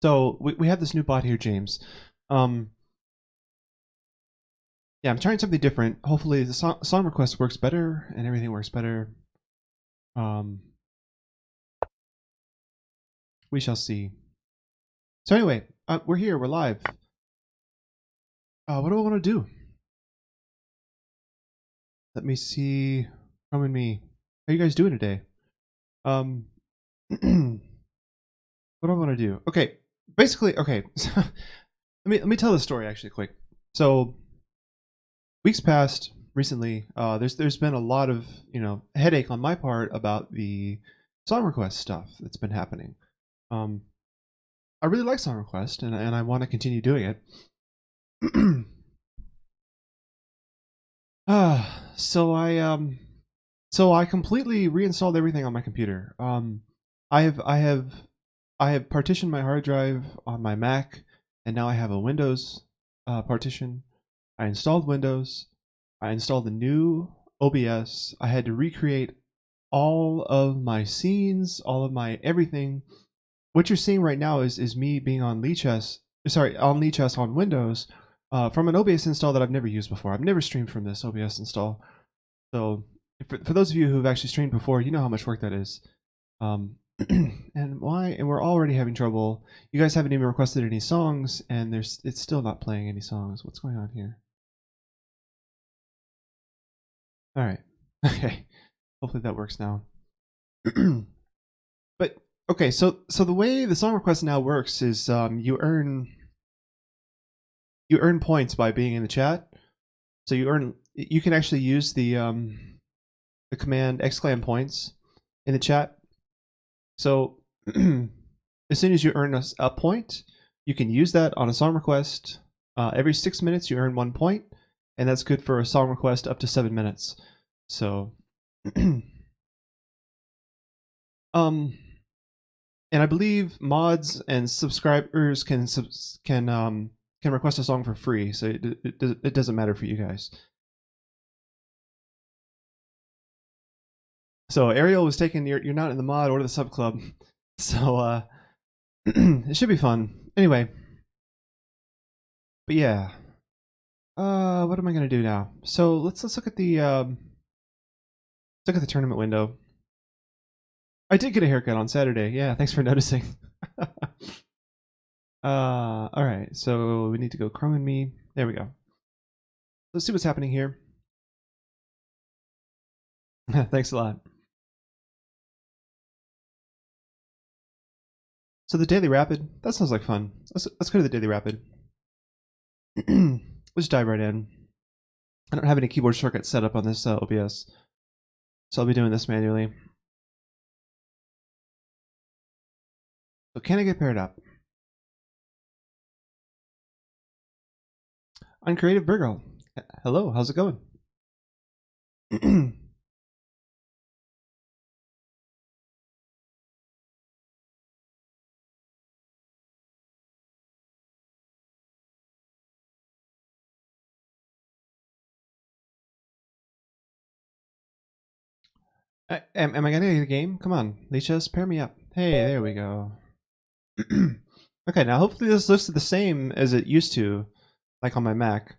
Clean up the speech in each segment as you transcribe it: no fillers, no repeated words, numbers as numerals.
So we have this new bot here, James. Um, yeah, I'm trying something different. Hopefully the song request works better and everything works better. Um, we shall see. So anyway, we're here. We're live. What do I want to do? Let me see. Come and me. How you guys doing today? What do I want to do? Okay, basically, okay. let me tell the story actually quick. So weeks past recently, there's been a lot of headache on my part about the song request stuff that's been happening. Um, I really like song request and I want to continue doing it. So I completely reinstalled everything on my computer. I have I have I have partitioned my hard drive on my Mac, and now I have a Windows partition. I installed Windows. I installed the new OBS. I had to recreate all of my scenes, all of my everything. What you're seeing right now is me being on Lichess, sorry, on Lichess on Windows, from an OBS install that I've never used before. I've never streamed from this OBS install. So for those of you who've actually streamed before, you know how much work that is. And why? And we're already having trouble. You guys haven't even requested any songs, and it's still not playing any songs. What's going on here? All right. Okay. Hopefully that works now. But okay, so the way the song request now works is you earn points by being in the chat. So you can actually use the command exclam points in the chat. So as soon as you earn a point, you can use that on a song request. Every 6 minutes you earn 1 point, and that's good for a song request up to 7 minutes. So and I believe mods and subscribers can request a song for free, so it doesn't matter for you guys. So Ariel was taking you're not in the mod or the sub club, so it should be fun. Anyway, but yeah, what am I gonna do now? So let's look at the tournament window. I did get a haircut on Saturday. Yeah, thanks for noticing. All right, so we need to go Chrome and me. There we go. Let's see what's happening here. Thanks a lot. So the Daily Rapid, that sounds like fun. Let's go to the Daily Rapid. Let's dive right in. I don't have any keyboard shortcuts set up on this OBS, so I'll be doing this manually. So can I get paired up? Uncreative Burgle. Hello, how's it going? Am I getting a game? Come on, Lichess, pair me up. Hey, there we go. Okay, now hopefully this looks the same as it used to, like on my Mac.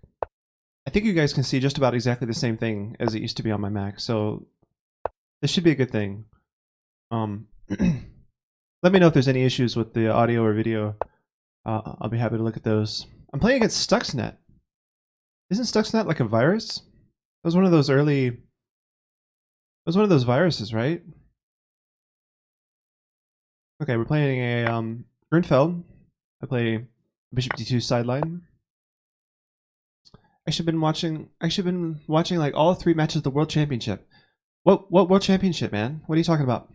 I think you guys can see just about exactly the same thing as it used to be on my Mac, so this should be a good thing. Let me know if there's any issues with the audio or video. I'll be happy to look at those. I'm playing against Stuxnet. Isn't Stuxnet like a virus? It was one of those early. It was one of those viruses, right? Okay, we're playing a Grunfeld. I play Bishop D2 sideline. Actually been watching like all 3 matches of the World Championship. What World Championship, man? What are you talking about?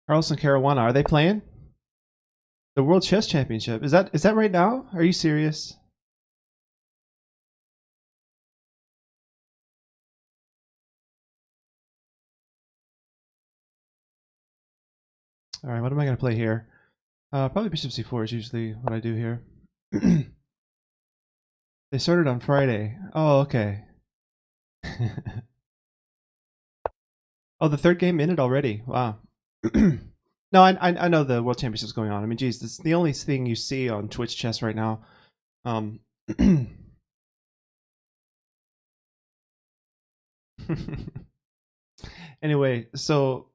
Carlson Caruana, are they playing? The World Chess Championship. Is that right now? Are you serious? All right, what am I going to play here? Probably bishop c4 is usually what I do here. They started on Friday. Oh, okay. Oh, the third game ended already. Wow. No, I know the World Championship's going on. I mean, geez, it's the only thing you see on Twitch chess right now. Anyway, so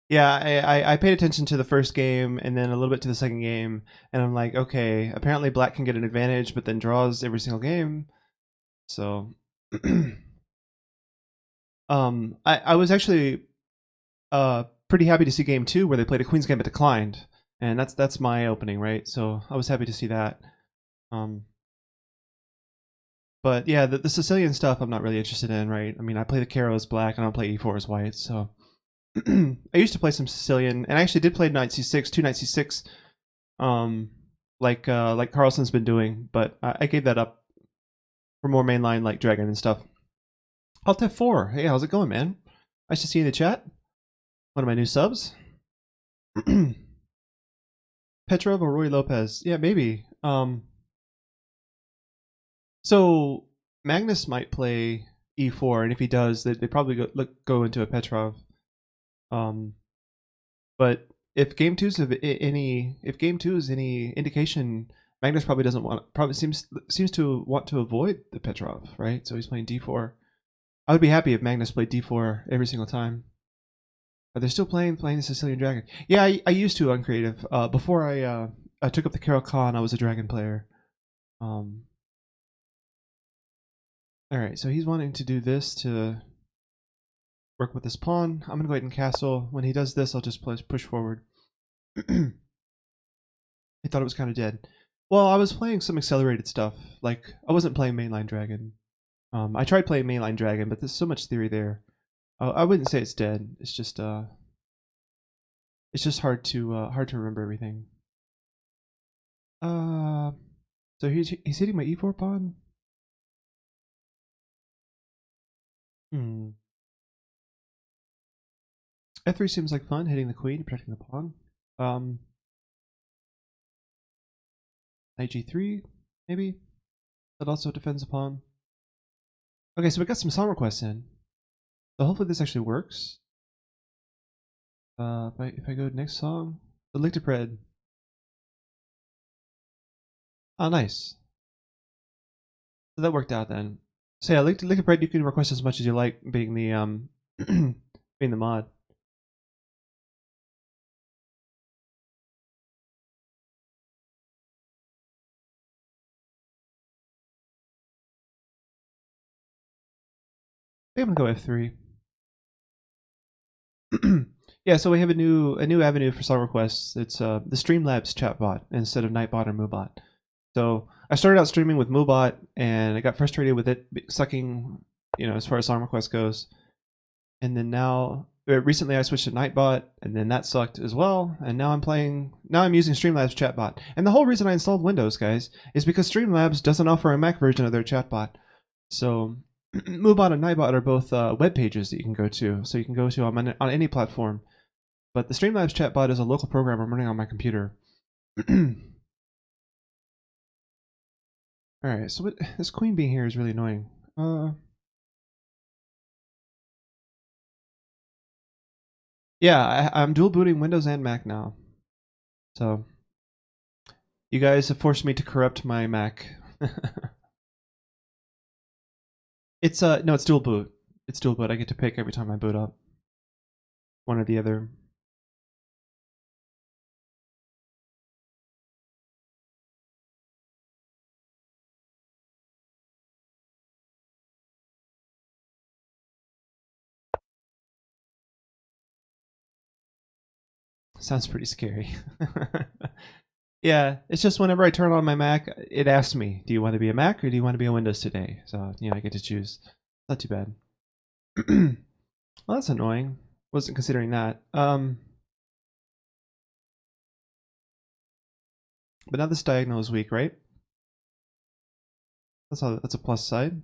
yeah, I paid attention to the first game and then a little bit to the second game, and I'm like, okay, apparently Black can get an advantage, but then draws every single game. So, I was actually pretty happy to see game two where they played a Queen's Gambit declined, and that's my opening, right? So I was happy to see that. But yeah, the Sicilian stuff I'm not really interested in, right? I mean, I play the Caro as black, and I don't play e4 as white, so I used to play some Sicilian, and I actually did play knight c6, two knight c6, like Carlsen's been doing, but I gave that up for more mainline like Dragon and stuff. Alt F4. Hey, how's it going, man? Nice to see you in the chat. One of my new subs. Petrov or Roy Lopez? Yeah, maybe. So Magnus might play e4, and if he does, they probably go into a Petrov. But if game two is any indication, Magnus probably seems to want to avoid the Petrov, right? So he's playing d4. I would be happy if Magnus played d4 every single time. Are they still playing the Sicilian Dragon? Yeah, I used to on creative. Before I took up the Carol Khan, I was a Dragon player. All right, so he's wanting to do this to work with this pawn. I'm gonna go ahead and castle. When he does this, I'll just push forward. I thought it was kind of dead. Well, I was playing some accelerated stuff. Like, I wasn't playing mainline Dragon. I tried playing mainline Dragon, but there's so much theory there. I wouldn't say it's dead. It's just hard to remember everything. So he's hitting my e4 pawn. F3 seems like fun, hitting the queen, protecting the pawn. Knight g3, maybe. That also defends the pawn. Okay, so we got some song requests in. So hopefully this actually works. If I go to next song, the Lichtepred. Oh, nice. So that worked out then. So yeah, Lichtepred, you can request as much as you like, being the being the mod. I think I'm gonna go F3. Yeah, so we have a new avenue for song requests. It's the Streamlabs chatbot instead of Nightbot or Moobot. So I started out streaming with Moobot, and I got frustrated with it sucking, as far as song requests goes. And then recently I switched to Nightbot, and then that sucked as well. And now I'm using Streamlabs chatbot. And the whole reason I installed Windows, guys, is because Streamlabs doesn't offer a Mac version of their chatbot. So Moobot and Nightbot are both web pages that you can go to, so you can go to on any platform. But the Streamlabs chatbot is a local program I'm running on my computer. Alright, so this queen being here is really annoying. Yeah, I'm dual booting Windows and Mac now. So you guys have forced me to corrupt my Mac. It's no, it's dual boot. It's dual boot. I get to pick every time I boot up. One or the other. Sounds pretty scary. Yeah, it's just whenever I turn on my Mac, it asks me, do you want to be a Mac or do you want to be a Windows today? So, I get to choose. Not too bad. Well, that's annoying. Wasn't considering that. But now this diagonal is weak, right? That's a plus side.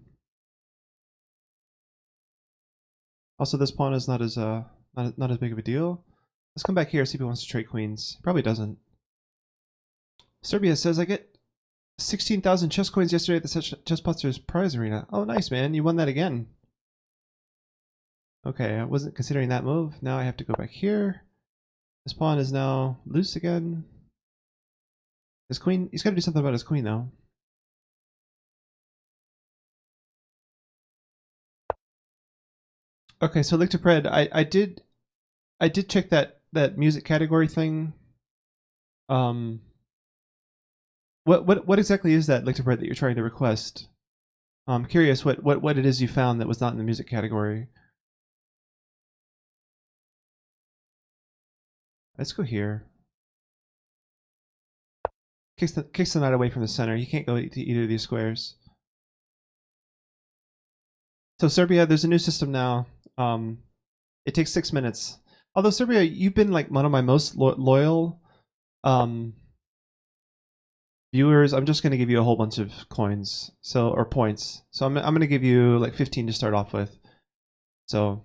Also, this pawn is not as big of a deal. Let's come back here, see if he wants to trade queens. Probably doesn't. Serbia says, I get 16,000 chess coins yesterday at the Chessbusters prize arena. Oh, nice, man. You won that again. Okay, I wasn't considering that move. Now I have to go back here. This pawn is now loose again. His queen, he's got to do something about his queen, though. Okay, so Lictor Pred, I did check that music category thing. What exactly is that Lictor Pred that you're trying to request? I'm curious what it is you found that was not in the music category. Let's go here. Kicks the knight away from the center. You can't go to either of these squares. So Serbia, there's a new system now. It takes 6 minutes. Although Serbia, you've been like one of my most loyal viewers. I'm just going to give you a whole bunch of coins, or points. So I'm going to give you like 15 to start off with. So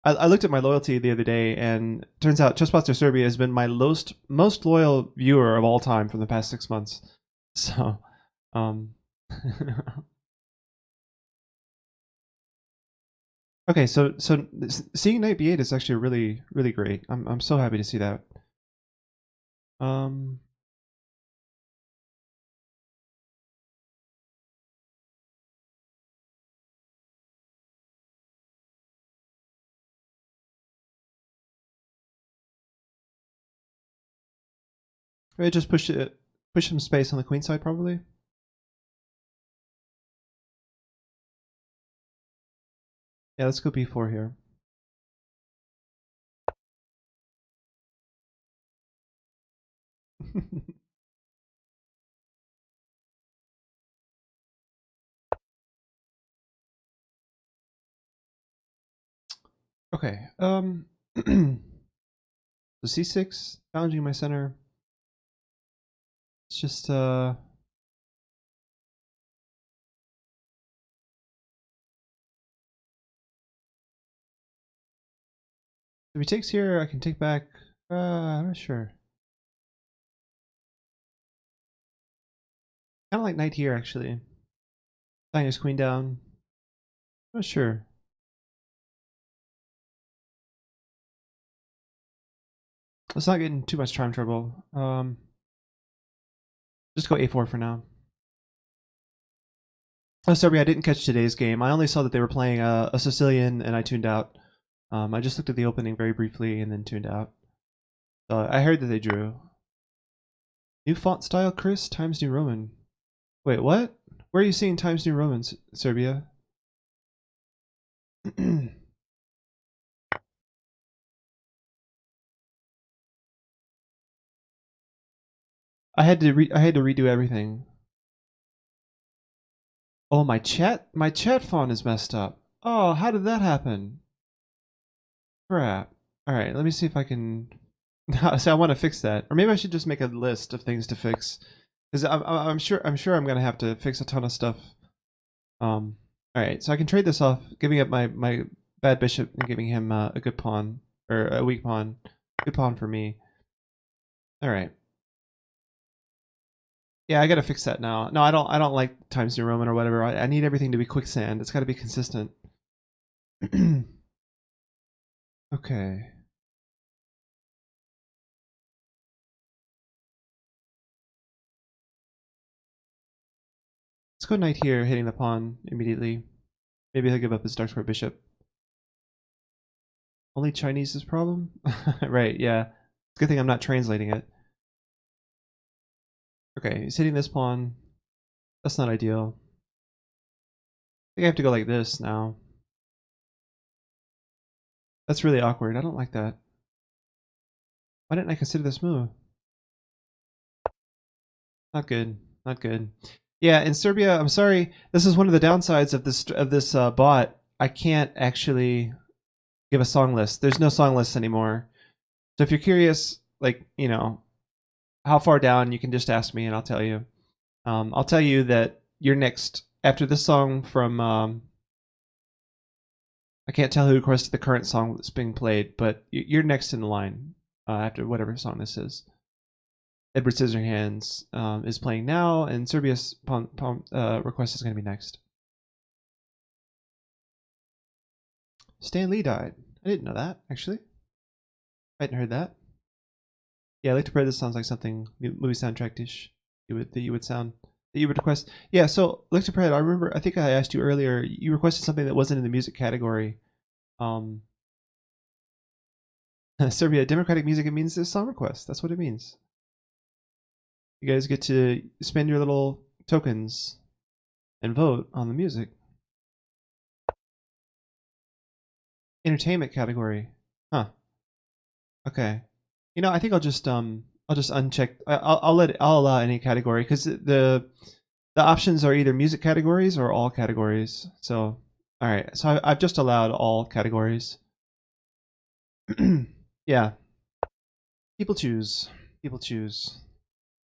I looked at my loyalty the other day, and turns out Chessbuster Serbia has been my most loyal viewer of all time from the past 6 months. So, okay, so seeing knight b8 is actually really great. I'm so happy to see that. Maybe just push some space on the queen side, probably. Yeah, let's go b4 here. Okay. So c6, challenging my center. It's just if he takes here, I can take back. I'm not sure. Kind of like knight here, actually. Tying his queen down. I'm not sure. Let's not get in too much time trouble. Just go a4 for now. Oh, sorry, I didn't catch today's game. I only saw that they were playing a Sicilian, and I tuned out. I just looked at the opening very briefly and then tuned out. So I heard that they drew. New font style, Chris? Times New Roman. Wait, what? Where are you seeing Times New Roman, Serbia? I had to redo everything. Oh, my chat font is messed up. Oh, how did that happen? Crap. All right, let me see if I can. See, I want to fix that, or maybe I should just make a list of things to fix, because I'm sure I'm gonna have to fix a ton of stuff. All right, so I can trade this off, giving up my bad bishop and giving him a good pawn, or a weak pawn. Good pawn for me. All right. Yeah, I gotta fix that now. No, I don't like Times New Roman or whatever. I need everything to be quicksand. It's got to be consistent. Okay. Let's go knight here, hitting the pawn immediately. Maybe he'll give up his dark square bishop. Only Chinese is problem? Right, yeah. It's a good thing I'm not translating it. Okay, he's hitting this pawn. That's not ideal. I think I have to go like this now. That's really awkward. I don't like that. Why didn't I consider this move? Not good. Not good. Yeah, in Serbia, I'm sorry. This is one of the downsides of this bot. I can't actually give a song list. There's no song list anymore. So if you're curious, like, you know, how far down, you can just ask me and I'll tell you. I'll tell you that you're next after this song from I can't tell who requested the current song that's being played, but you're next in the line after whatever song this is. Edward Scissorhands is playing now, and Serbia's request is going to be next. Stan Lee died. I didn't know that, actually. I hadn't heard that. Yeah, I like to pray this sounds like something movie soundtrack dish that you would request. Yeah, so like to pray. I remember. I think I asked you earlier. You requested something that wasn't in the music category. Serbia democratic music. It means a song request. That's what it means. You guys get to spend your little tokens and vote on the music. Entertainment category. Huh. Okay. You know, I think I'll just uncheck. I'll allow any category because the options are either music categories or all categories. So all right. So I've just allowed all categories. Yeah. People choose. People choose.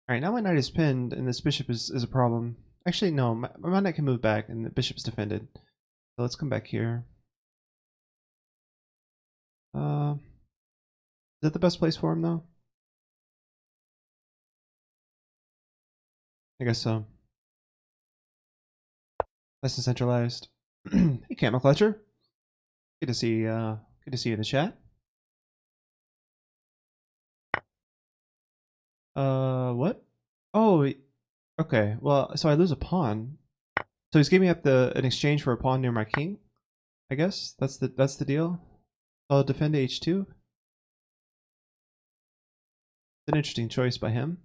All right. Now my knight is pinned and this bishop is a problem. Actually, no. My knight can move back and the bishop's defended. So let's come back here. Is that the best place for him though? I guess so. Nice and centralized. Hey, Camel Clutcher. Good to see. Good to see you in the chat. What? Oh, okay. Well, so I lose a pawn. So he's giving up an exchange for a pawn near my king. I guess that's the deal. I'll defend h2. It's an interesting choice by him.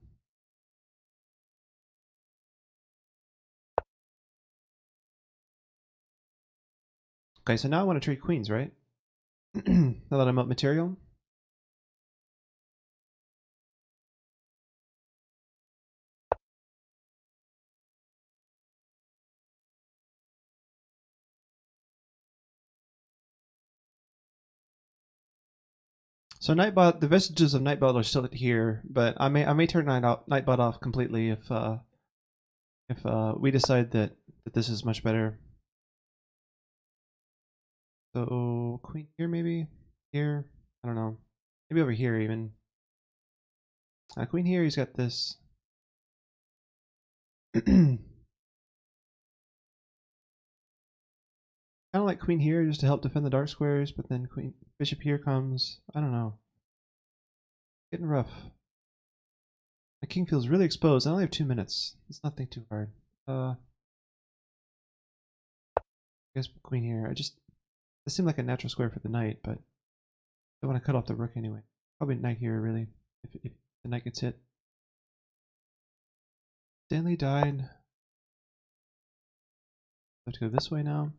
Okay, so now I want to trade queens, right? Now that I'm up material. So Nightbot, the vestiges of Nightbot are still here, but I may turn Nightbot off completely if we decide that this is much better. So queen here maybe? Here? I don't know. Maybe over here even. Queen here, he's got this. Kind of like queen here just to help defend the dark squares, but then queen bishop here comes. I don't know. Getting rough. My king feels really exposed. I only have 2 minutes. Let's not think too hard. I guess queen here. This seemed like a natural square for the knight, but I want to cut off the rook anyway. Probably knight here really, if the knight gets hit. Stanley died. I have to go this way now.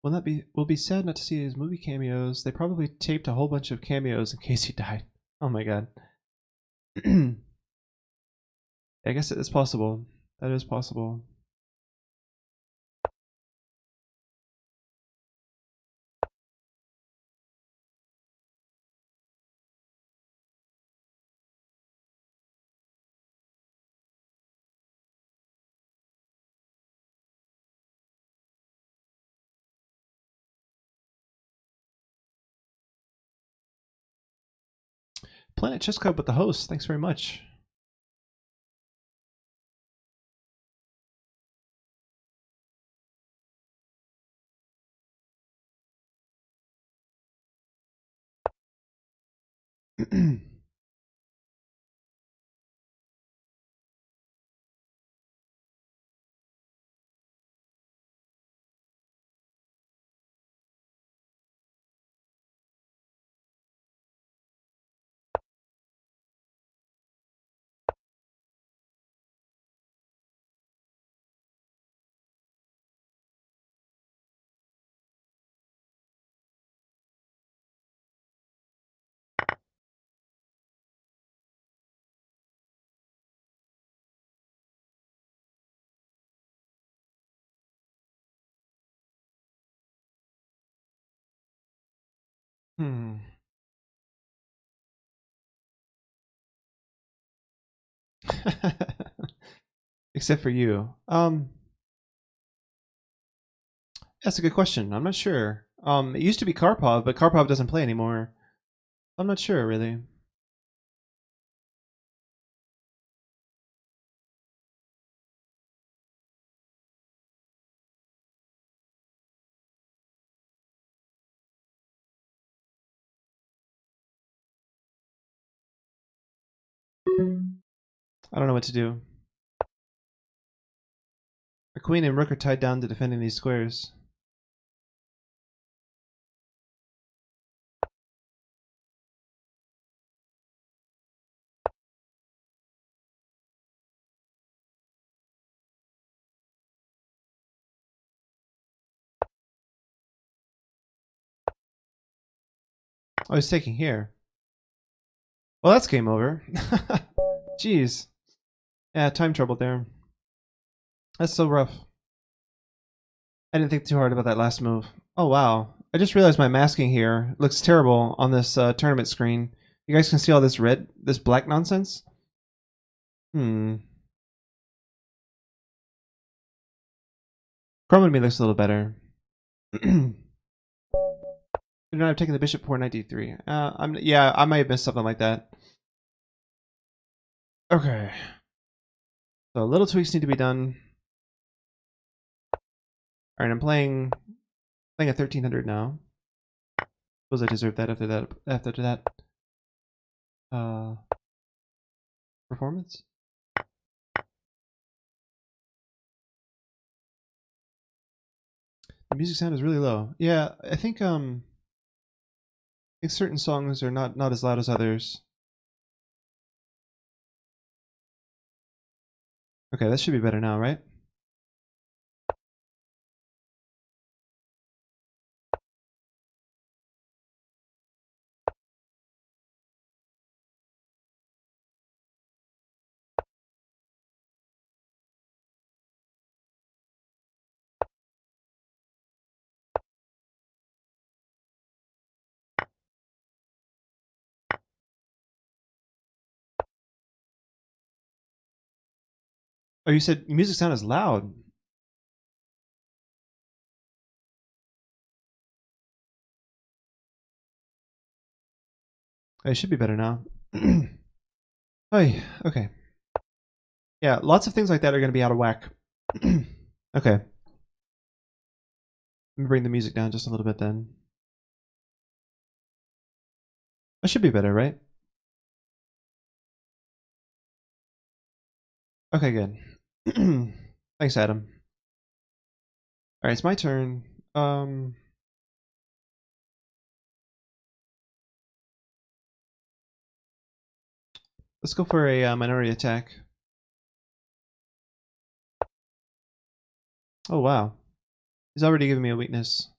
Will be sad not to see his movie cameos. They probably taped a whole bunch of cameos in case he died. Oh my god. I guess it's possible. That is possible. Planet Chess Club with the host. Thanks very much. Hmm. Except for you. That's a good question. I'm not sure. It used to be Karpov, but Karpov doesn't play anymore. I'm not sure really. I don't know what to do. A queen and rook are tied down to defending these squares. Oh, he's taking here. Well, that's game over. Jeez. Yeah, time trouble there. That's so rough. I didn't think too hard about that last move. Oh, wow. I just realized my masking here looks terrible on this tournament screen. You guys can see all this red, this black nonsense? Hmm. Chrome with me looks a little better. Should not have taken the bishop before knight d3. Yeah, I might have missed something like that. Okay. So little tweaks need to be done. Alright, I'm playing at 1300 now. Suppose I deserve that after that performance. The music sound is really low. Yeah, I think certain songs are not as loud as others. Okay, that should be better now, right? Oh, you said music sound is loud. It should be better now. Oh, okay. Yeah, lots of things like that are going to be out of whack. Okay. Let me bring the music down just a little bit then. That should be better, right? Okay, good. Thanks, Adam. Alright, it's my turn. Let's go for a minority attack. Oh, wow. He's already given me a weakness.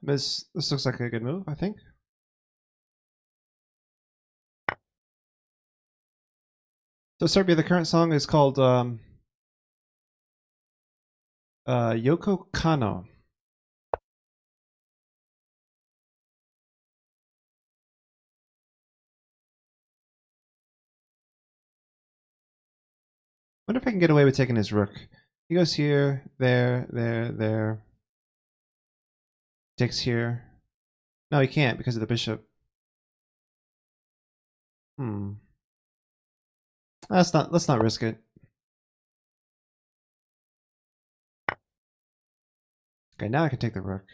This looks like a good move, I think. So Serbia, the current song is called Yoko Kano. Wonder if I can get away with taking his rook. He goes here, there. Takes here. No, he can't because of the bishop. Let's not risk it. Okay, now I can take the rook.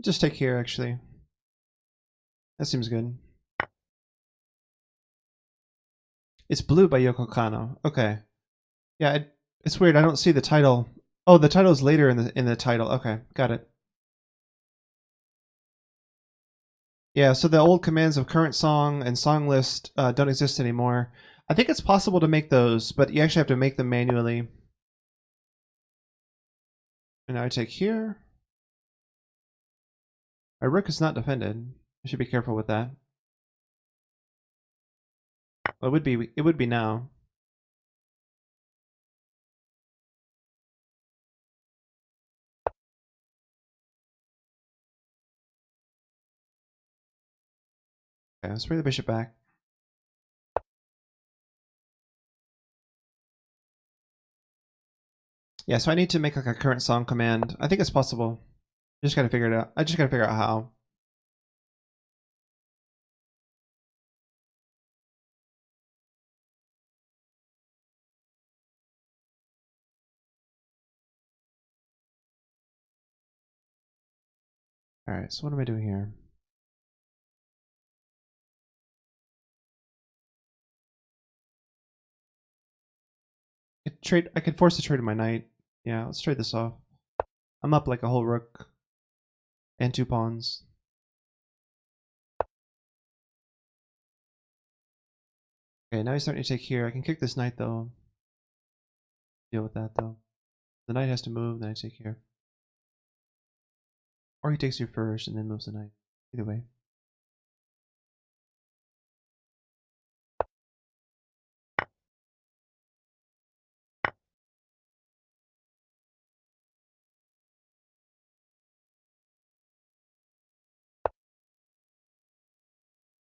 Just take here, actually. That seems good. It's Blue by Yoko Kanno. Okay. Yeah, it's weird. I don't see the title. Oh, the title is later in the title. Okay, got it. Yeah, so the old commands of current song and song list don't exist anymore. I think it's possible to make those, but you actually have to make them manually. And now I take here. My rook is not defended. I should be careful with that. Well, it would be. It would be now. Okay, let's bring the bishop back. Yeah, so I need to make like a current song command. I think it's possible. I just gotta figure it out. I just gotta figure out how. All right, so what am I doing here? I could force a trade of my knight. Yeah, let's trade this off. I'm up like a whole rook and 2 pawns. Okay, now he's starting to take here. I can kick this knight though. Deal with that though. The knight has to move, then I take here. Or he takes here first and then moves the knight. Either way.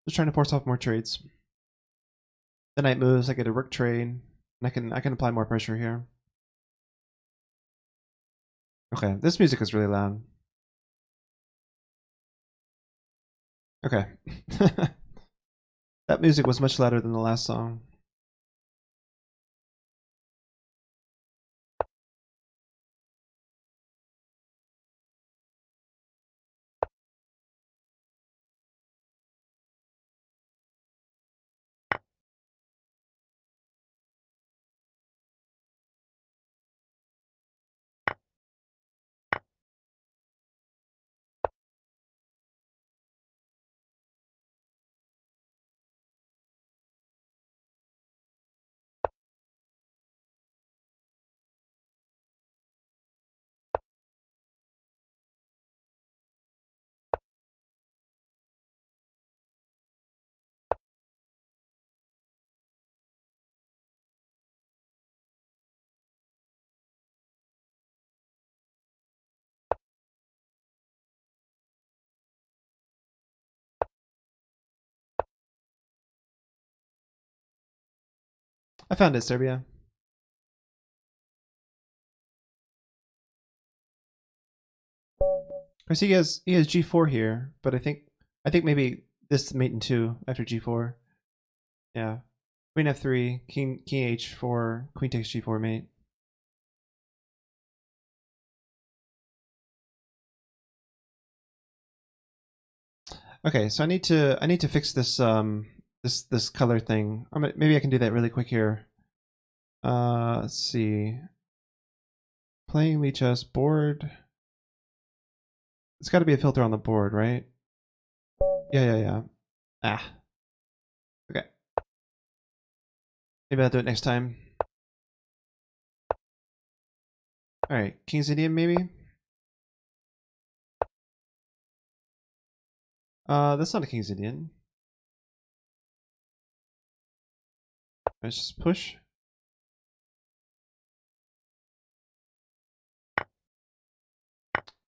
Just trying to force off more trades. The knight moves, I get a rook trade, and I can apply more pressure here. Okay, this music is really loud. Okay. That music was much louder than the last song. I found it, Serbia. Because he has g4 here, but I think maybe this mate in 2 after g4. Yeah. Queen f3, king h4, queen takes g4 mate. Okay, so I need to fix this this color thing. Maybe I can do that really quick here. Let's see. Playing Lichess board. It's got to be a filter on the board, right? Yeah. Ah. Okay. Maybe I'll do it next time. All right, King's Indian maybe. That's not a King's Indian. Let's just push.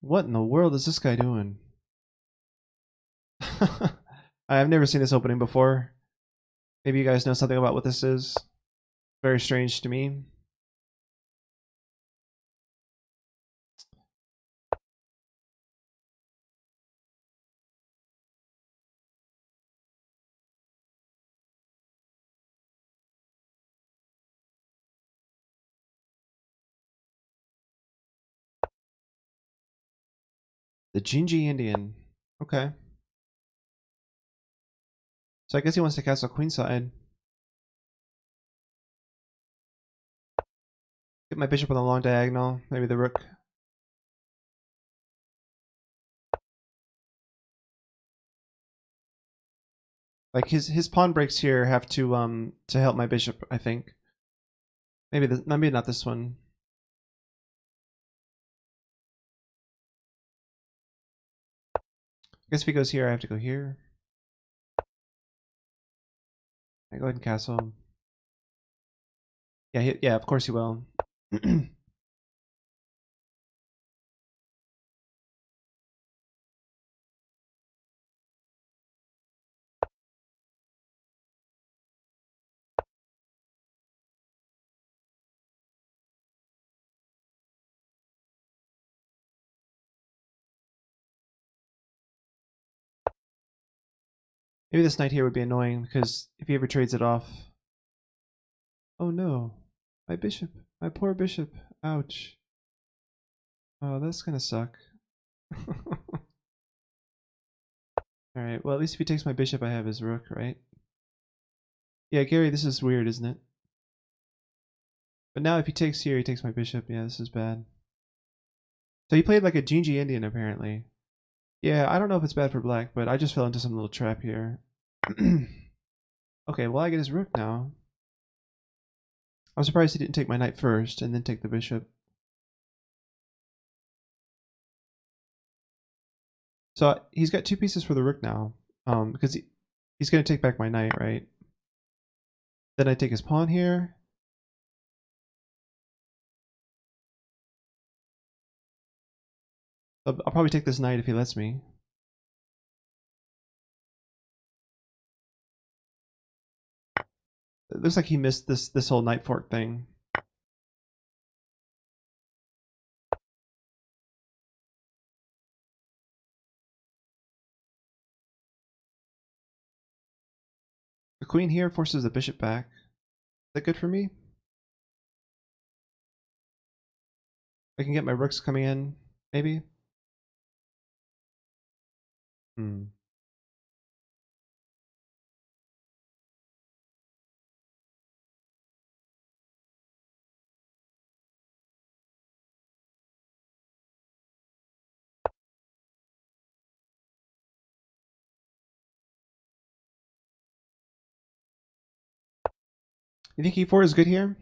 What in the world is this guy doing? I've never seen this opening before. Maybe you guys know something about what this is. Very strange to me. The Jinji Indian. Okay. So I guess he wants to castle queenside. Get my bishop on the long diagonal. Maybe the rook. Like his pawn breaks here have to help my bishop, I think. Maybe not this one. I guess if he goes here, I have to go here. I go ahead and castle. Yeah, yeah, of course he will. Maybe this knight here would be annoying because if he ever trades it off. Oh no, my bishop, my poor bishop. Ouch. Oh, that's gonna suck. Alright, well at least if he takes my bishop I have his rook, right? Yeah, Gary, this is weird, isn't it? But now if he takes here, he takes my bishop. Yeah, this is bad. So he played like a Jinji Indian apparently. Yeah, I don't know if it's bad for black, but I just fell into some little trap here. Okay, well I get his rook now. I'm surprised he didn't take my knight first and then take the bishop. So he's got 2 pieces for the rook now, because he's going to take back my knight, right? Then I take his pawn here. I'll probably take this knight if he lets me. It looks like he missed this whole knight fork thing. The queen here forces the bishop back. Is that good for me? I can get my rooks coming in, maybe? Hmm. You think e4 is good here?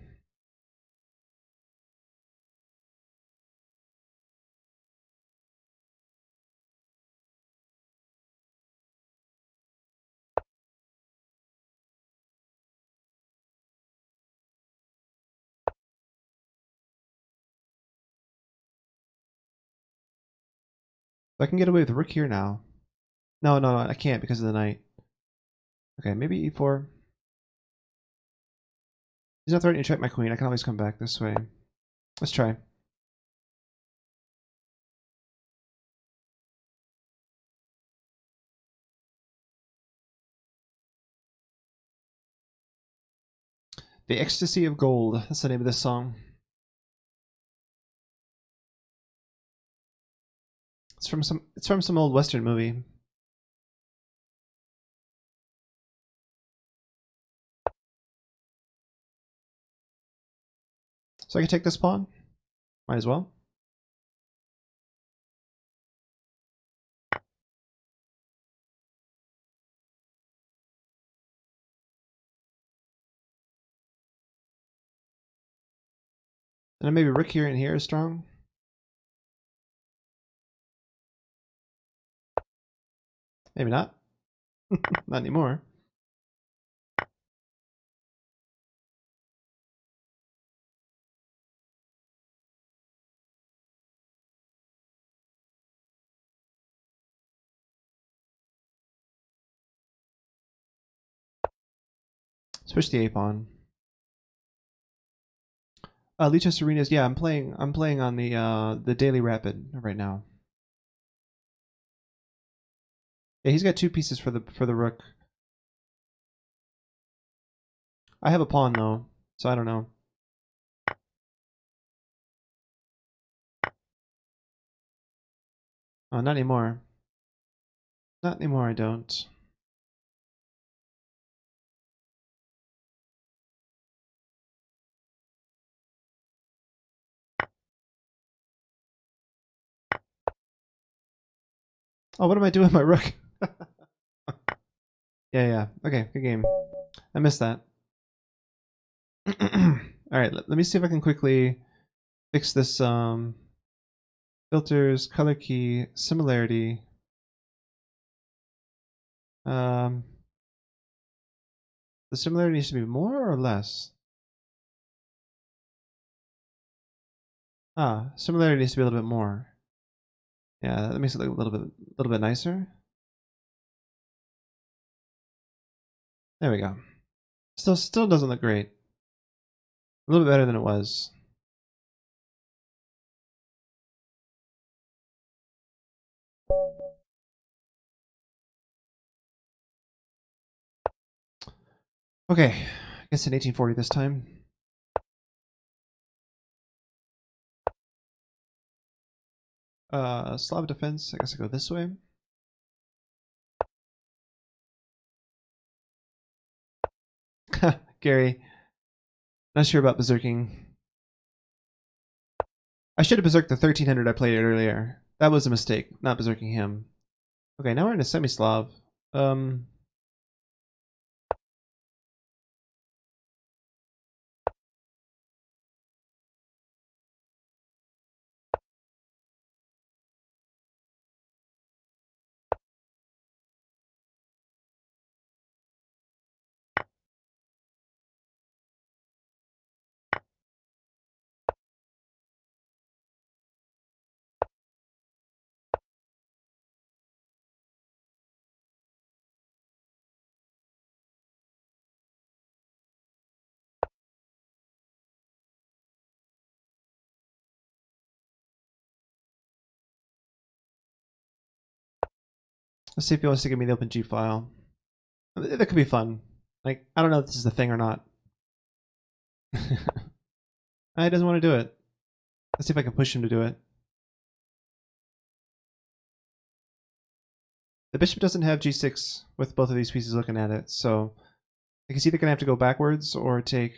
I can get away with rook here now. No, no, I can't because of the knight. Okay, maybe e4. He's not threatening to check my queen. I can always come back this way. Let's try. The Ecstasy of Gold. That's the name of this song. It's from some old Western movie. So I can take this pawn. Might as well. And then maybe rook here and here is strong. Maybe not. Not anymore. Switch the a pawn. Lichess Arenas. Yeah, I'm playing on the Daily Rapid right now. Yeah, he's got 2 pieces for the rook. I have a pawn though, so I don't know. Oh, not anymore. Not anymore, I don't. Oh, what am I doing with my rook? Yeah. Okay, good game. I missed that. Alright, let me see if I can quickly fix this filters, color key, similarity. Um the similarity needs to be more or less? Ah, similarity needs to be a little bit more. Yeah, that makes it look a little bit nicer. There we go. Still doesn't look great. A little bit better than it was. Okay, I guess in 1840 this time. Slav defense. I guess I go this way. Gary, not sure about berserking. I should have berserked the 1300 I played earlier. That was a mistake, not berserking him. Okay, now we're in a semi-Slav. Let's see if he wants to give me the OpenG file. That could be fun. Like, I don't know if this is the thing or not. He doesn't want to do it. Let's see if I can push him to do it. The bishop doesn't have g6 with both of these pieces looking at it, so I guess either gonna have to go backwards or take.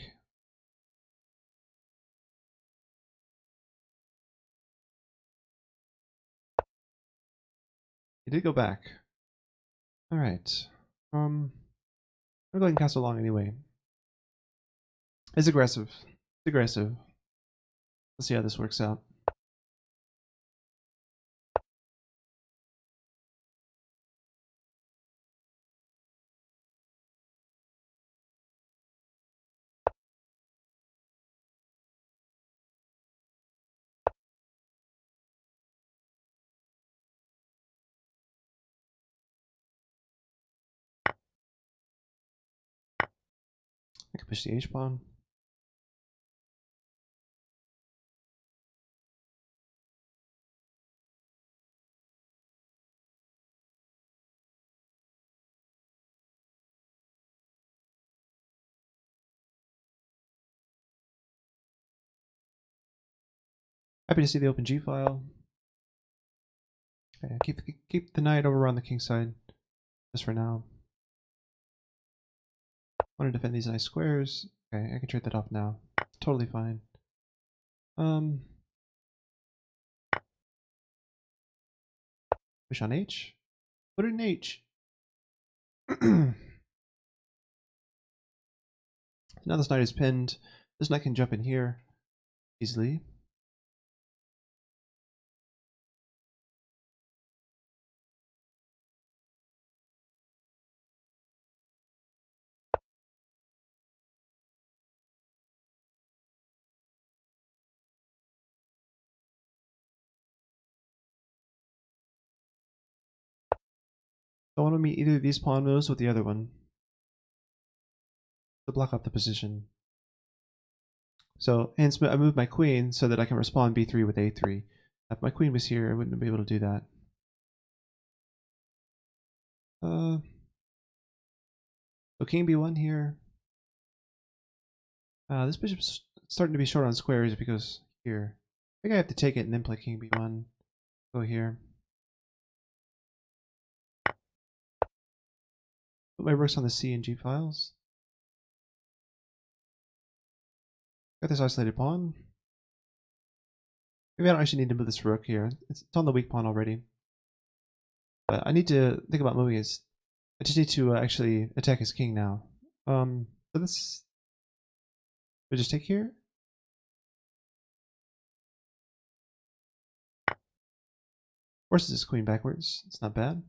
He did go back. All right. I'm going castle long anyway. It's aggressive. It's aggressive. Let's see how this works out. I can push the h pawn. Happy to see the OpenG file. Okay, keep the knight over on the king side, just for now. Want to defend these nice squares. Okay, I can trade that off now. Totally fine. Push on h. Put it in h. Now this knight is pinned. This knight can jump in here easily. I want to meet either of these pawn moves with the other one to block off the position. So hence I moved my queen so that I can respond b3 with a3. If my queen was here, I wouldn't be able to do that. So king b1 here. This bishop's starting to be short on squares because here. I think I have to take it and then play king b1. Go here. Put my rooks on the C and G files. Got this isolated pawn. Maybe I don't actually need to move this rook here. It's on the weak pawn already. But I need to think about moving his... I just need to actually attack his king now. So this... We just take here? Forces his queen backwards. It's not bad.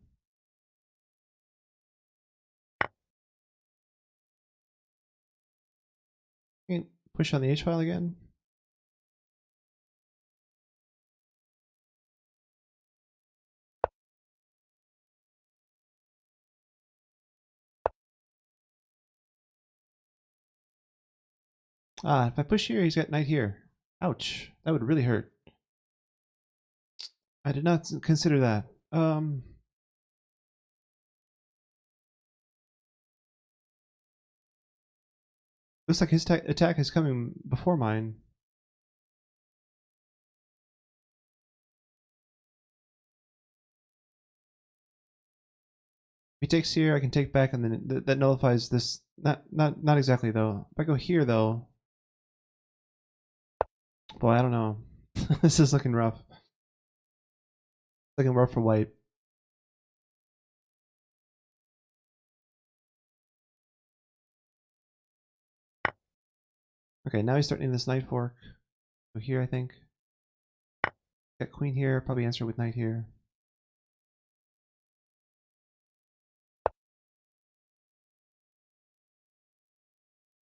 Push on the H file again. Ah, if I push here, he's got knight here. Ouch. That would really hurt. I did not consider that. Looks like his attack is coming before mine. If he takes here, I can take back, and then that nullifies this. Not exactly though. If I go here though, boy, I don't know. This is looking rough. Looking rough for white. Okay, now he's starting this knight fork. Go here, I think. Got queen here. Probably answer with knight here.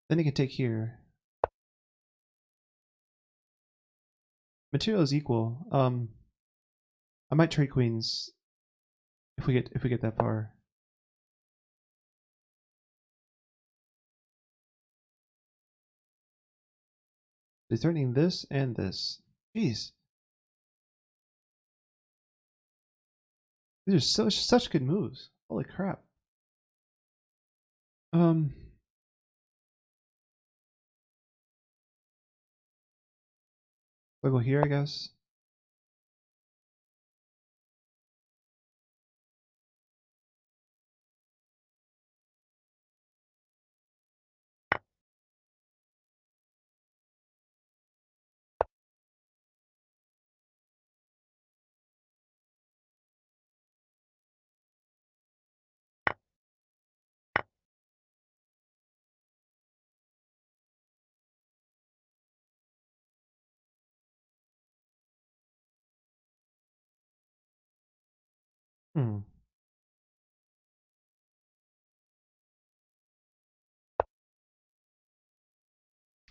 Then he can take here. Material is equal. I might trade queens if we get that far. He's threatening this and this. Jeez. These are such good moves. Holy crap. I'll go here, I guess. Hmm.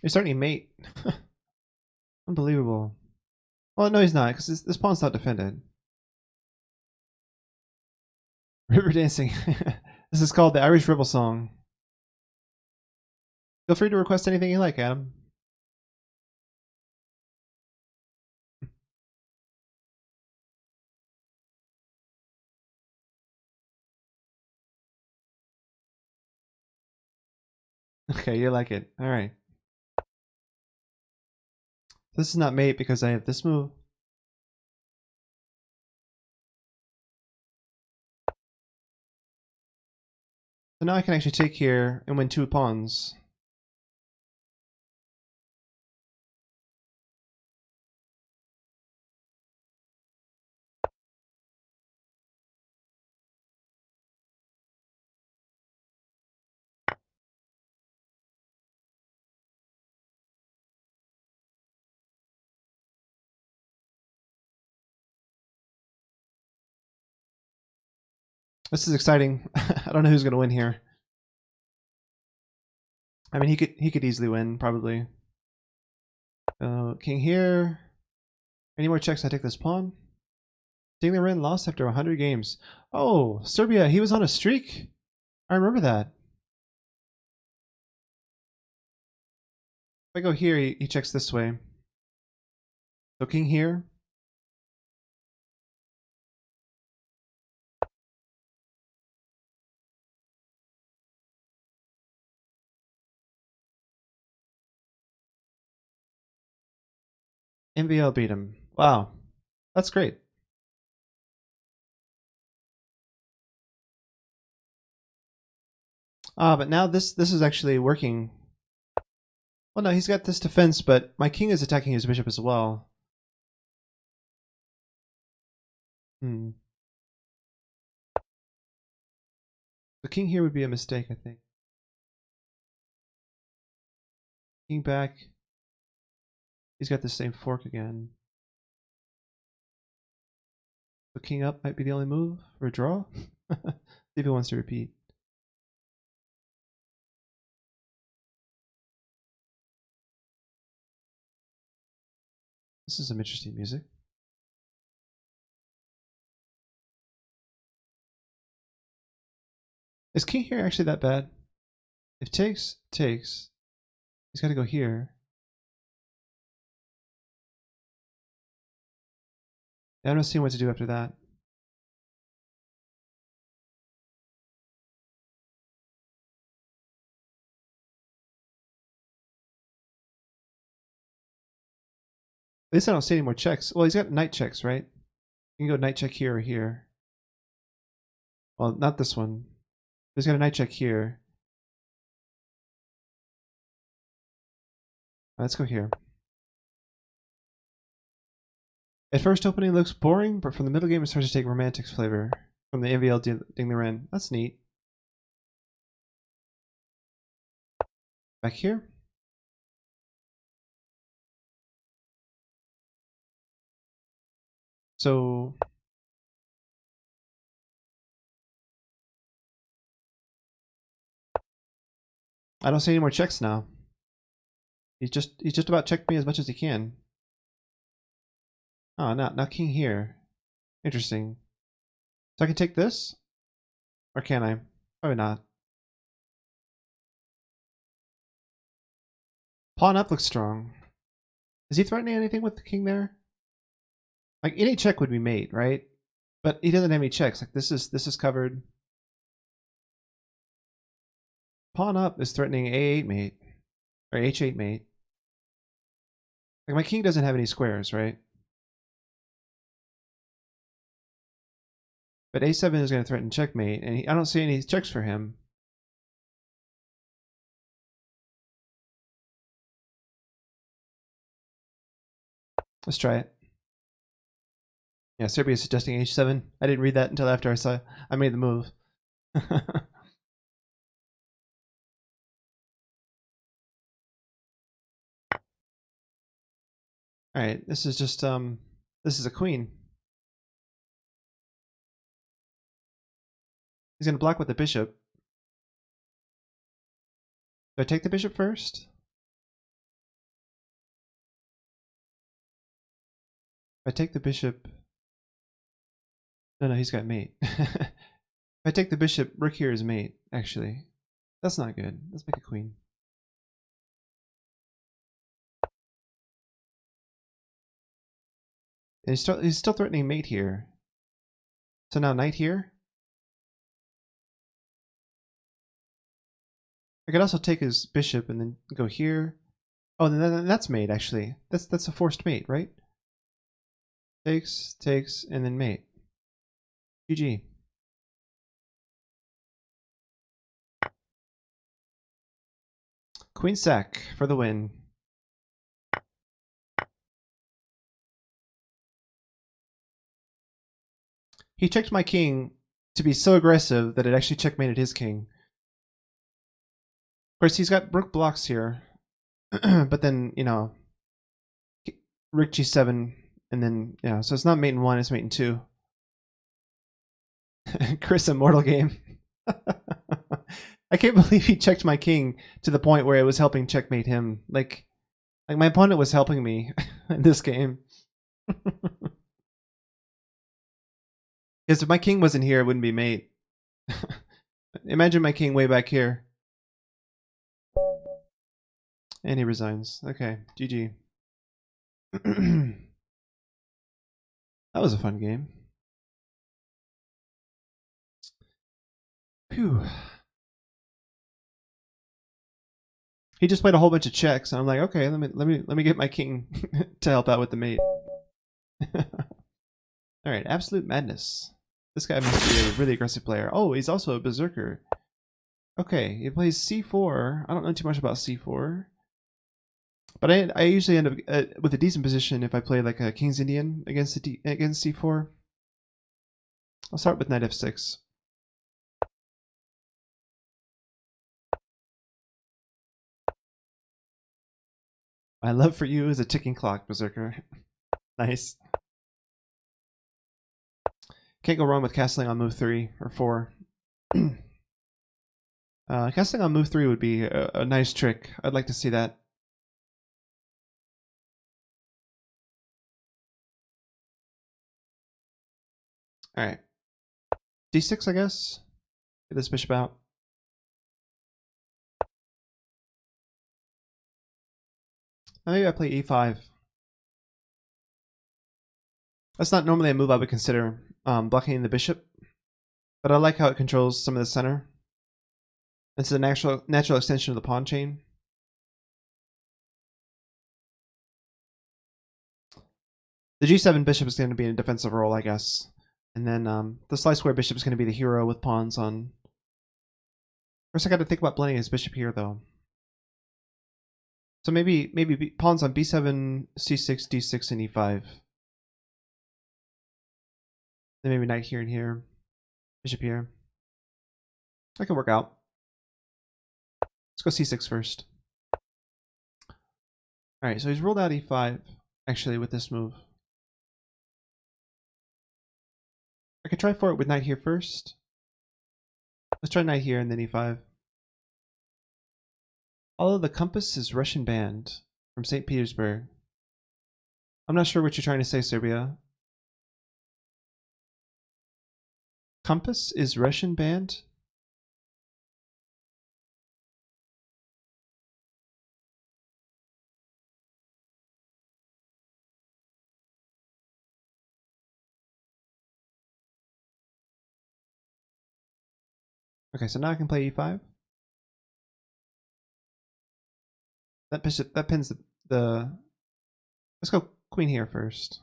He's starting to mate. Unbelievable. Well, no, he's not, because this pawn's not defended. River dancing. This is called the Irish Rebel Song. Feel free to request anything you like, Adam. Okay, you like it. Alright. This is not mate because I have this move. So now I can actually take here and win 2 pawns. This is exciting. I don't know who's gonna win here. I mean, he could easily win, probably. King here. Any more checks? I take this pawn. Ding Ren lost after 100 games. Oh, Serbia, he was on a streak. I remember that. If I go here, he checks this way. So king here. MVL beat him. Wow. That's great. Ah, but now this is actually working. Well, no, he's got this defense, but my king is attacking his bishop as well. Hmm. The king here would be a mistake, I think. King back. He's got the same fork again. So king up might be the only move for a draw. See if he wants to repeat. This is some interesting music. Is king here actually that bad? If takes, takes. He's got to go here. Yeah, I'm not seeing what to do after that. At least I don't see any more checks. Well, he's got knight checks, right? You can go knight check here or here. Well, not this one. He's got a knight check here. Let's go here. At first opening looks boring, but from the middle game it starts to take romantic flavor. From the MVL Ding the Ren. That's neat. Back here. So I don't see any more checks now. He's just about checked me as much as he can. Oh, now king here. Interesting. So I can take this? Or can I? Probably not. Pawn up looks strong. Is he threatening anything with the king there? Like any check would be mate, right? But he doesn't have any checks. Like this is covered. Pawn up is threatening A8 mate. Or H8 mate. Like my king doesn't have any squares, right? But A7 is going to threaten checkmate, and I don't see any checks for him. Let's try it. Yeah, Serbia is suggesting H7. I didn't read that until after I made the move. Alright, this is just this is a queen. He's gonna block with the bishop. Do I take the bishop first? If I take the bishop. No, he's got mate. If I take the bishop, rook here is mate, actually. That's not good. Let's make a queen. And he's still threatening mate here. So now knight here. I could also take his bishop and then go here. Oh, then that's mate, actually. That's a forced mate, right? Takes, and then mate. GG. Queen sack for the win. He checked my king to be so aggressive that it actually checkmated his king. Of course, he's got rook blocks here. But then, you know, rook g7, and then, yeah, so it's not mate in 1, it's mate in 2. Chris Immortal game. I can't believe he checked my king to the point where it was helping checkmate him. Like my opponent was helping me in this game. Because if my king wasn't here, it wouldn't be mate. Imagine my king way back here. And he resigns. Okay, GG. That was a fun game. Phew. He just played a whole bunch of checks, and I'm like, okay, let me get my king to help out with the mate. All right, Absolute Madness. This guy must be a really aggressive player. Oh, he's also a berserker. Okay, he plays c4. I don't know too much about c4. But I usually end up with a decent position if I play like a King's Indian against against c4. I'll start with knight f6. My love for you is a ticking clock, Berserker. Nice. Can't go wrong with castling on move 3 or 4. Castling on move 3 would be a nice trick. I'd like to see that. Alright. d6, I guess. Get this bishop out. Maybe I play e5. That's not normally a move I would consider, blocking the bishop. But I like how it controls some of the center. It's a natural extension of the pawn chain. The g7 bishop is going to be in a defensive role, I guess. And then the slice square bishop is going to be the hero with pawns on. First, I got to think about blending his bishop here, though. So maybe pawns on b7, c6, d6, and e5. Then maybe knight here and here, bishop here. That could work out. Let's go c6 first. All right, so he's ruled out e5 actually with this move. I could try for it with knight here first. Let's try knight here and then e5. Although the compass is Russian banned from St. Petersburg. I'm not sure what you're trying to say, Serbia. Compass is Russian banned? Okay, so now I can play e5. That bishop, that pins the let's go queen here first.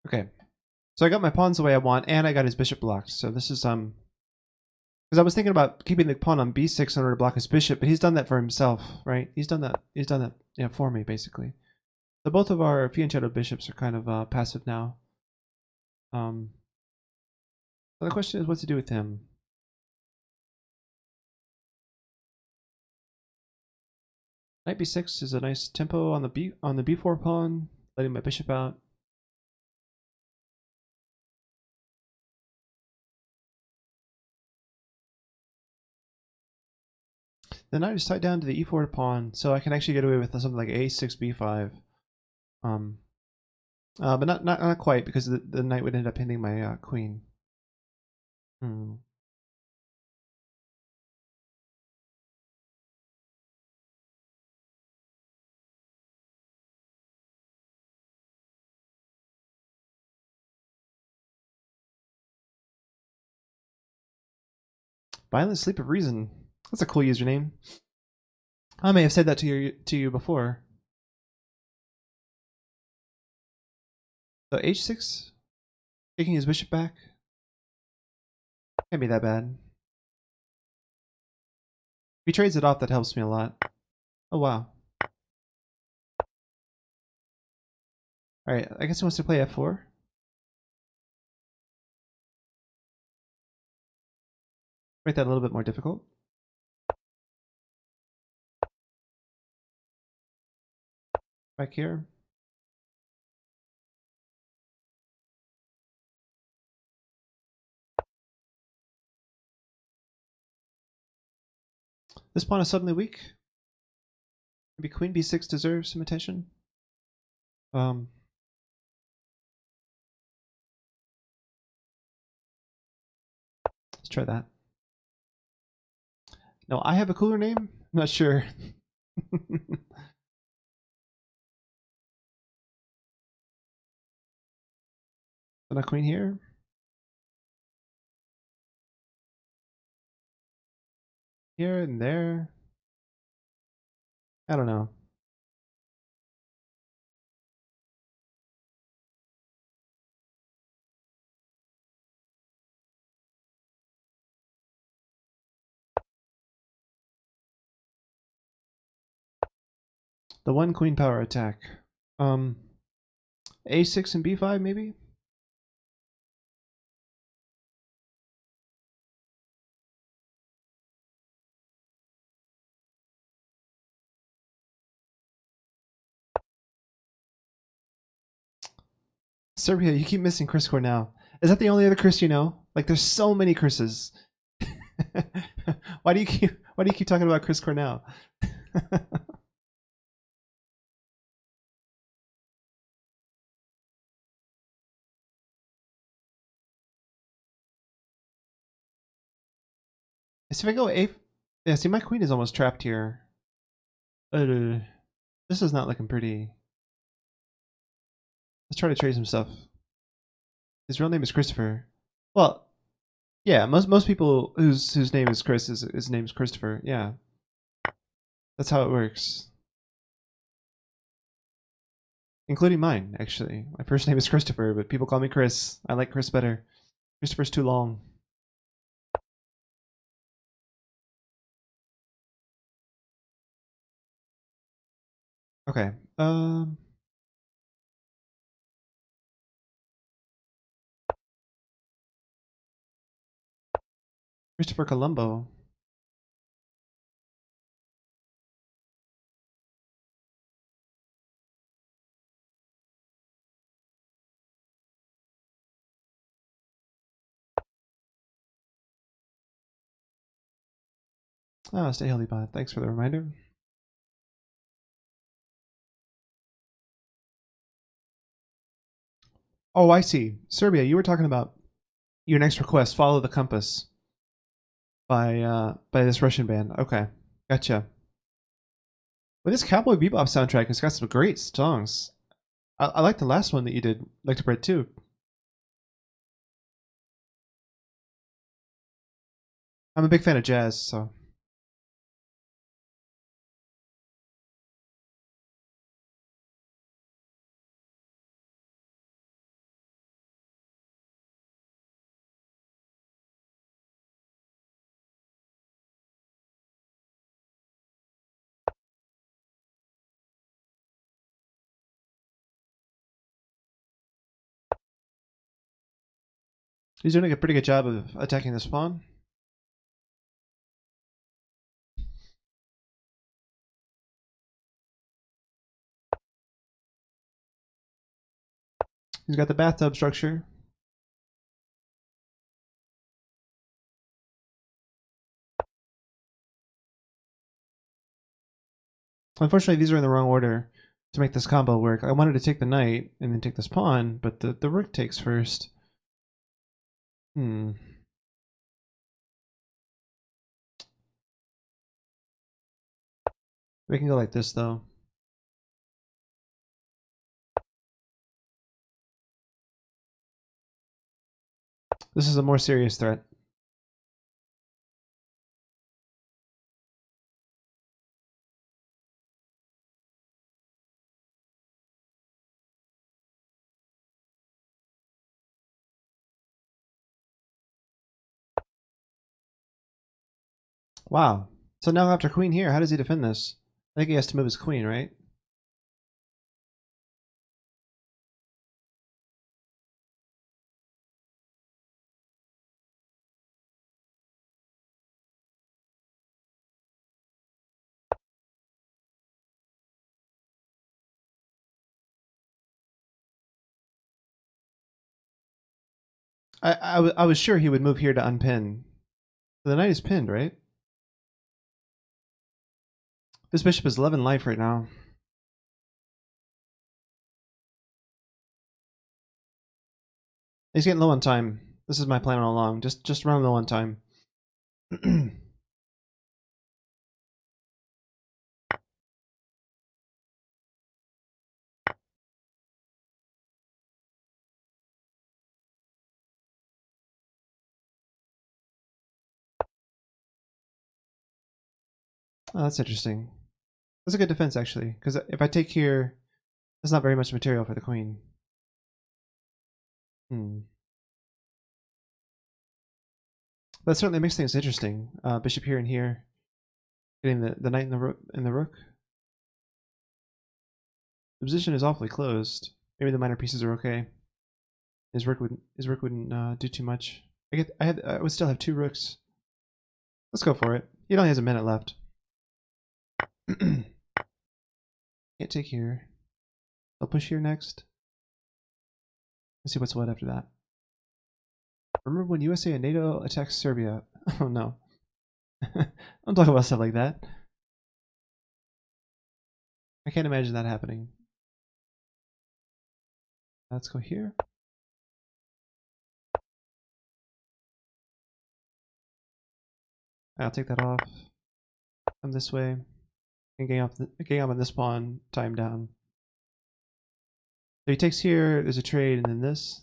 Okay. So I got my pawns the way I want, and I got his bishop blocked. So this is because I was thinking about keeping the pawn on b6 in order to block his bishop, but he's done that for himself, right? He's done that. He's done that, yeah, for me basically. So both of our fianchetto bishops are kind of passive now. So the question is what to do with him. Knight b6 is a nice tempo on the b4 pawn, letting my bishop out. The knight is tied down to the e4 pawn, so I can actually get away with something like a6, b5. But not quite, because the knight would end up hitting my queen. Violent Sleep of Reason. That's a cool username. I may have said that to you before. So h6, taking his bishop back. Can't be that bad. If he trades it off, that helps me a lot. Oh wow. Alright, I guess he wants to play f4. Make that a little bit more difficult. Back here. This pawn is suddenly weak. Maybe queen b6 deserves some attention. Um, let's try that. No, I have a cooler name. I'm not sure. Not queen here. Here and there. I don't know. The one queen power attack. Um, A6 and B5 maybe. Serbia, you keep missing Chris Cornell. Is that the only other Chris you know? Like, there's so many Chris's. Why do you keep talking about Chris Cornell? So if I go A, yeah. See, my queen is almost trapped here. This is not looking pretty. Let's try to trade some stuff. His real name is Christopher. Well, yeah. Most people whose name is Chris is his name's Christopher. Yeah, that's how it works. Including mine, actually. My first name is Christopher, but people call me Chris. I like Chris better. Christopher's too long. Okay. Christopher Colombo. Oh, stay healthy, bot. Thanks for the reminder. Oh, I see. Serbia, you were talking about your next request, Follow the Compass by this Russian band. Okay. Gotcha. But this Cowboy Bebop soundtrack has got some great songs. I like the last one that you did, Like to Bread too. I'm a big fan of jazz, so he's doing a pretty good job of attacking the spawn. He's got the bathtub structure. Unfortunately, these are in the wrong order to make this combo work. I wanted to take the knight and then take this pawn, but the rook takes first. Hmm. We can go like this, though. This is a more serious threat. Wow. So now after queen here, how does he defend this? I think he has to move his queen, right? I was sure he would move here to unpin. The knight is pinned, right? This bishop is 11 life right now. He's getting low on time. This is my plan all along. Just run low on time. Oh, that's interesting. That's a good defense, actually, because if I take here, there's not very much material for the queen. That certainly makes things interesting. Bishop here and here, getting the knight and the rook. The position is awfully closed. Maybe the minor pieces are okay. His rook wouldn't do too much. I would still have 2 rooks. Let's go for it. He only has a minute left. Can't take here. I'll push here next. Let's see what's what after that. Remember when USA and NATO attacked Serbia? Oh no. Don't talk about stuff like that. I can't imagine that happening. Let's go here. I'll take that off. Come this way. And getting up on this pawn, time down. So he takes here, there's a trade, and then this.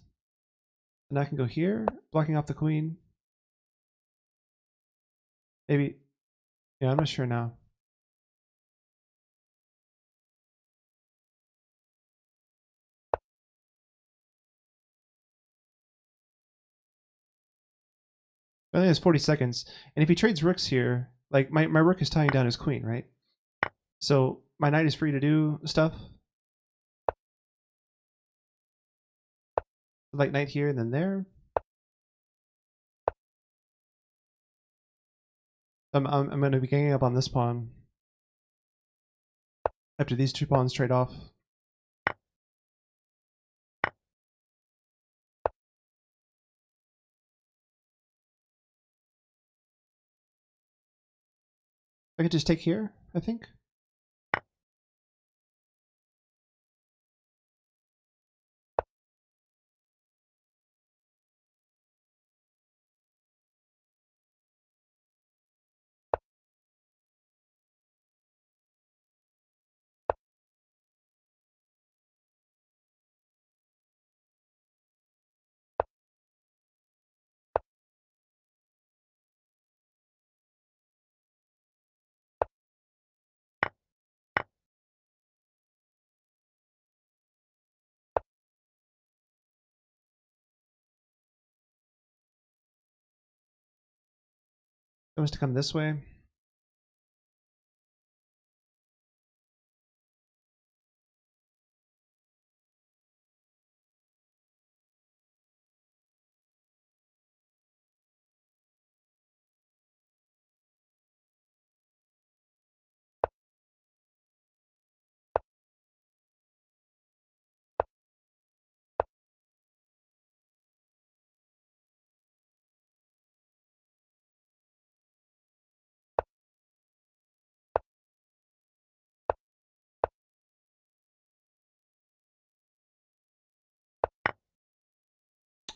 And I can go here, blocking off the queen. Maybe. Yeah, I'm not sure now. I think it's 40 seconds. And if he trades rooks here, like my rook is tying down his queen, right? So my knight is free to do stuff. Like knight here and then there. I'm going to be ganging up on this pawn after these 2 pawns trade off. I could just take here, I think. It wants to come this way.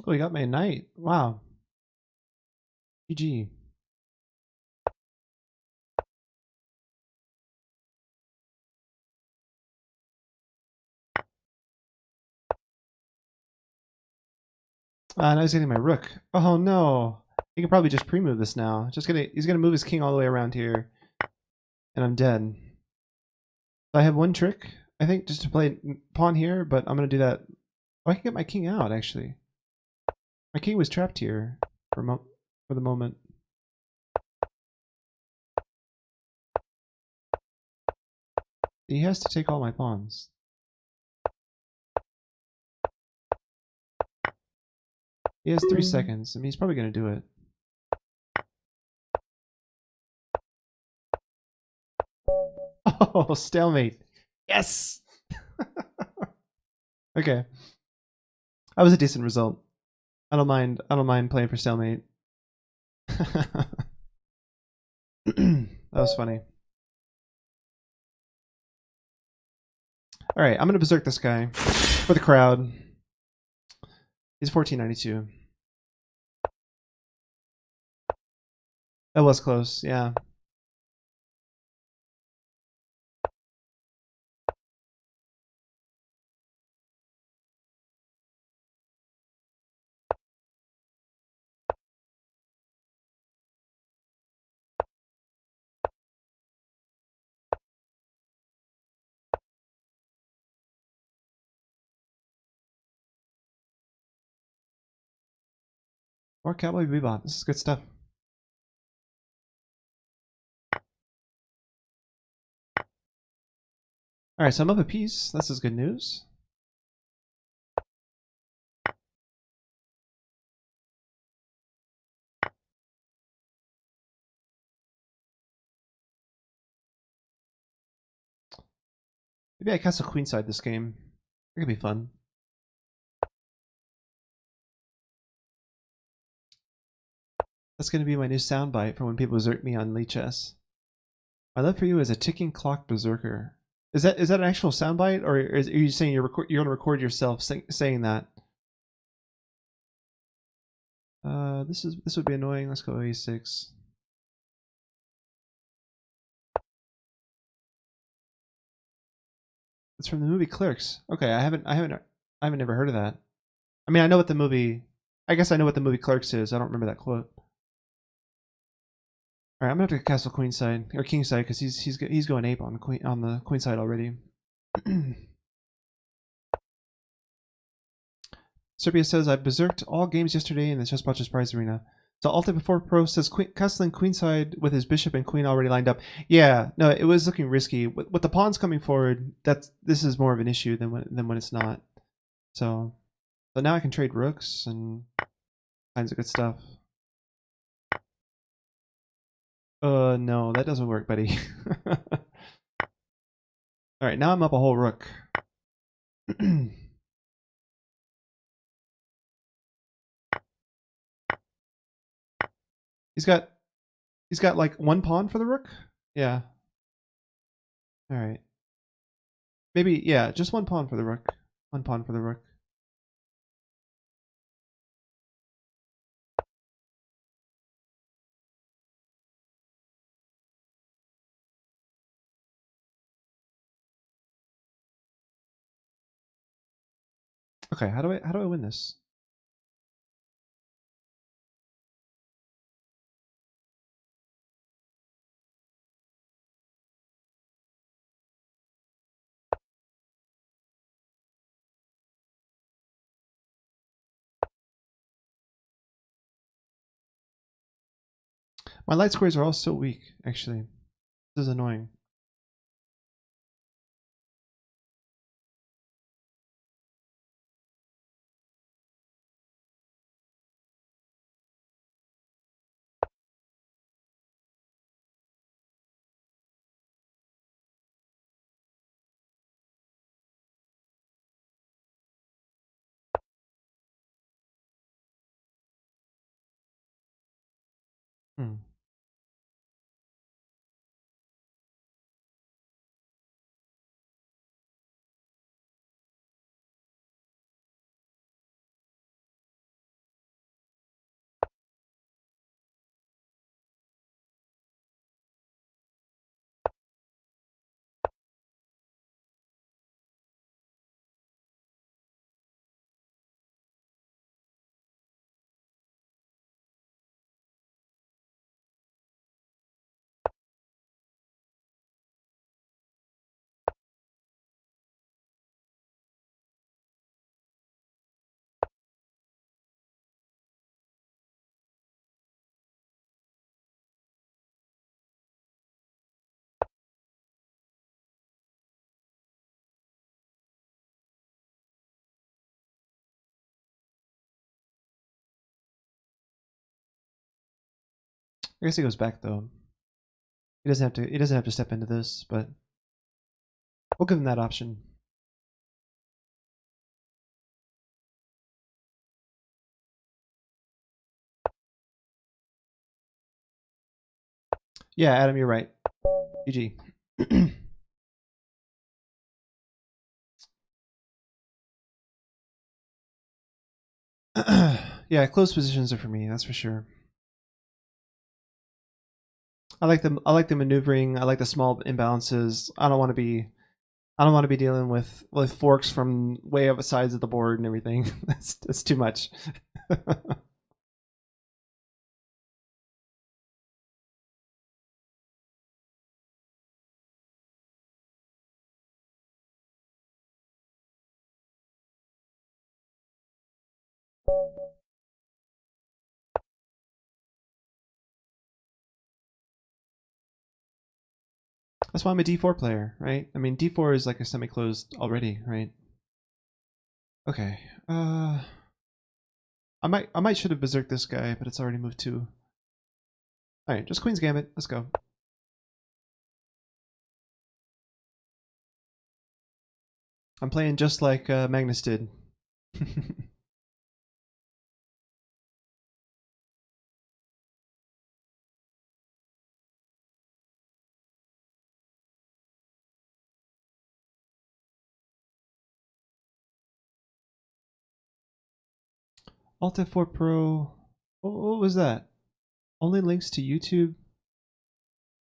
Oh, he got my knight. Wow. GG. Now he's getting my rook. Oh no. He can probably just pre-move this now. He's gonna move his king all the way around here. And I'm dead. So I have 1 trick, I think, just to play pawn here, but I'm gonna do that. Oh, I can get my king out, actually. My king was trapped here for the moment. He has to take all my pawns. He has 3 seconds. I mean, he's probably gonna do it. Oh, stalemate. Yes! Okay. That was a decent result. I don't mind playing for stalemate. That was funny. Alright, I'm gonna berserk this guy for the crowd. He's 1492. That was close, yeah. More Cowboy Bebop. This is good stuff. Alright, so I'm up a piece. This is good news. Maybe I castle queenside this game. It could be fun. That's going to be my new soundbite for when people berserk me on Lichess. My love for you is a ticking clock berserker. Is that an actual soundbite, or are you saying you're going to record yourself saying that? This would be annoying. Let's go A6. It's from the movie Clerks. Okay, I haven't ever heard of that. I mean, I know what the movie. I guess I know what the movie Clerks is. I don't remember that quote. All right, I'm gonna have to castle queenside or kingside because he's going ape on the queenside already. Serbia says I berserked all games yesterday in the Chess Botches Prize Arena. So Alta before Pro says castling queenside with his bishop and queen already lined up. Yeah, no, it was looking risky. With the pawns coming forward, this is more of an issue than when it's not. So now I can trade rooks and kinds of good stuff. No, that doesn't work, buddy. All right, now I'm up a whole rook. He's got like one pawn for the rook. Yeah. All right. Maybe yeah, just one pawn for the rook. One pawn for the rook. Okay, how do I win this? My light squares are all so weak, actually. This is annoying. Hmm. I guess he goes back though. He doesn't have to. He doesn't have to step into this, but we'll give him that option. Yeah, Adam, you're right. GG. Yeah, closed positions are for me. That's for sure. I like them. I like the maneuvering. I like the small imbalances. I don't want to be. I don't want to be dealing with forks from way up the sides of the board and everything. That's too much. That's why I'm a D4 player, right? I mean, D4 is like a semi-closed already, right? Okay. I might should have berserked this guy, but it's already moved 2. All right, just Queen's Gambit. Let's go. I'm playing just like Magnus did. Alt F4 Pro. What was that? Only links to YouTube.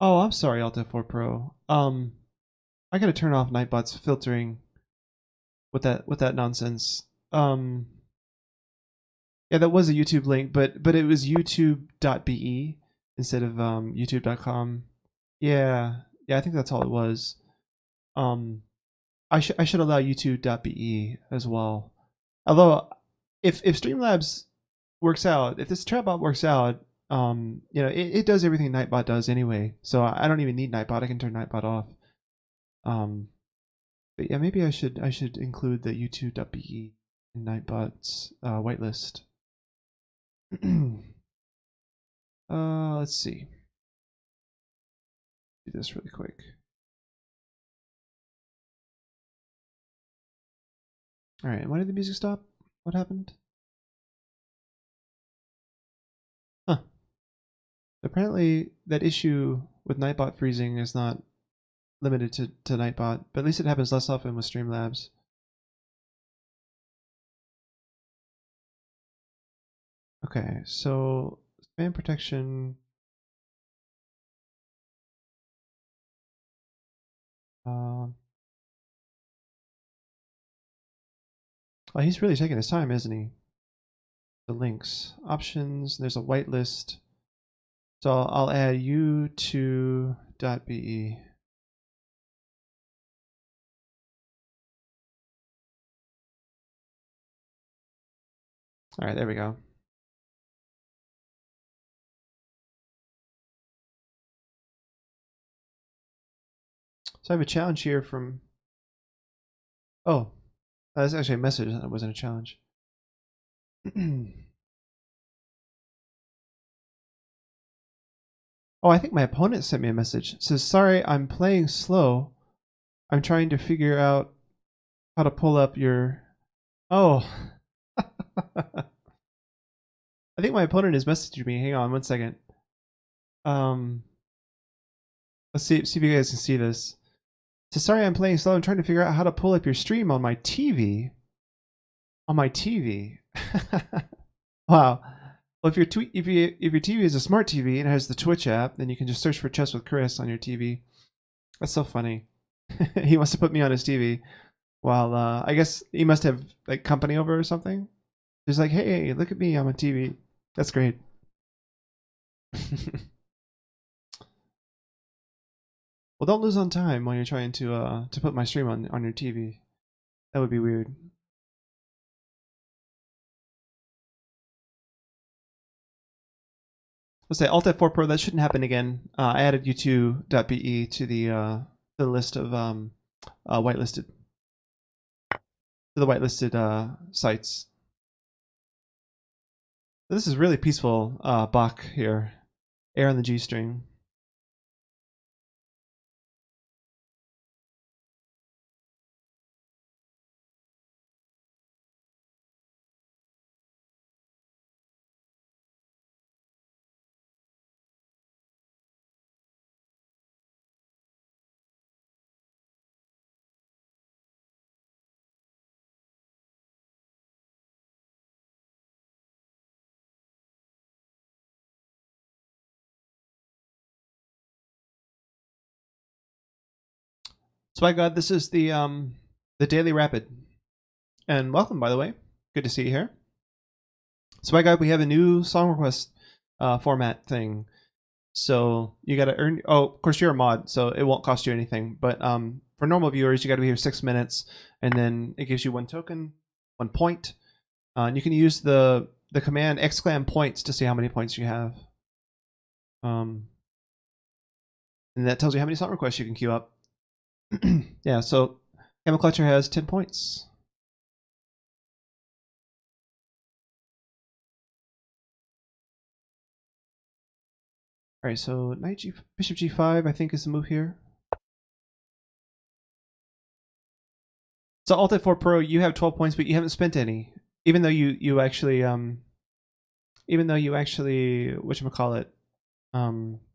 Oh, I'm sorry, Alt F4 Pro. I gotta turn off Nightbot's filtering with that nonsense. Yeah, that was a YouTube link, but it was youtube.be instead of youtube.com. Yeah, yeah, I think that's all it was. Um, I should allow youtube.be as well. Although, if Streamlabs works out, if this chatbot works out, it does everything Nightbot does anyway. So I don't even need Nightbot. I can turn Nightbot off. Um, but yeah, maybe I should include the youtube.be in Nightbot's whitelist. Let's see. Do this really quick. All right. Why did the music stop? What happened? Huh. Apparently, that issue with Nightbot freezing is not limited to Nightbot, but at least it happens less often with Streamlabs. Okay, so spam protection. Oh, he's really taking his time, isn't he? The links, options. There's a whitelist. So I'll add u2.be. All right, there we go. So I have a challenge here from. Oh, that's actually a message. That wasn't a challenge. Oh, I think my opponent sent me a message. It says, sorry, I'm playing slow. I'm trying to figure out how to pull up your. Oh. I think my opponent is messaging me. Hang on 1 second. Um, let's see if you guys can see this. It says, sorry, I'm playing slow. I'm trying to figure out how to pull up your stream on my TV. On my TV. Wow. Well, if your TV is a smart TV and it has the Twitch app, then you can just search for Chess with Chris on your TV. That's so funny. He wants to put me on his TV. While I guess he must have like company over or something. He's like, hey, look at me, I'm on TV. That's great. Well, don't lose on time when you're trying to put my stream on your TV. That would be weird. Let's say Alt F4 Pro. That shouldn't happen again. I added u2.be to the list of whitelisted to the whitelisted sites. This is really peaceful Bach here. Air on the G string. So by God, this is the Daily Rapid. And welcome, by the way. Good to see you here. So by God, we have a new song request format thing. So you got to earn. Oh, of course you're a mod, so it won't cost you anything. But for normal viewers, you got to be here 6 minutes, and then it gives you 1 token, 1 point, and you can use the command !points to see how many points you have. And that tells you how many song requests you can queue up. Yeah. So Camel Clutcher has 10 points. All right, so knight g, bishop g5, I think is the move here. So Alt F4 Pro, you have 12 points, but you haven't spent any, even though you actually whatchamacallit,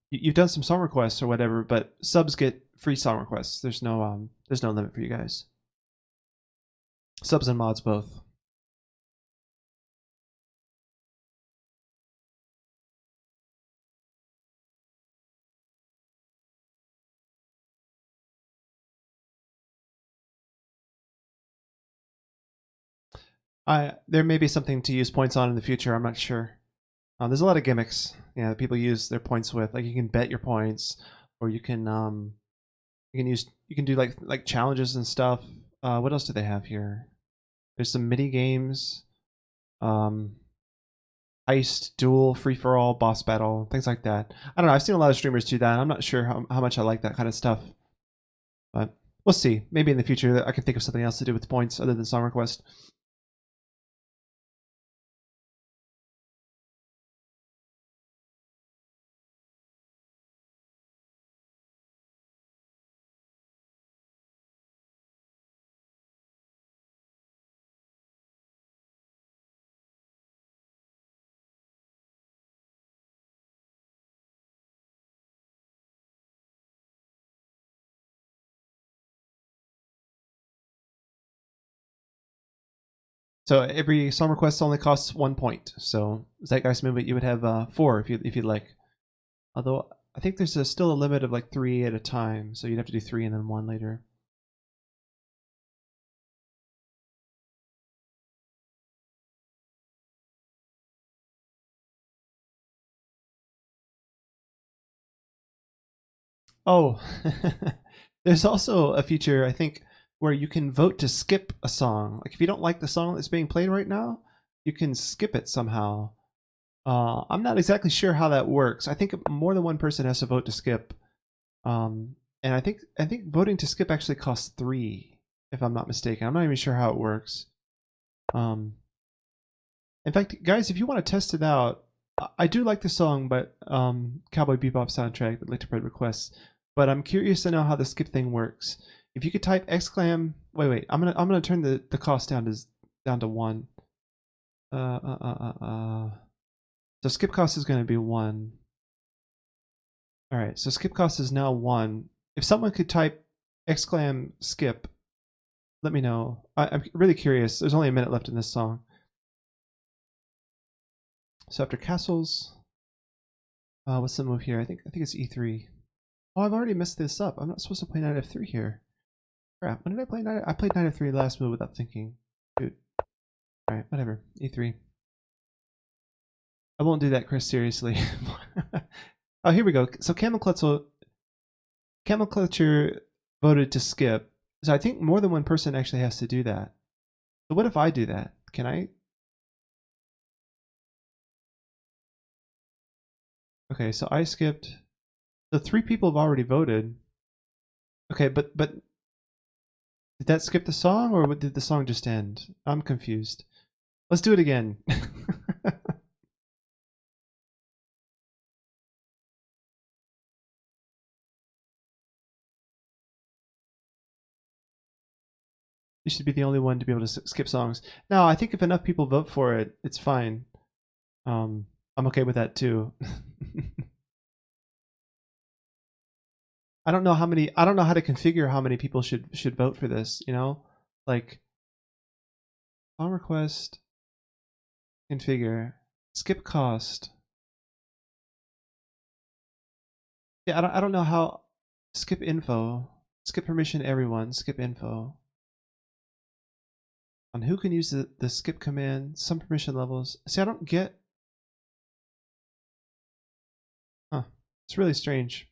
you've done some song requests or whatever, but subs get free song requests. There's no limit for you guys. Subs and mods both. There may be something to use points on in the future. I'm not sure. There's a lot of gimmicks, yeah, that people use their points with. Like you can bet your points, or you can do like challenges and stuff. What else do they have here? There's some mini games, heist, duel, free for all, boss battle, things like that. I don't know. I've seen a lot of streamers do that. I'm not sure how much I like that kind of stuff, but we'll see. Maybe in the future I can think of something else to do with points other than song request. So every song request only costs 1 point. So Zeitgeist Movement, you would have 4 if you'd like. Although I think there's still a limit of like 3 at a time, so you'd have to do 3 and then 1 later. Oh, there's also a feature I think where you can vote to skip a song. Like if you don't like the song that's being played right now, you can skip it somehow. I'm not exactly sure how that works. I think more than one person has to vote to skip. And I think voting to skip actually costs 3, if I'm not mistaken. I'm not even sure how it works. In fact, guys, if you want to test it out, I do like the song, but Cowboy Bebop soundtrack that Lictor requests. But I'm curious to know how the skip thing works. If you could type exclam, wait, I'm gonna turn the cost down to 1. So skip cost is gonna be 1. All right, so skip cost is now 1. If someone could type exclam skip, let me know. I'm really curious. There's only a minute left in this song. So after castles, what's the move here? I think it's e3. Oh, I've already messed this up. I'm not supposed to play knight f3 here. Crap. When did I play knight? I played knight f3 last move without thinking. Dude. All right, whatever. e3. I won't do that, Chris. Seriously. Oh, here we go. So Camel Clutcher voted to skip. So I think more than one person actually has to do that. So what if I do that? Can I? Okay, so I skipped. So 3 people have already voted. Okay, but did that skip the song or did the song just end? I'm confused. Let's do it again. You should be the only one to be able to skip songs. No, I think if enough people vote for it, it's fine. I'm okay with that too. I don't know how to configure how many people should vote for this, you know? Like song request, configure, skip cost. Yeah, I don't know how skip info. Skip permission everyone. Skip info. On who can use the skip command. Some permission levels. See, I don't get... Huh. It's really strange.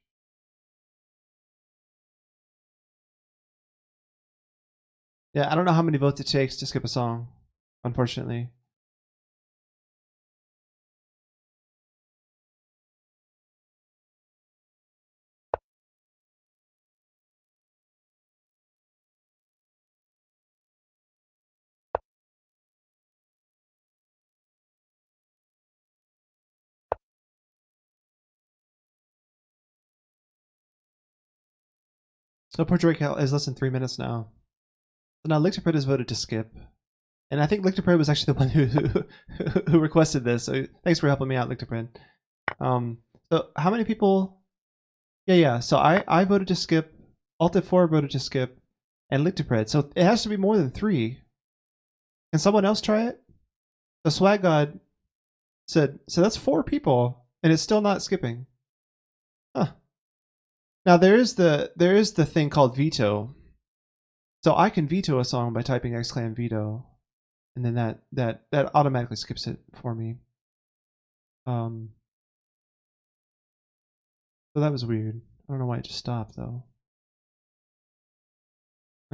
Yeah, I don't know how many votes it takes to skip a song, unfortunately. So Puerto Rico is less than 3 minutes now. So now Lictorpred has voted to skip. And I think Lictorpred was actually the one who requested this. So thanks for helping me out, Lictorpred. So how many people? Yeah. So I voted to skip. Alt F4 voted to skip, and Lictorpred. So it has to be more than 3. Can someone else try it? So Swag God said. So that's 4 people, and it's still not skipping. Huh. Now there is the thing called veto. So I can veto a song by typing exclam veto, and then that automatically skips it for me. So that was weird. I don't know why it just stopped though.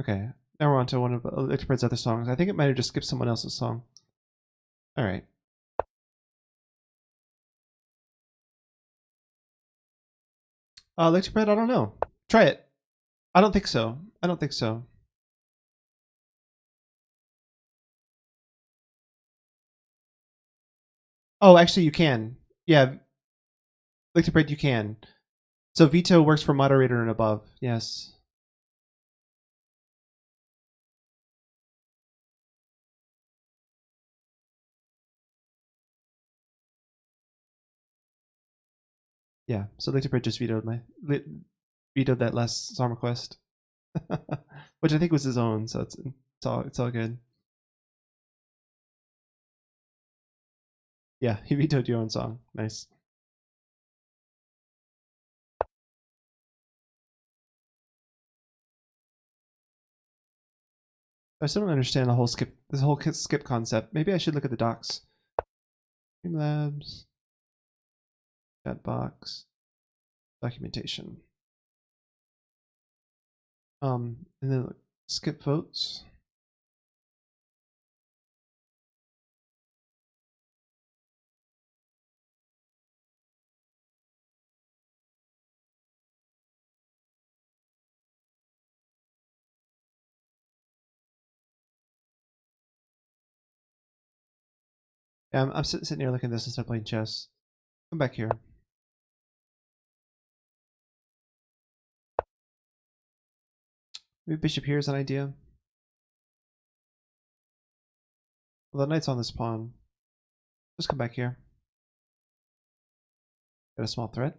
Okay, now we're on to one of Lictorpred's other songs. I think it might have just skipped someone else's song. All right. Lictorpred, I don't know. Try it. I don't think so. I don't think so. Oh, actually, you can. Yeah, Lictorpred, you can. So veto works for moderator and above. Yes. Yeah. So Lictorpred just vetoed that last song request, which I think was his own. So it's all good. Yeah, he vetoed your own song. Nice. I still don't understand this whole skip concept. Maybe I should look at the docs. Streamlabs, chat box, documentation. And then look, skip votes. Yeah, I'm sitting here looking at this instead of playing chess. Come back here. Maybe bishop here is an idea. Well, the knight's on this pawn. Just come back here. Got a small threat.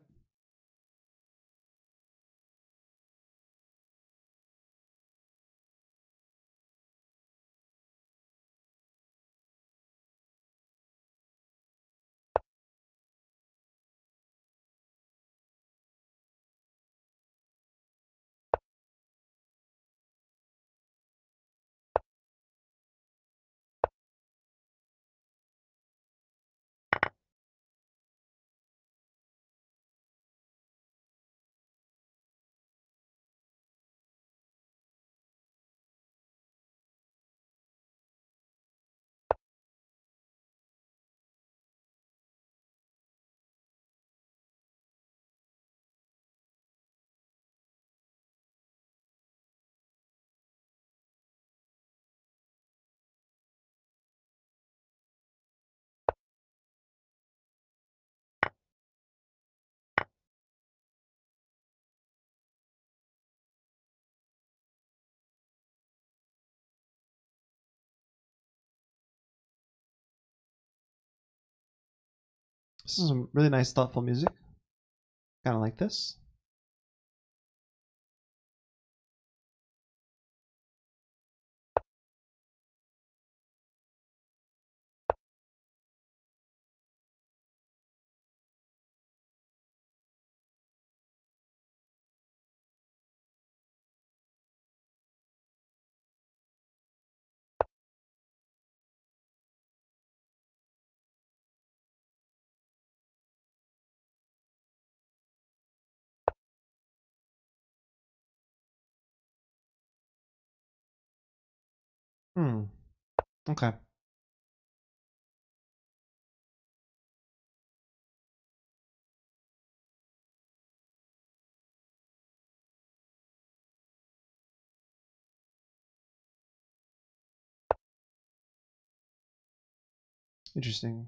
This is some really nice, thoughtful music. Kind of like this. Hmm. Okay. Interesting.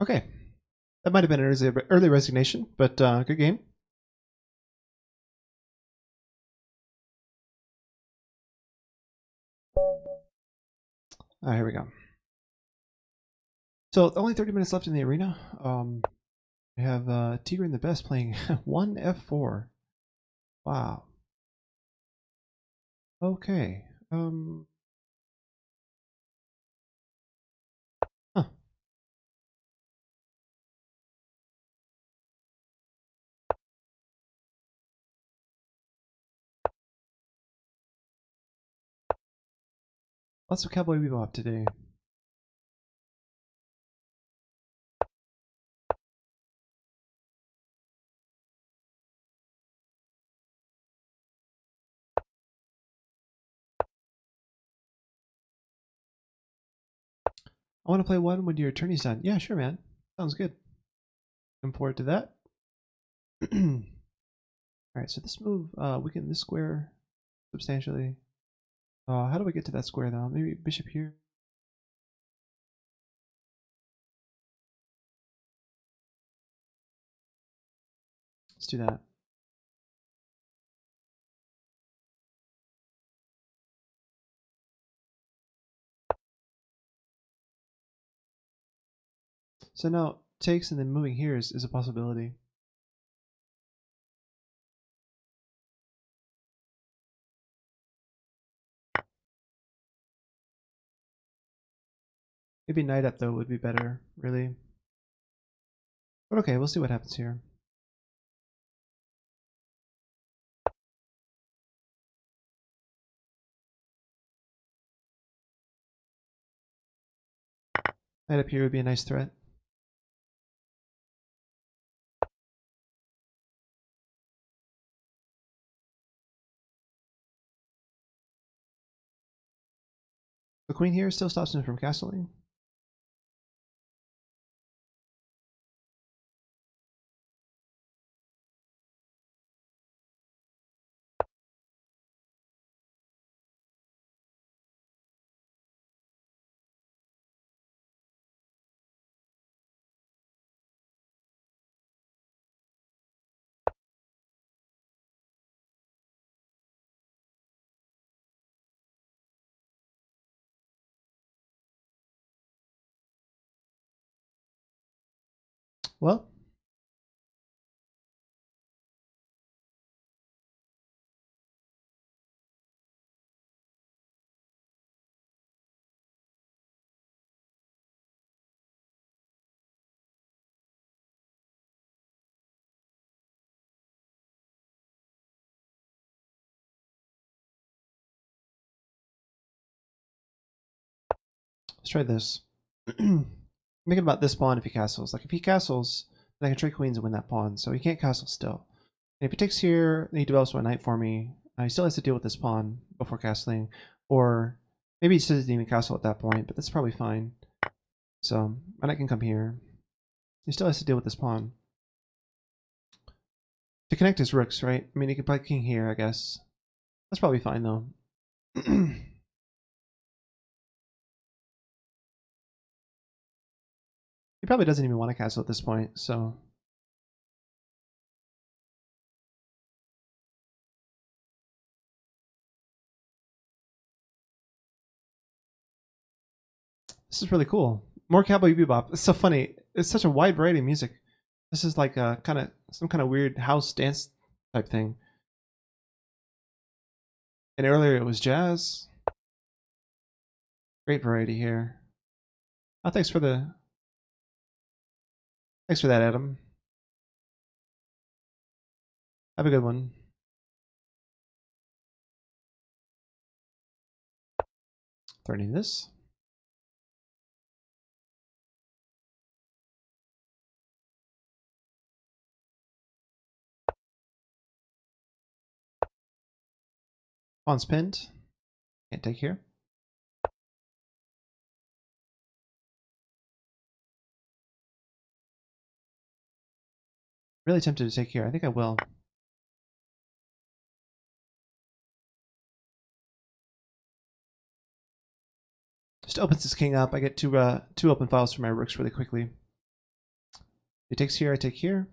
Okay. That might have been an early resignation, but good game. Here we go. So only 30 minutes left in the arena. We have Tigran the Best playing 1f4. Wow. Okay. Huh. Lots of Cowboy Bebop today. I want to play one when your attorney's done. Yeah, sure, man. Sounds good. Looking forward to that. All right, so this move weaken this square substantially. How do I get to that square though? Maybe bishop here. Let's do that. So now takes and then moving here is a possibility. Maybe knight up though would be better, really. But okay, we'll see what happens here. Knight up here would be a nice threat. The queen here still stops him from castling. Well, let's try this. Thinking about this pawn if he castles. Like if he castles, then I can trade queens and win that pawn. So he can't castle still. And if he takes here, then he develops my knight for me. He still has to deal with this pawn before castling. Or maybe he still doesn't even castle at that point, but that's probably fine. So my knight can come here. He still has to deal with this pawn. To connect his rooks, right? I mean, he could play king here, I guess. That's probably fine, though. He probably doesn't even want to castle at this point, so... This is really cool. More Cowboy Bebop. It's so funny. It's such a wide variety of music. This is like a kind of some kind of weird house dance type thing. And earlier it was jazz. Great variety here. Oh, thanks for that, Adam. Have a good one. Threatening this. Pawn's pinned. Can't take here. Really tempted to take here. I think I will. Just opens this king up. I get two open files for my rooks really quickly. He takes here, I take here.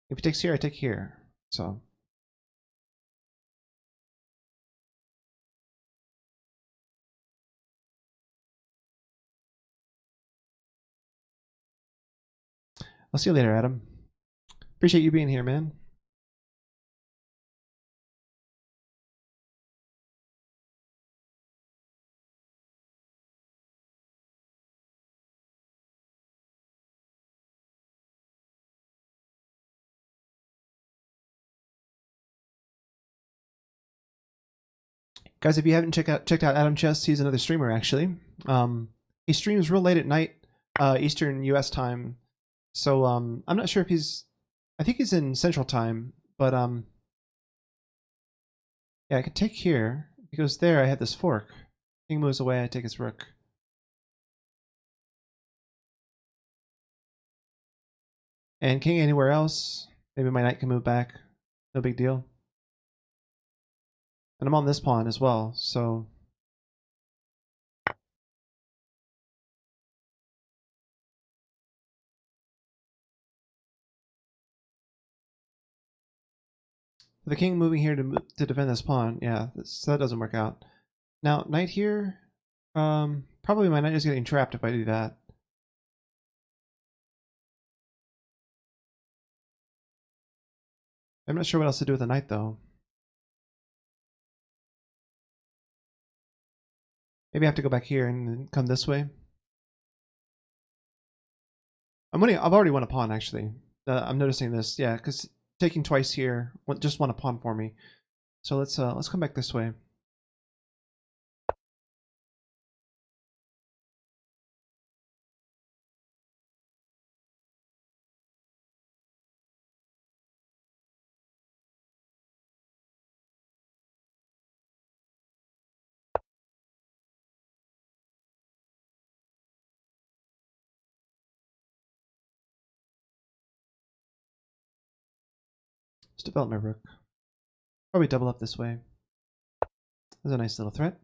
If he takes here, I take here. So I'll see you later, Adam. Appreciate you being here, man. Guys, if you haven't checked out Adam Chess, he's another streamer actually. He streams real late at night, Eastern U.S. time. So I'm not sure if he's. I think he's in Central time, but yeah, I could take here because there I had this fork. King moves away, I take his rook. And king anywhere else. Maybe my knight can move back. No big deal. And I'm on this pawn as well, so the king moving here to defend this pawn, yeah, so that doesn't work out. Now knight here, probably my knight is getting trapped if I do that. I'm not sure what else to do with the knight though. Maybe I have to go back here and then come this way. I've already won a pawn actually. I'm noticing this, yeah, because taking twice here just won a pawn for me. So let's come back this way. Let's develop my rook. Probably double up this way. There's a nice little threat.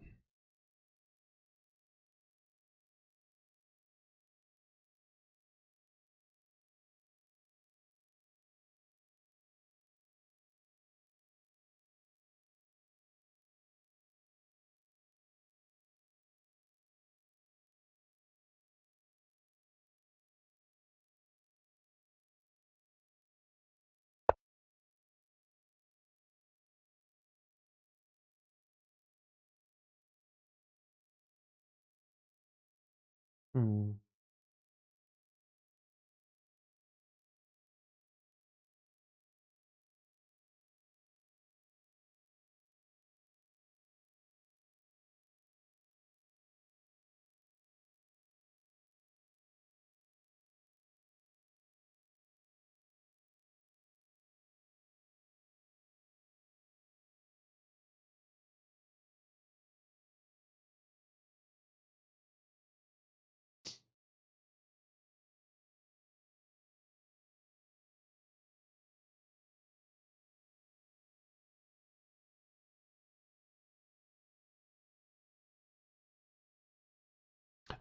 Hmm.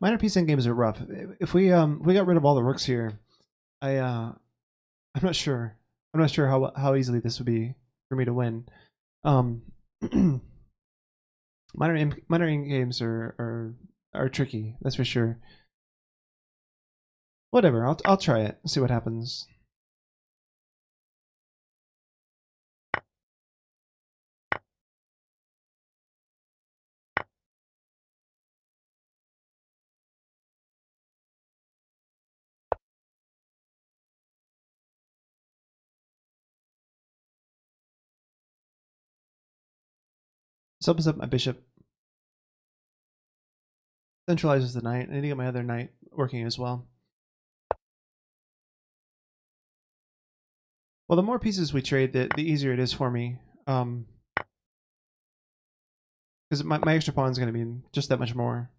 Minor piece end games are rough. If we got rid of all the rooks here, I'm not sure. I'm not sure how easily this would be for me to win. Um, minor end games are tricky. That's for sure. Whatever. I'll try it. See what happens. This opens up my bishop. Centralizes the knight. I need to get my other knight working as well. Well, the more pieces we trade, the easier it is for me. Because my extra pawn is going to be just that much more.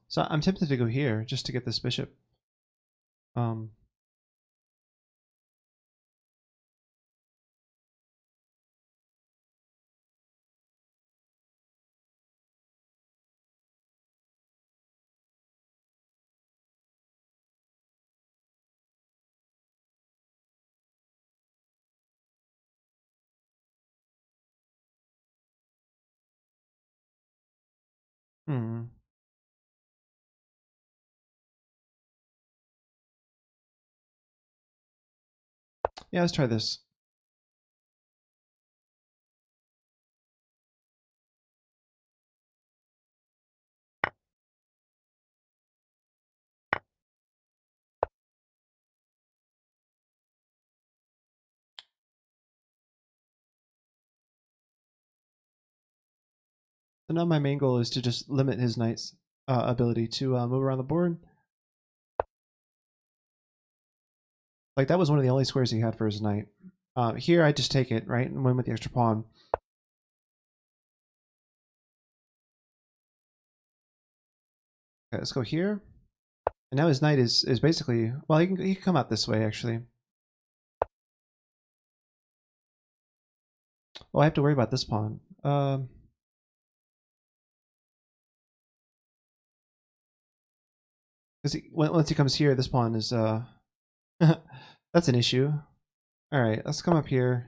So I'm tempted to go here just to get this bishop. Um, hmm. Yeah, let's try this. So now my main goal is to just limit his knight's ability to move around the board. Like that was one of the only squares he had for his knight. Here I just take it, right, and win with the extra pawn. Okay, let's go here. And now his knight is basically, well, he can come out this way actually. Oh, I have to worry about this pawn. Because once he comes here, this pawn is that's an issue. All right, let's come up here.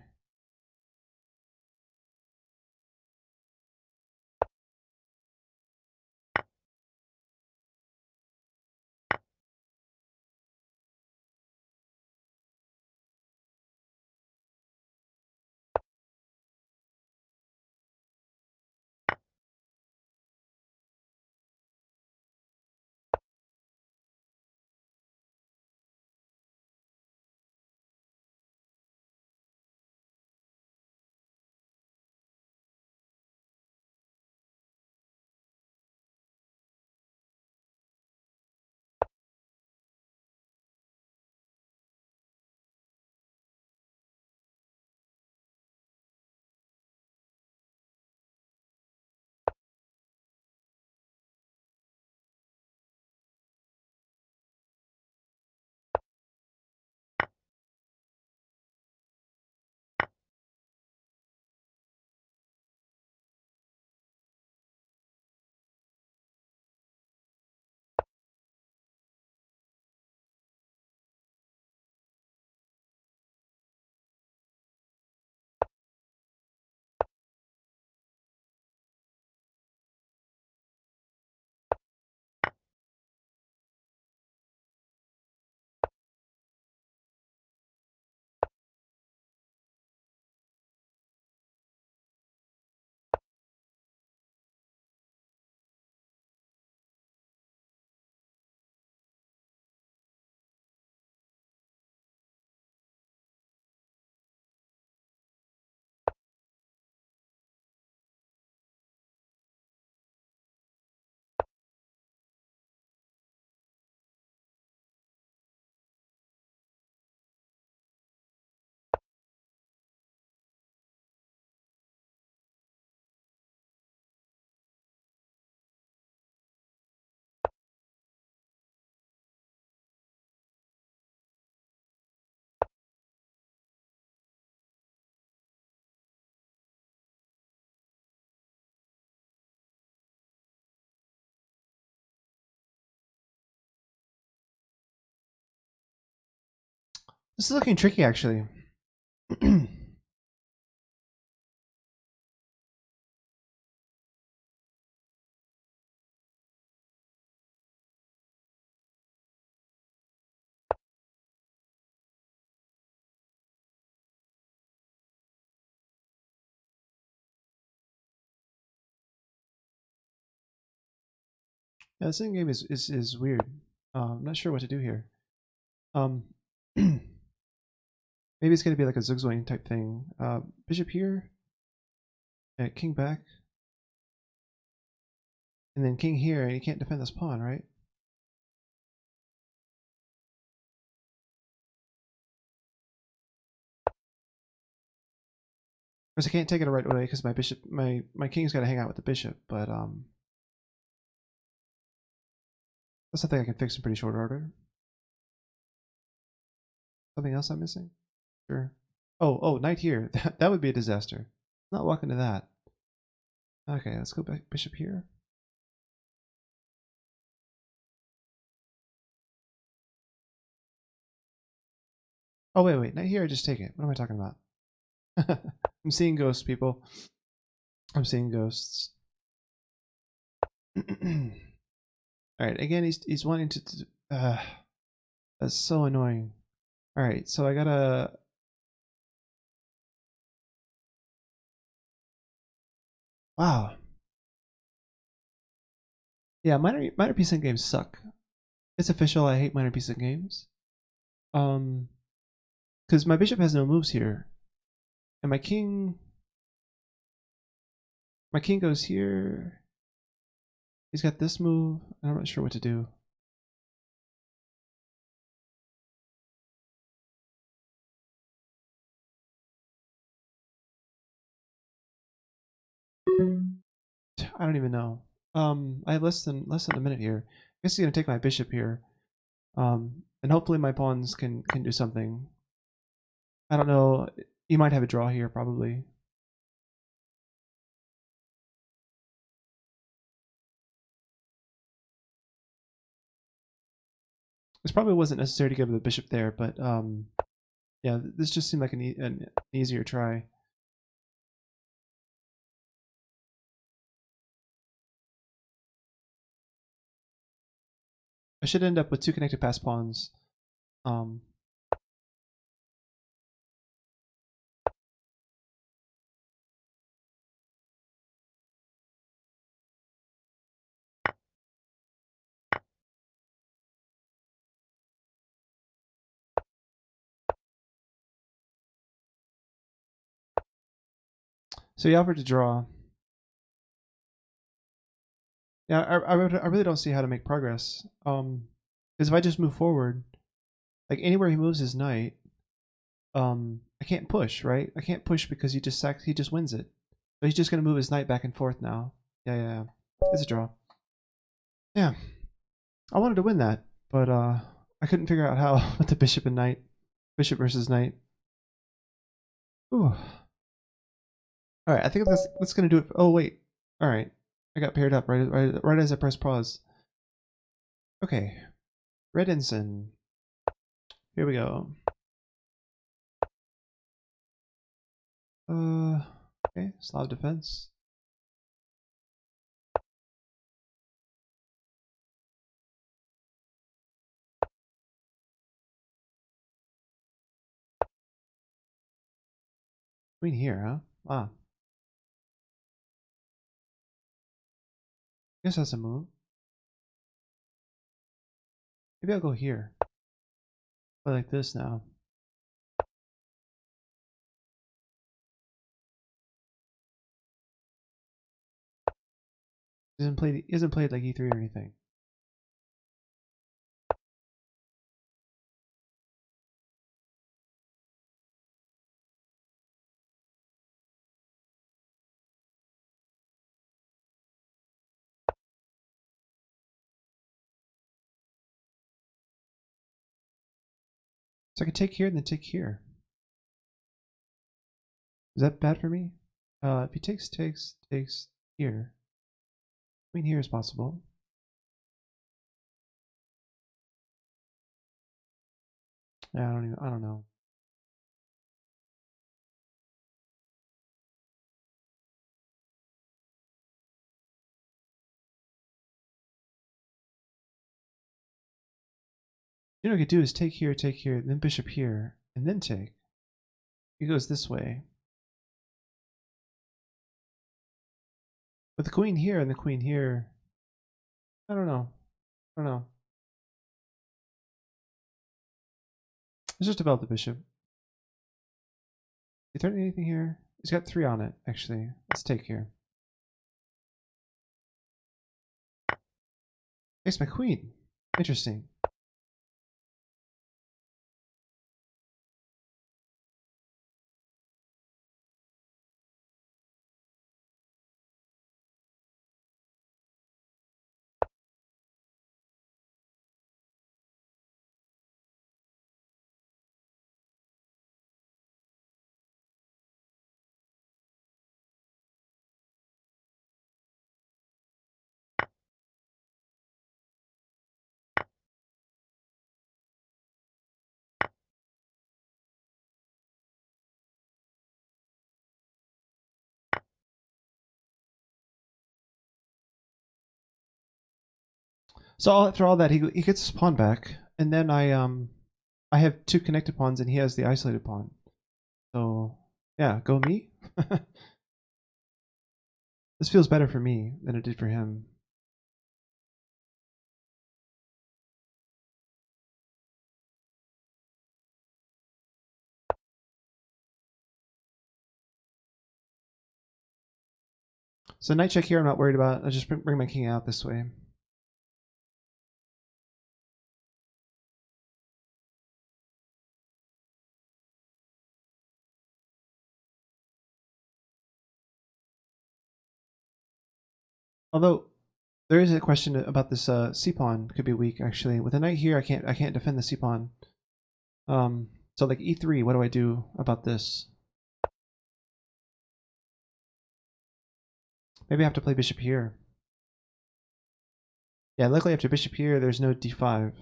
This is looking tricky, actually. Yeah, this game is weird. I'm not sure what to do here. Maybe it's gonna be like a zugzwang type thing. Bishop here, king back, and then king here, and you can't defend this pawn, right? Because I can't take it the right way because my bishop, my king's got to hang out with the bishop. But that's something I can fix in pretty short order. Something else I'm missing? Sure. Oh, knight here. That would be a disaster. Not walking to that. Okay, let's go back bishop here. Oh wait, knight here. I just take it. What am I talking about? I'm seeing ghosts, people. I'm seeing ghosts. All right. Again, he's wanting to. That's so annoying. All right, so I gotta. Wow. Yeah, minor peasant games suck. It's official. I hate minor peasant games. Because my bishop has no moves here, and my king goes here. He's got this move, and I'm not sure what to do. I don't even know. I have less than a minute here. I guess he's gonna take my bishop here. And hopefully my pawns can do something. I don't know. You might have a draw here, probably. This probably wasn't necessary to give the bishop there, but yeah, this just seemed like an easier try. I should end up with 2 connected pass pawns. Um, so he offered to draw. Yeah, I really don't see how to make progress. Because if I just move forward, like anywhere he moves his knight, I can't push, right? I can't push because he just wins it. But he's just gonna move his knight back and forth now. Yeah. It's a draw. Yeah, I wanted to win that, but I couldn't figure out how with the bishop and knight, bishop versus knight. Ooh. All right, I think that's gonna do it. Oh wait, all right, I got paired up right as I press pause. Okay, red ensign. Here we go. Okay, Slav defense. Queen here, huh? Ah, guess that's a move. Maybe I'll go here. Play like this now. He hasn't played like e3 or anything. So I could take here and then take here. Is that bad for me? If he takes here. Queen here is possible. Yeah, I don't know. You know what I could do is take here, then bishop here, and then take. He goes this way. With the queen here and the queen here, I don't know. I don't know. Let's just develop the bishop. You threaten anything here? He's got 3 on it, actually. Let's take here. Takes my queen. Interesting. So after all that, he gets his pawn back, and then I have 2 connected pawns, and he has the isolated pawn. So yeah, go me. This feels better for me than it did for him. So knight check here, I'm not worried about. I'll just bring my king out this way. Although there is a question about this c pawn could be weak actually. With a knight here, I can't defend the c pawn. So like e3, what do I do about this? Maybe I have to play bishop here. Yeah, luckily after bishop here, there's no d5.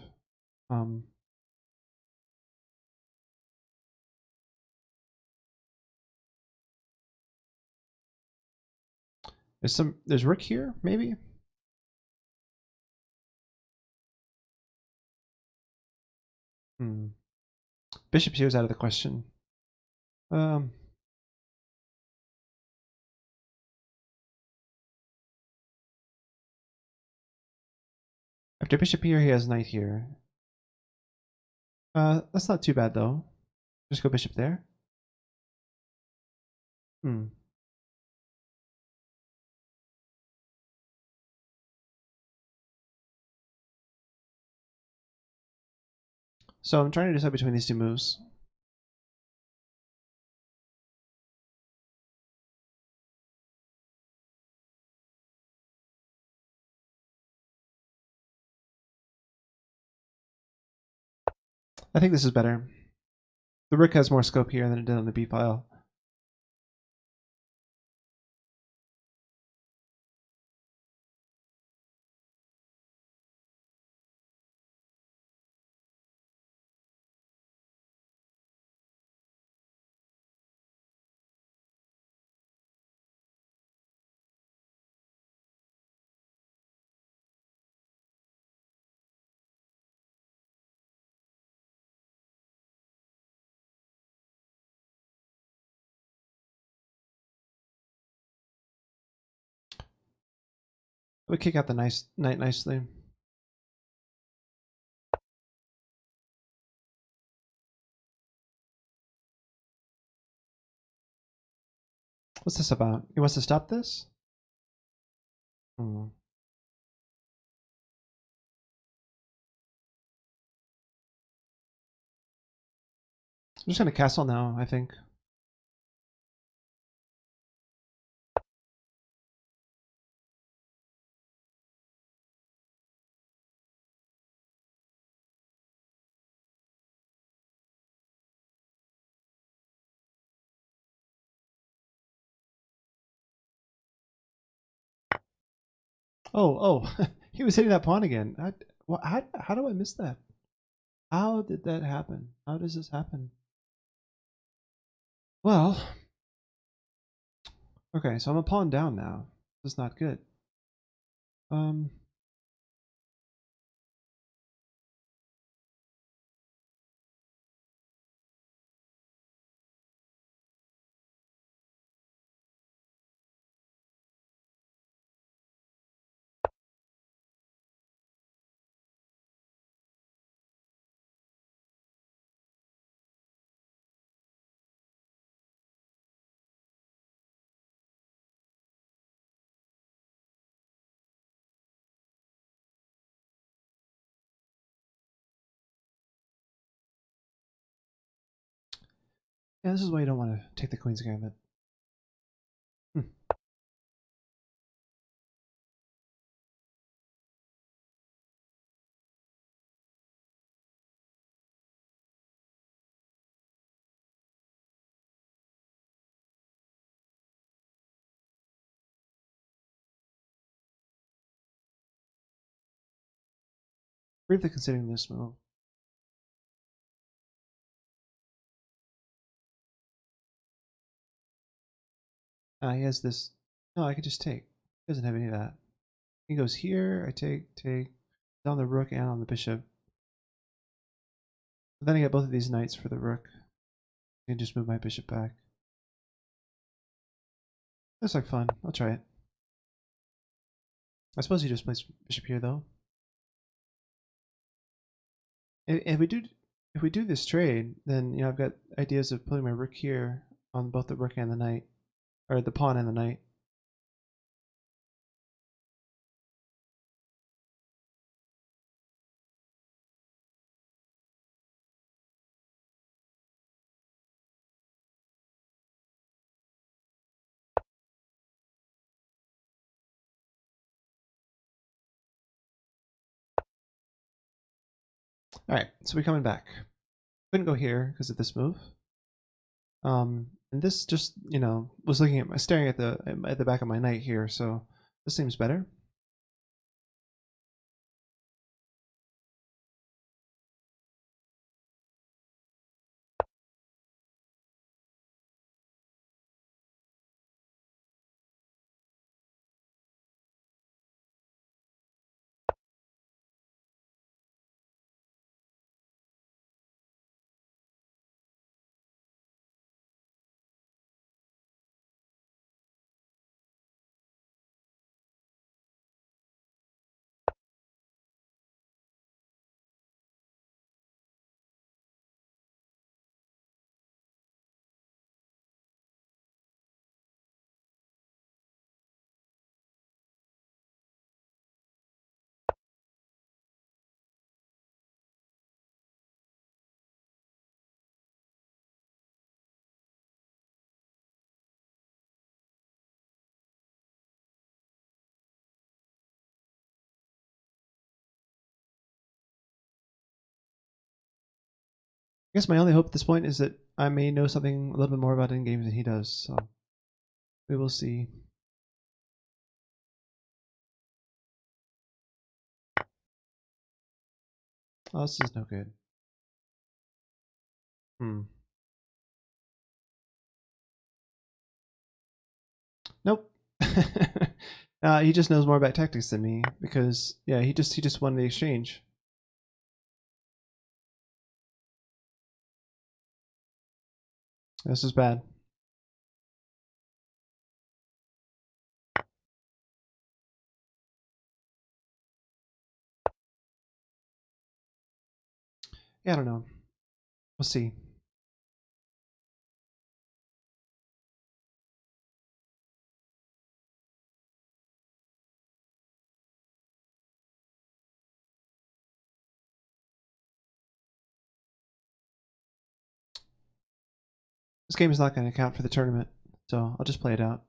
There's rook here, maybe? Bishop here is out of the question. After bishop here, he has knight here. That's not too bad though. Just go bishop there. So I'm trying to decide between these 2 moves. I think this is better. The rook has more scope here than it did on the b file. We kick out the knight nicely. What's this about? He wants to stop this? I'm just gonna castle now, I think. Oh, he was hitting that pawn again. How do I miss that? How did that happen? How does this happen? Well, okay, so I'm a pawn down now. This is not good. Yeah, this is why you don't want to take the Queen's Gambit. Hmm. Briefly considering this move. He has this. No, I could just take. He doesn't have any of that. He goes here. I take. On the rook and on the bishop. But then I get both of these knights for the rook. I can just move my bishop back. Looks like fun. I'll try it. I suppose he just plays bishop here though. If we do this trade, then I've got ideas of putting my rook here on both the rook and the knight, or the pawn and the knight. All right, so we're coming back. Couldn't go here because of this move. And this just was staring at the back of my knight here, so this seems better. I guess my only hope at this point is that I may know something a little bit more about endgames than he does, so we will see. Oh, this is no good. Nope. He just knows more about tactics than me because he just won the exchange. This is bad. Yeah, I don't know. We'll see. This game is not going to count for the tournament, so I'll just play it out.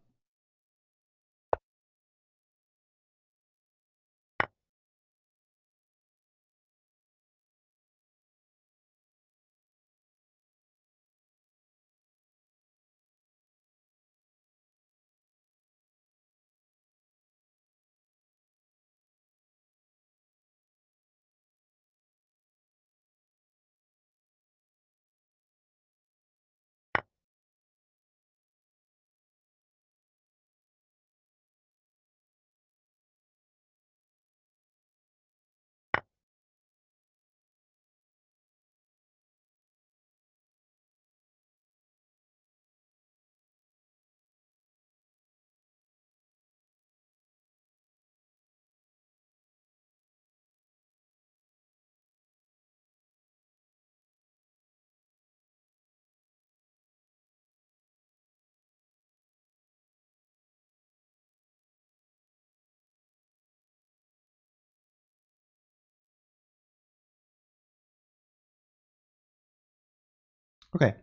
Okay.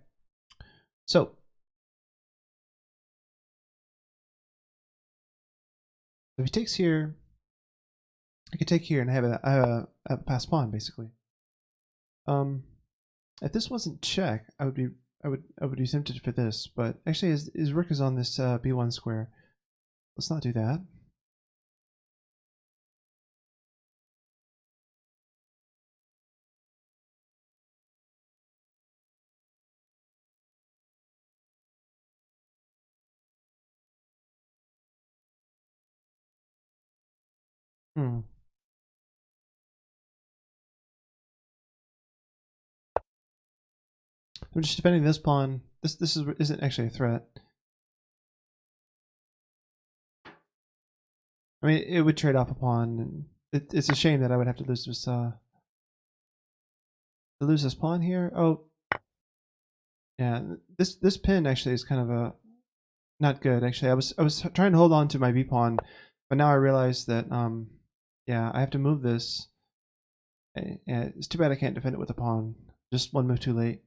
So if he takes here, I could take here and have a pass pawn basically. If this wasn't check, I would be tempted for this, but actually his rook is on this b1 square. Let's not do that. Hmm. I'm just defending this pawn. This isn't actually a threat. I mean, it would trade off a pawn, and it's a shame that I would have to lose this pawn here. Oh, yeah. This pin actually is kind of a not good. Actually, I was trying to hold on to my b pawn, but now I realize that yeah, I have to move this. Yeah, it's too bad I can't defend it with a pawn. Just one move too late.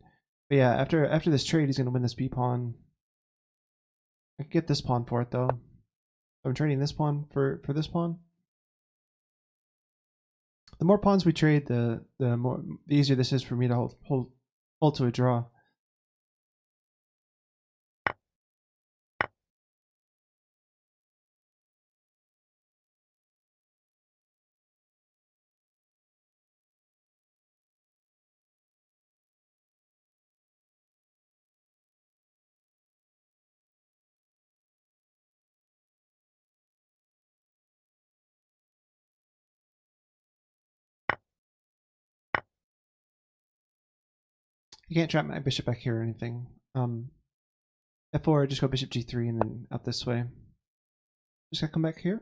But yeah, after this trade, he's gonna win this b pawn. I could get this pawn for it though. I'm trading this pawn for this pawn. The more pawns we trade, the easier this is for me to hold to a draw. You can't trap my bishop back here or anything. F4, just go bishop g3 and then out this way. Just gotta come back here.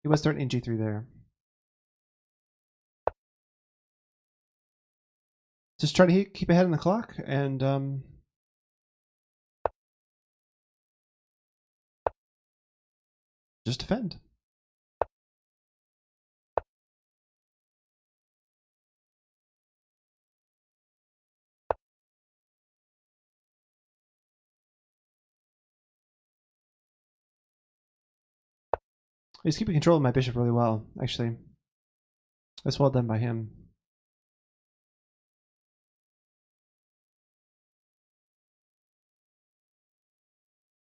He was threatening g3 there. Just try to keep ahead on the clock and just defend. He's keeping control of my bishop really well, actually. That's well done by him.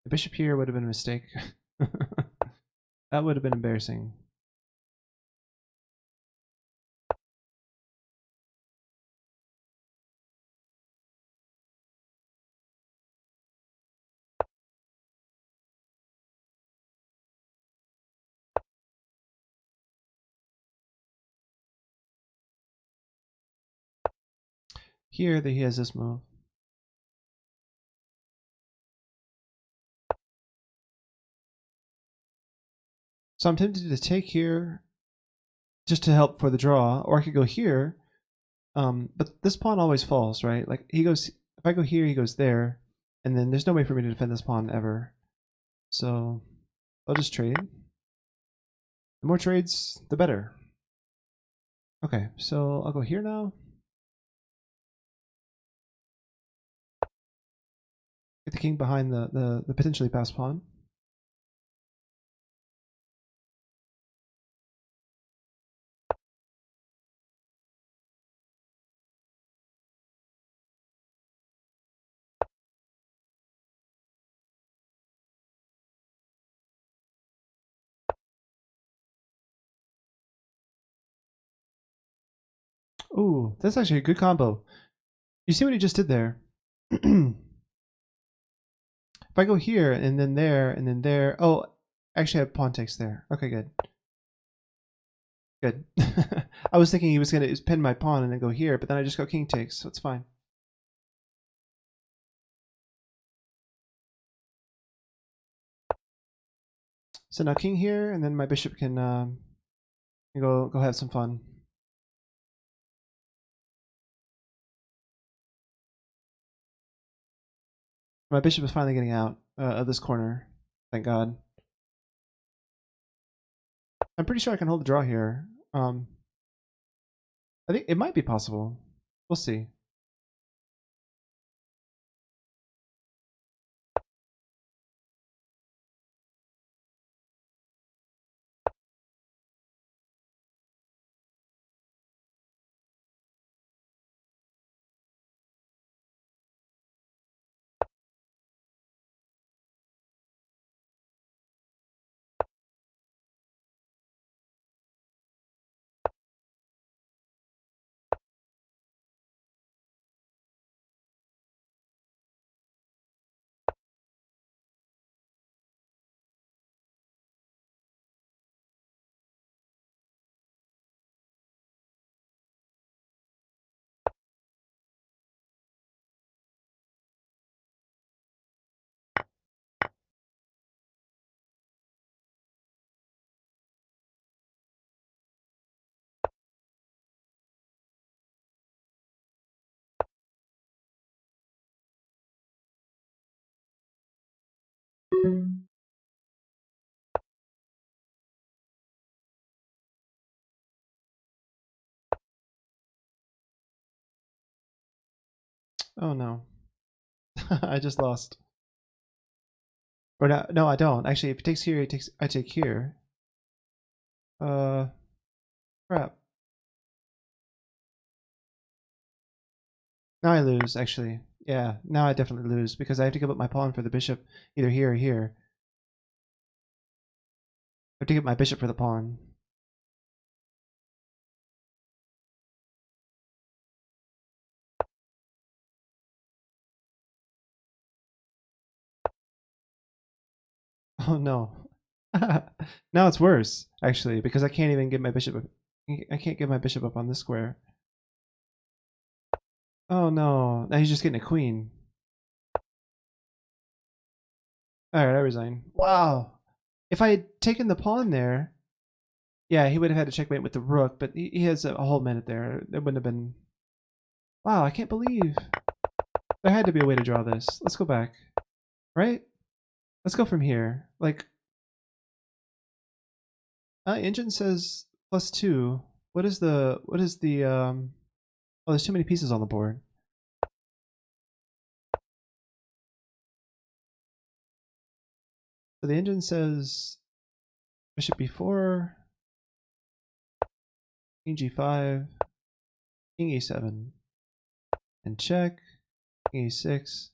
The bishop here would have been a mistake. That would have been embarrassing. Here, he has this move. So I'm tempted to take here just to help for the draw, or I could go here. But this pawn always falls, right? Like he goes, if I go here, he goes there, and then there's no way for me to defend this pawn ever. So I'll just trade. The more trades, the better. Okay, so I'll go here now. Get the king behind the potentially passed pawn. Ooh, that's actually a good combo. You see what he just did there? If I go here and then there and then there, oh, actually I have pawn takes there. Okay, good. Good. I was thinking he was gonna pin my pawn and then go here, but then I just got king takes, so it's fine. So now king here, and then my bishop can go have some fun. My bishop is finally getting out of this corner. Thank God. I'm pretty sure I can hold the draw here. I think it might be possible. We'll see. Oh no. I just lost. Or no, no, I don't. Actually, if it takes here, I take here. Crap. Now I lose, actually. Yeah, now I definitely lose because I have to give up my pawn for the bishop, either here or here. I have to give my bishop for the pawn. Oh no. Now it's worse, actually, because I can't even get my bishop up. I can't get my bishop up on this square. Oh no. Now he's just getting a queen. Alright, I resign. Wow. If I had taken the pawn there, yeah, he would have had to checkmate with the rook, but he has a whole minute there. It wouldn't have been... Wow, I can't believe... There had to be a way to draw this. Let's go back. Right? Let's go from here. Like... engine says +2. What is the... Oh, there's too many pieces on the board. So the engine says bishop b4, king g5, king e7, and check, king e6,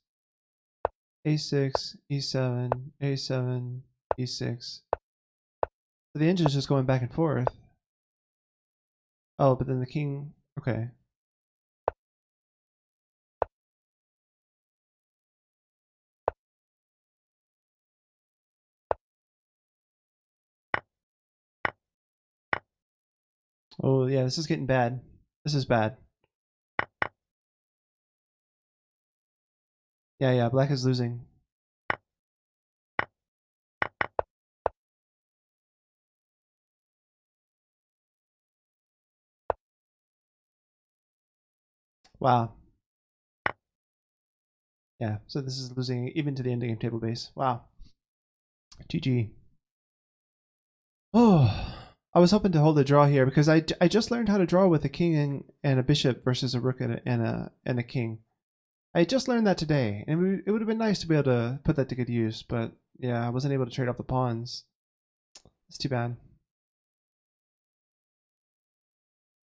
a6, e7, a7, e6. So the engine is just going back and forth. Oh, but then the king... Okay. Oh, yeah, this is getting bad. This is bad. Yeah, yeah, black is losing. Wow. Yeah, so this is losing even to the endgame table base. Wow. GG. Oh, I was hoping to hold a draw here because I just learned how to draw with a king and a bishop versus a rook and a king. I just learned that today, and it would have been nice to be able to put that to good use, but yeah, I wasn't able to trade off the pawns. It's too bad.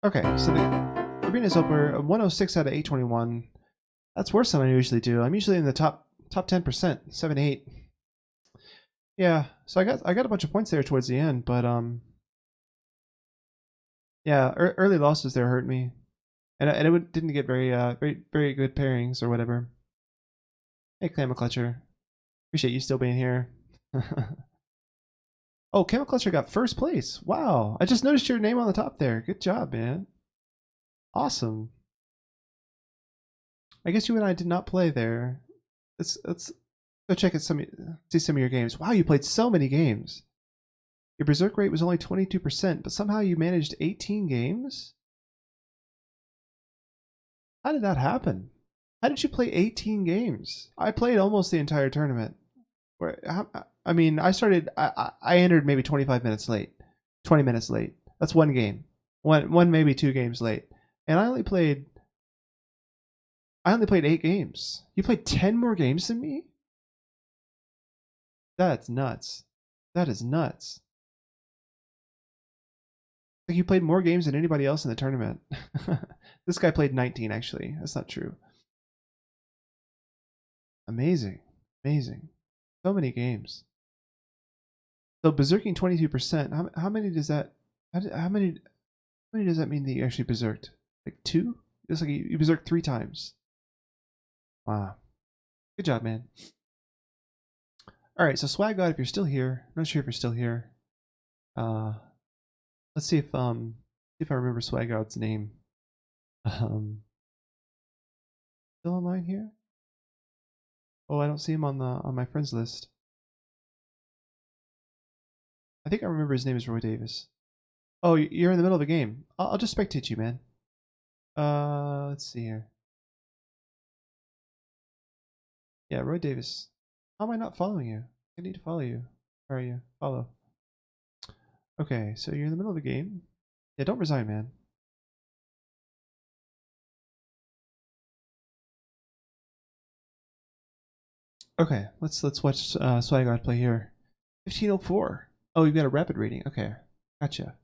Okay, so the arena is over 106 out of 821. That's worse than I usually do. I'm usually in the top 10%, 7, 8. Yeah, so I got a bunch of points there towards the end, but yeah, early losses there hurt me, and it didn't get very good pairings or whatever. Hey, Camel appreciate you still being here. Oh, Camel got first place. Wow, I just noticed your name on the top there. Good job, man. Awesome. I guess you and I did not play there. Let's go check at see some of your games. Wow, you played so many games. Your berserk rate was only 22%, but somehow you managed 18 games? How did that happen? How did you play 18 games? I played almost the entire tournament. I mean, I entered maybe 25 minutes late. 20 minutes late. That's one game. One maybe two games late. And I only played 8 games. You played 10 more games than me? That's nuts. That is nuts. Like you played more games than anybody else in the tournament. This guy played 19 actually. That's not true. Amazing. Amazing. So many games. So berserking 22%. How many does that how many does that mean that you actually berserked? Like 2? It's like you berserked 3 times. Wow. Good job, man. Alright, so Swag God, if you're still here, I'm not sure if you're still here. Let's see if I remember Swag God's name. Still online here? Oh, I don't see him on my friends list. I think I remember his name is Roy Davis. Oh, you're in the middle of a game. I'll just spectate you, man. Let's see here. Yeah, Roy Davis. How am I not following you? I need to follow you. Where are you? Follow. Okay, so you're in the middle of a game. Yeah, don't resign, man. Okay, let's watch Swag God play here. 1504. Oh, you've got a rapid rating. Okay, gotcha.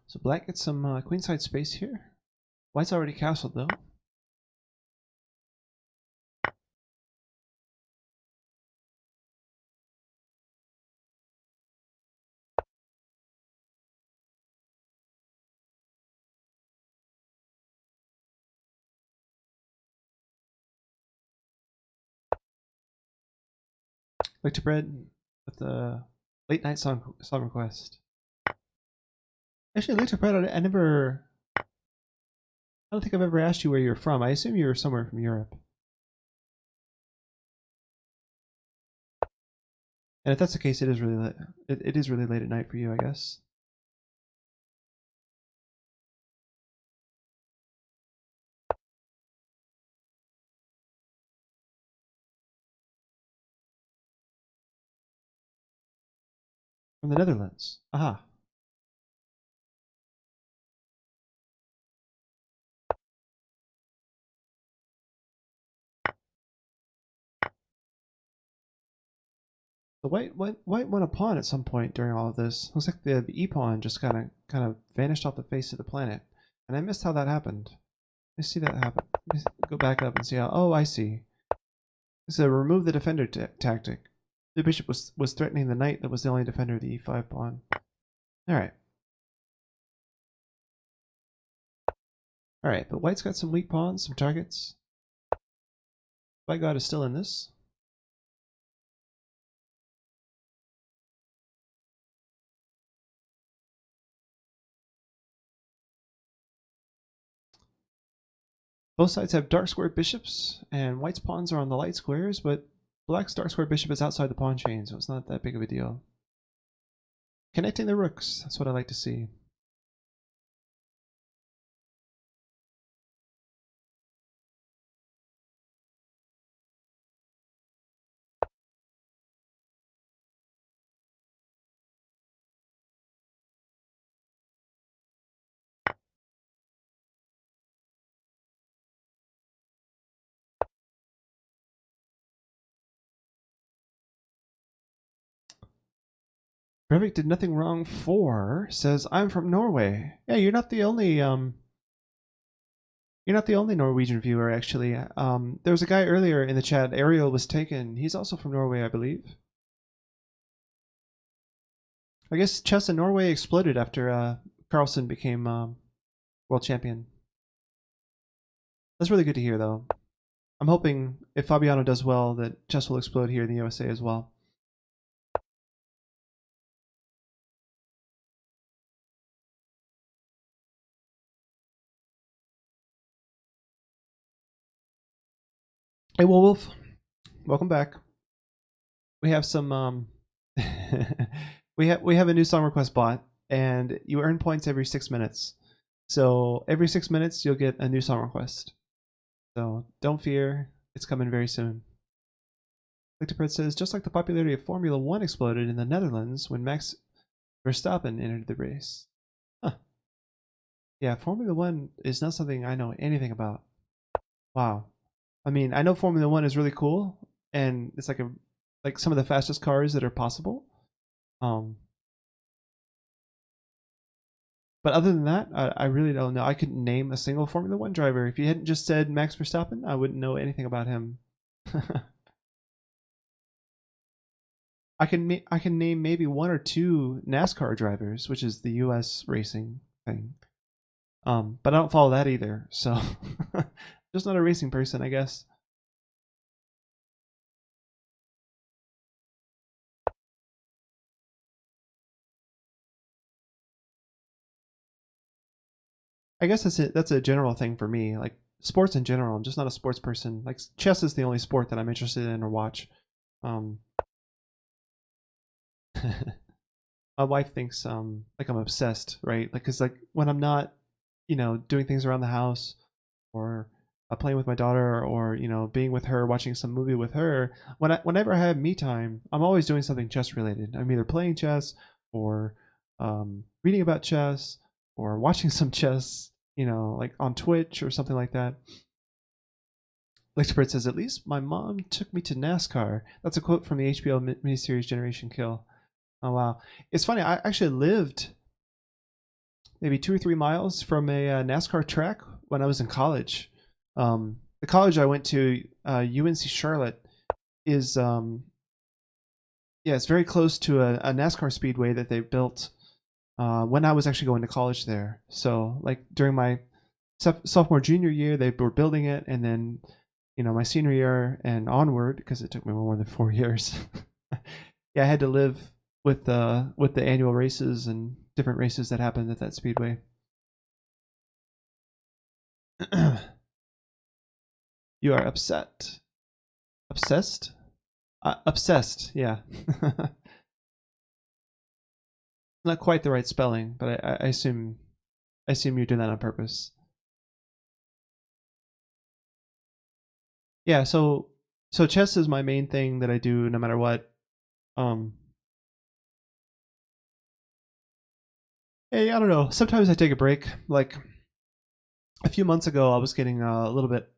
So black gets some queenside space here. White's already castled though. Victor Bread with the late night song request. Actually, Victor Bread, I don't think I've ever asked you where you're from. I assume you're somewhere from Europe. And if that's the case, it is really late. It is really late at night for you, I guess. From the Netherlands. Aha. The white went a pawn at some point during all of this. Looks like the e pawn just kind of vanished off the face of the planet, and I missed how that happened. Let me see that happen. Let me go back up and see how. Oh, I see. It's a remove the defender tactic. The bishop was threatening the knight that was the only defender of the e5 pawn. All right. All right, but white's got some weak pawns, some targets. White God is still in this. Both sides have dark square bishops, and white's pawns are on the light squares, but black's dark square bishop is outside the pawn chain, so it's not that big of a deal. Connecting the rooks, that's what I like to see. Breivik did nothing wrong for says I'm from Norway. Yeah, you're not the only Norwegian viewer actually. There was a guy earlier in the chat, Ariel was taken. He's also from Norway, I believe. I guess chess in Norway exploded after Carlsen became world champion. That's really good to hear, though. I'm hoping if Fabiano does well, that chess will explode here in the USA as well. Hey, Wolf, welcome back. We have some we have a new song request bot, and you earn points every 6 minutes. So every 6 minutes you'll get a new song request. So don't fear, it's coming very soon. Lictopred says, just like the popularity of Formula One exploded in the Netherlands when Max Verstappen entered the race. Huh. Yeah, Formula One is not something I know anything about. Wow. I mean, I know Formula One is really cool, and it's like some of the fastest cars that are possible. Um, but other than that, I really don't know. I couldn't name a single Formula One driver. If you hadn't just said Max Verstappen, I wouldn't know anything about him. I can name maybe one or two NASCAR drivers, which is the U.S. racing thing. But I don't follow that either, so just not a racing person, I guess. I guess that's it. That's a general thing for me. Like sports in general, I'm just not a sports person. Like chess is the only sport that I'm interested in or watch. Um, my wife thinks like I'm obsessed, right? Like, cause like when I'm not, doing things around the house or playing with my daughter or being with her, watching some movie with her. Whenever I have me time, I'm always doing something chess related. I'm either playing chess or reading about chess or watching some chess, like on Twitch or something like that. Lictopert says, "At least my mom took me to NASCAR." That's a quote from the HBO miniseries Generation Kill. Oh wow, it's funny. I actually lived maybe 2 or 3 miles from a NASCAR track when I was in college. The college I went to, UNC Charlotte, is yeah, it's very close to a NASCAR speedway that they built when I was actually going to college there. So like during my sophomore junior year, they were building it, and then my senior year and onward, because it took me more than 4 years. Yeah, I had to live with the annual races and different races that happened at that speedway. You are upset. Obsessed? Obsessed, yeah. Not quite the right spelling, but I assume you're doing that on purpose. Yeah, so chess is my main thing that I do no matter what. Um Hey, I don't know. Sometimes I take a break. Like a few months ago I was getting a little bit,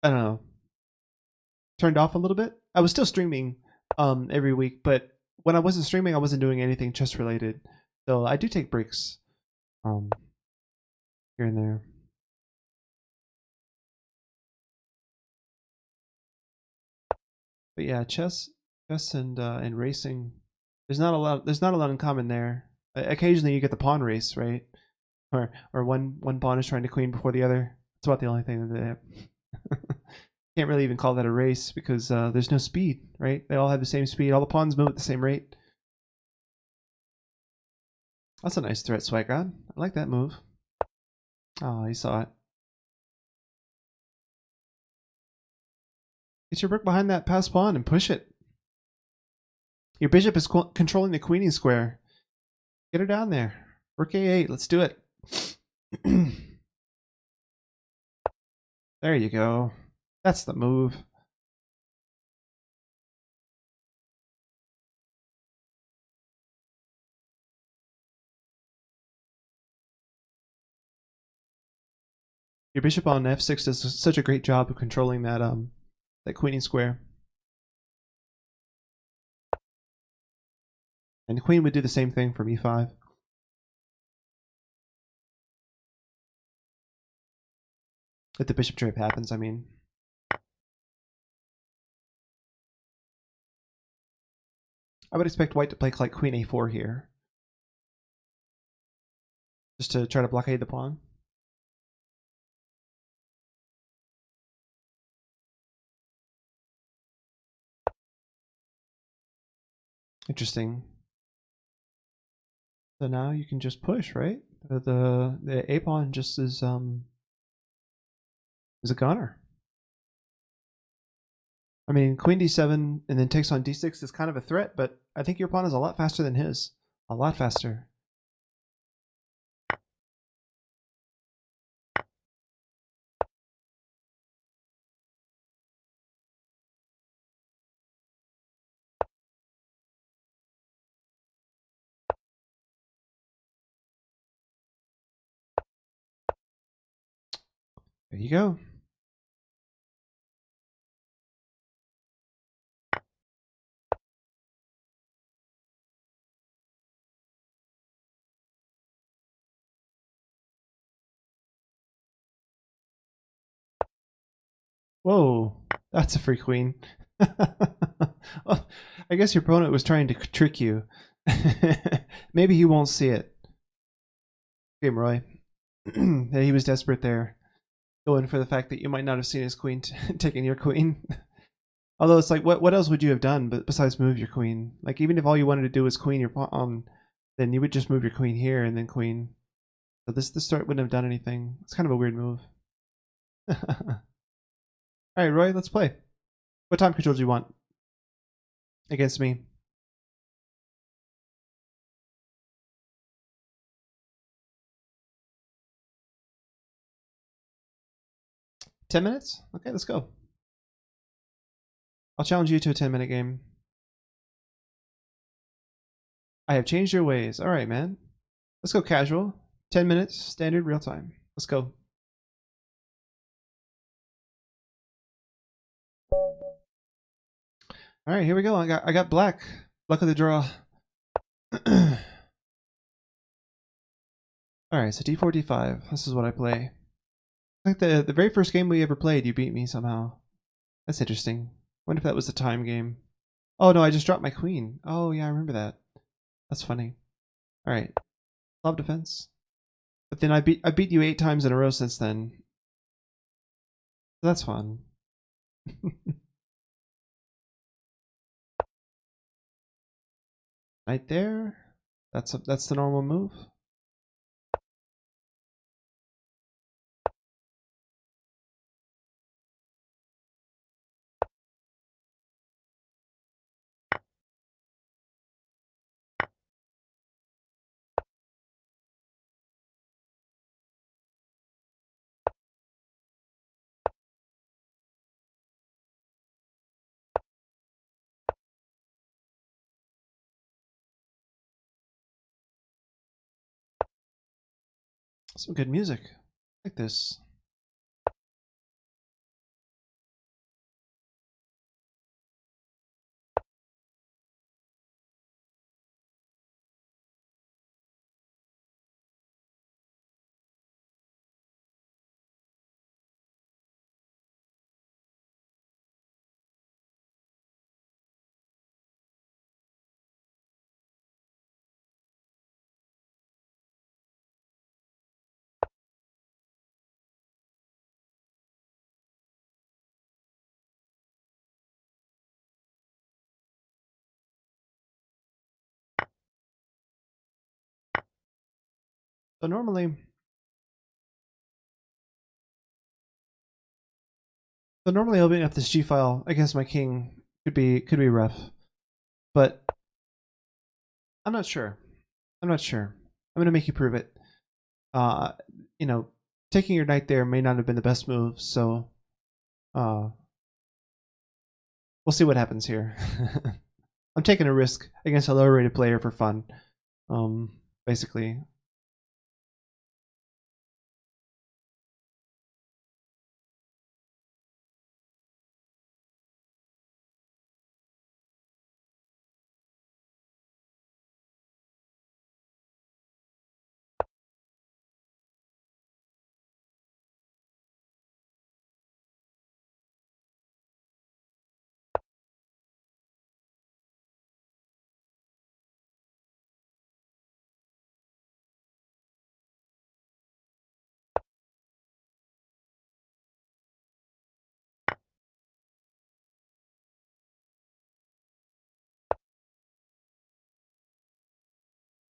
I don't know, turned off a little bit. I was still streaming every week, but when I wasn't streaming, I wasn't doing anything chess related. So I do take breaks um here and there. But yeah, chess and racing. There's not a lot in common there. Occasionally you get the pawn race, right? Or one pawn is trying to queen before the other. It's about the only thing that they have. Can't really even call that a race because there's no speed, right? They all have the same speed. All the pawns move at the same rate. That's a nice threat, Swagon. I like that move. Oh, he saw it. Get your rook behind that pass pawn and push it. Your bishop is controlling the queening square. Get her down there. Rook a8. Let's do it. There you go. That's the move. Your bishop on f6 does such a great job of controlling that queening square. And the queen would do the same thing from e5. If the bishop drape happens, I mean. I would expect white to play like queen a4 here. Just to try to blockade the pawn. Interesting. So now you can just push, right? The A pawn just is a goner. I mean, queen d7 and then takes on d6 is kind of a threat, but I think your pawn is a lot faster than his. A lot faster. There you go. Whoa, that's a free queen. Well, I guess your opponent was trying to trick you. Maybe he won't see it. Game Roy. Yeah, he was desperate there, going for the fact that you might not have seen his queen taking your queen. Although it's like, what else would you have done besides move your queen? Like, even if all you wanted to do was queen your pawn, then you would just move your queen here and then queen. So this start wouldn't have done anything. It's kind of a weird move. All right, Roy, let's play. What time control do you want against me? 10 minutes? Okay, let's go. I'll challenge you to a 10-minute game. I have changed your ways. All right, man. Let's go casual. 10 minutes, standard, real time. Let's go. All right, here we go. I got black. Luck of the draw. All right, so d4, d5. This is what I play. Like the very first game we ever played, you beat me somehow. That's interesting. Wonder if that was the time game. Oh no, I just dropped my queen. Oh yeah, I remember that. That's funny. All right, love defense. But then I beat you 8 times in a row since then. So that's fun. Right there. That's the normal move. Some good music. Like this. So normally opening up this G file against my king could be rough, but I'm not sure. I'm not sure. I'm gonna make you prove it. Uh, you know, taking your knight there may not have been the best move, so uh, we'll see what happens here. I'm taking a risk against a lower rated player for fun. Basically.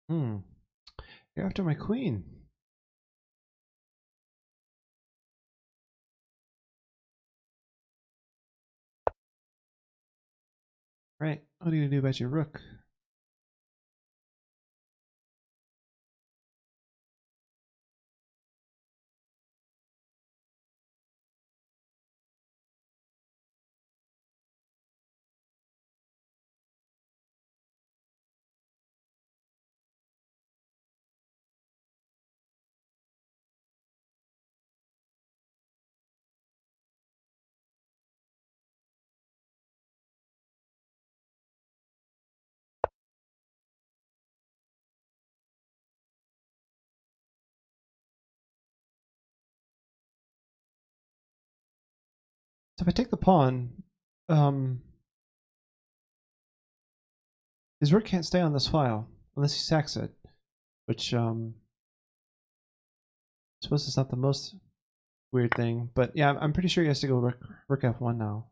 Hmm. You're after my queen. Right. What are you gonna do about your rook? So if I take the pawn, um, his rook can't stay on this file unless he sacks it, which I suppose it's not the most weird thing. But yeah, I'm pretty sure he has to go rook f1 now.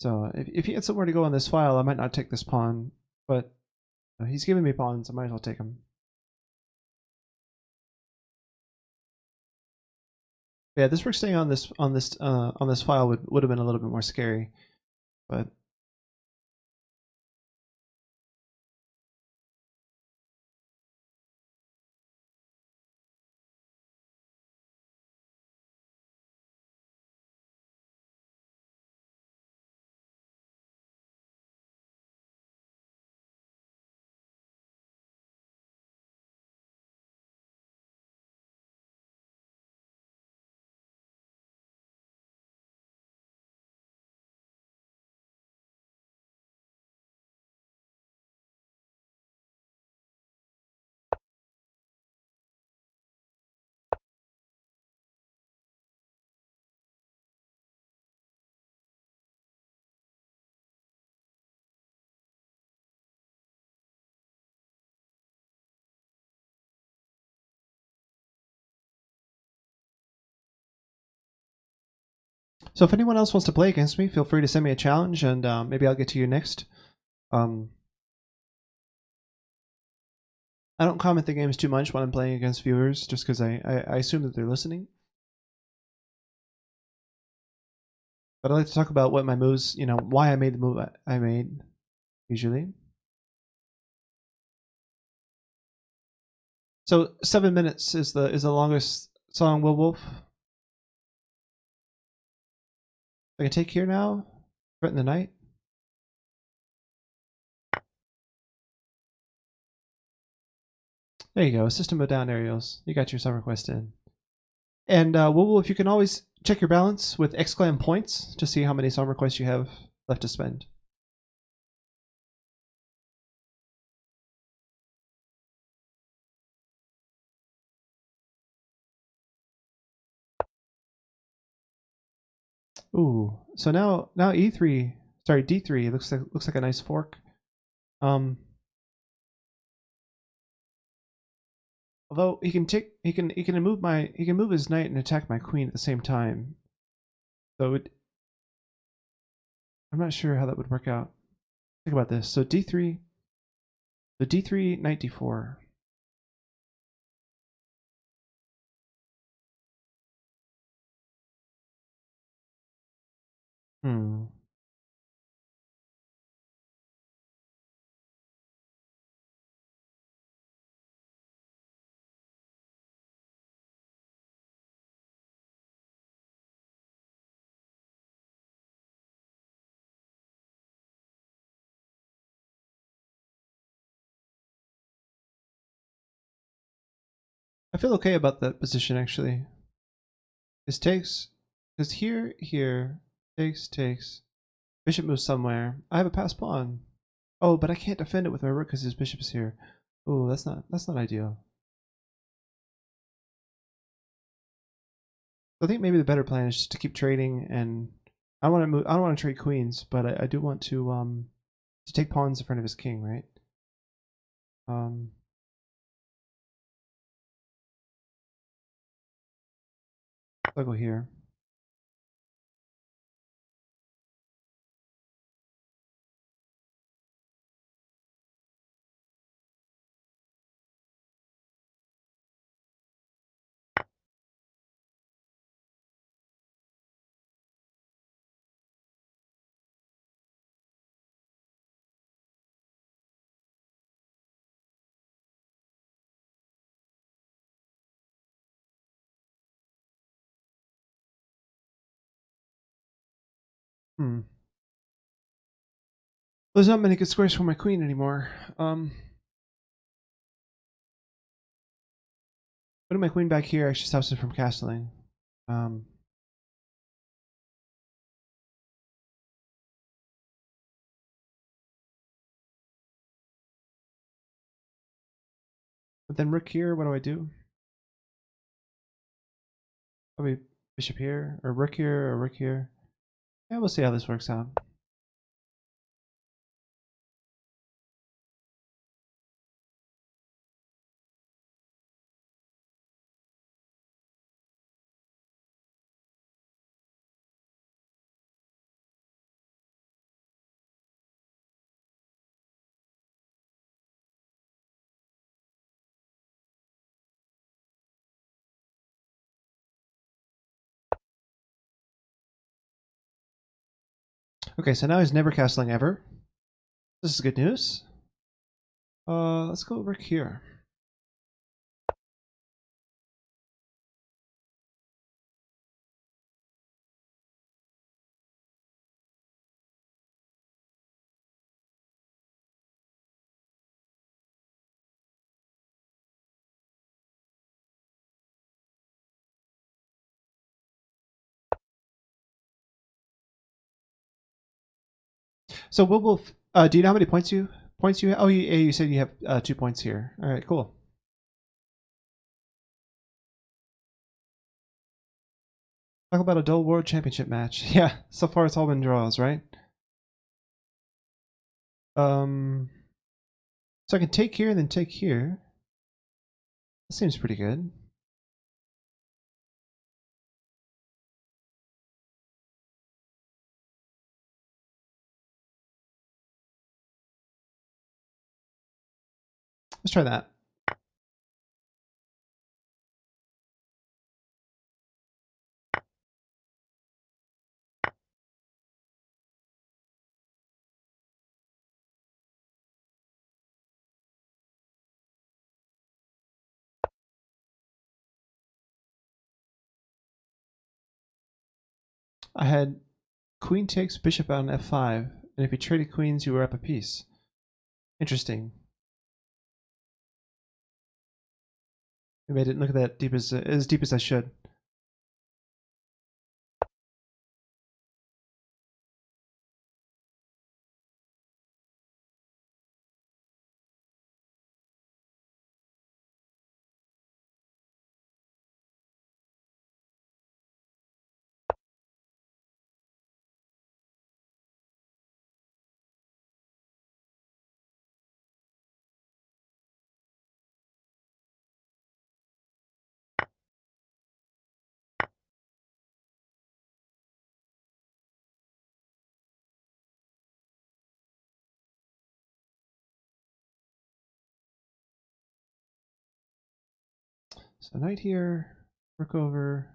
So if he had somewhere to go on this file, I might not take this pawn, but he's giving me pawns, I might as well take him. Yeah, this rook staying on this file would have been a little bit more scary, but so if anyone else wants to play against me, feel free to send me a challenge, and maybe I'll get to you next. Um, I don't comment the games too much when I'm playing against viewers, just because I assume that they're listening. But I like to talk about what my moves, why I made the move I made, usually. So 7 minutes is the longest song, Will Wolf. I can take here now, threaten the knight. There you go, System of Down Aerials. You got your summer quest in. And Will Wolf, you can always check your balance with exclam points to see how many summer quests you have left to spend. Ooh, so now E3, sorry D3 looks like a nice fork. Although he can move his knight and attack my queen at the same time. So I'm not sure how that would work out. Think about this. So D3, the D3 knight D4. Hmm. I feel okay about that position actually. This takes, because here, takes. Bishop moves somewhere. I have a passed pawn. Oh, but I can't defend it with my rook because his bishop's here. Oh, that's not ideal. I think maybe the better plan is just to keep trading, and I don't want to move. I don't want to trade queens, but I do want to take pawns in front of his king, right? Um, I'll go here. Hmm. There's not many good squares for my queen anymore. Putting my queen back here actually stops it from castling. Um, but then rook here, what do I do? Probably bishop here, or rook here, or rook here. Yeah, we'll see how this works out. Okay, so now he's never castling ever. This is good news. Let's go rook here. So what will? Do you know how many points you have? Oh, you said you have 2 points here. All right, cool. Talk about a dull world championship match. Yeah, so far it's all been draws, right? So I can take here and then take here. That seems pretty good. Let's try that. I had queen takes bishop out on f5, and if you traded queens, you were up a piece. Interesting. Maybe I didn't look at that deep as deep as I should. So knight here, rook over.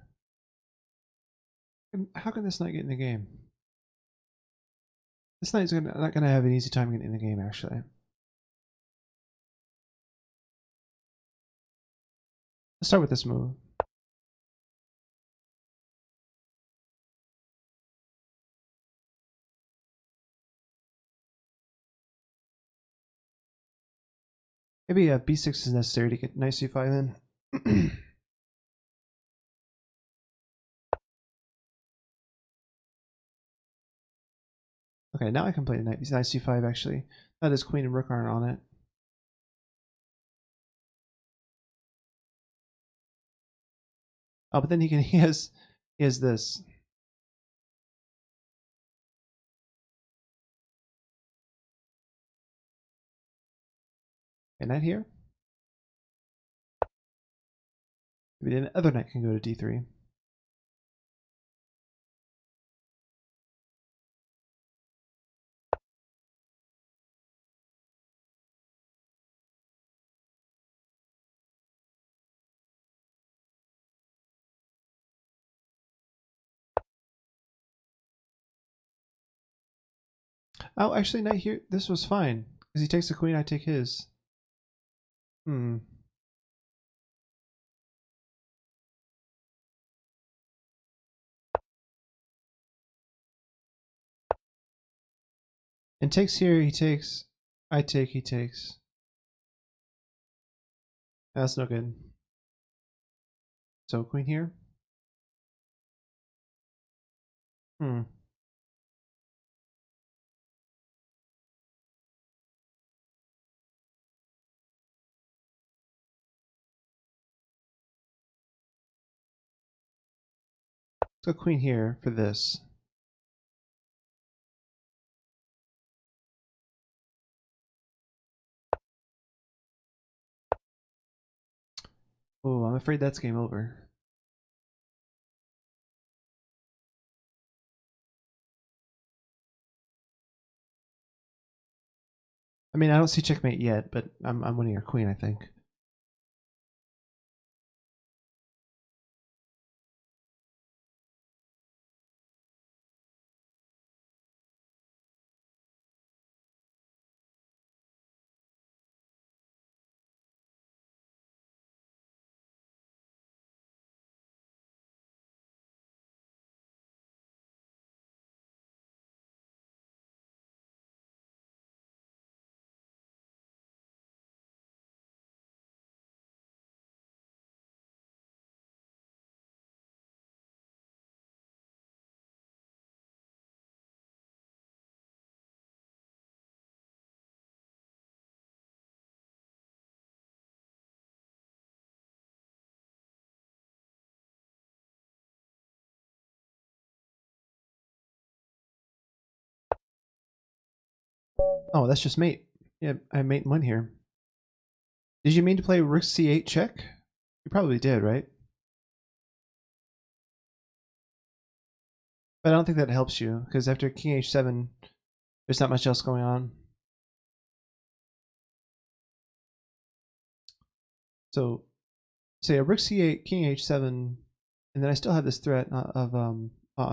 How can this knight get in the game? This knight's not gonna have an easy time getting in the game, actually. Let's start with this move. Maybe b6 is necessary to get knight c5 in. Okay, now I can play knight c5 actually. That is queen and rook aren't on it. Oh, but then he has this. Okay, knight here. Maybe the other knight can go to d3. Oh, actually, knight here. This was fine because he takes the queen. I take his. Hmm. And takes here, he takes. I take, he takes. That's no good. So queen here. Hmm. Let's go queen here for this. Oh, I'm afraid that's game over. I mean, I don't see checkmate yet, but I'm winning your queen, I think. Oh, that's just mate. Yeah, I mate one here. Did you mean to play rook c8 check? You probably did, right? But I don't think that helps you, because after king h7, there's not much else going on. So, say a rook c8, king h7, and then I still have this threat of on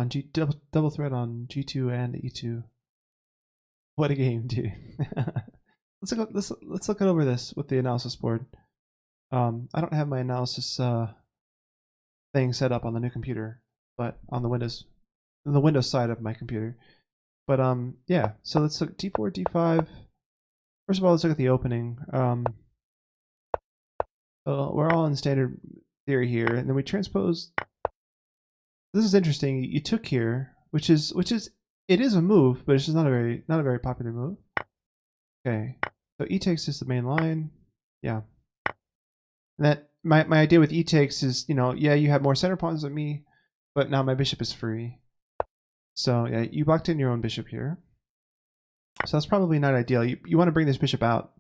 G double threat on g2 and e2. What a game, dude! let's look over this with the analysis board. I don't have my analysis thing set up on the new computer, but on the Windows side of my computer. But yeah. So let's look d4, d5. First of all, let's look at the opening. We're all in standard theory here, and then we transpose. This is interesting. You took here, which is it is a move, but it's just not a very popular move. Okay, so e takes is the main line. Yeah, and that my idea with e takes is, yeah, you have more center pawns than me, but now my bishop is free. So yeah, you blocked in your own bishop here. So that's probably not ideal. You want to bring this bishop out.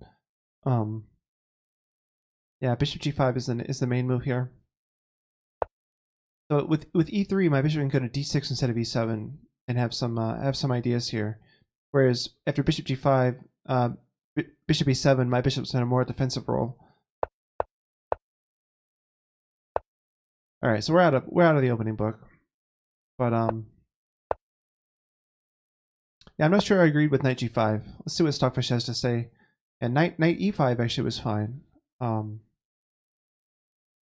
Yeah, bishop g5 is the main move here. So with e3, my bishop can go to d6 instead of e7 and have some ideas here. Whereas after bishop g5, bishop e7, my bishop's in a more defensive role. All right, so we're out of the opening book, but yeah, I'm not sure I agreed with knight g5. Let's see what Stockfish has to say. And knight e5 actually was fine. I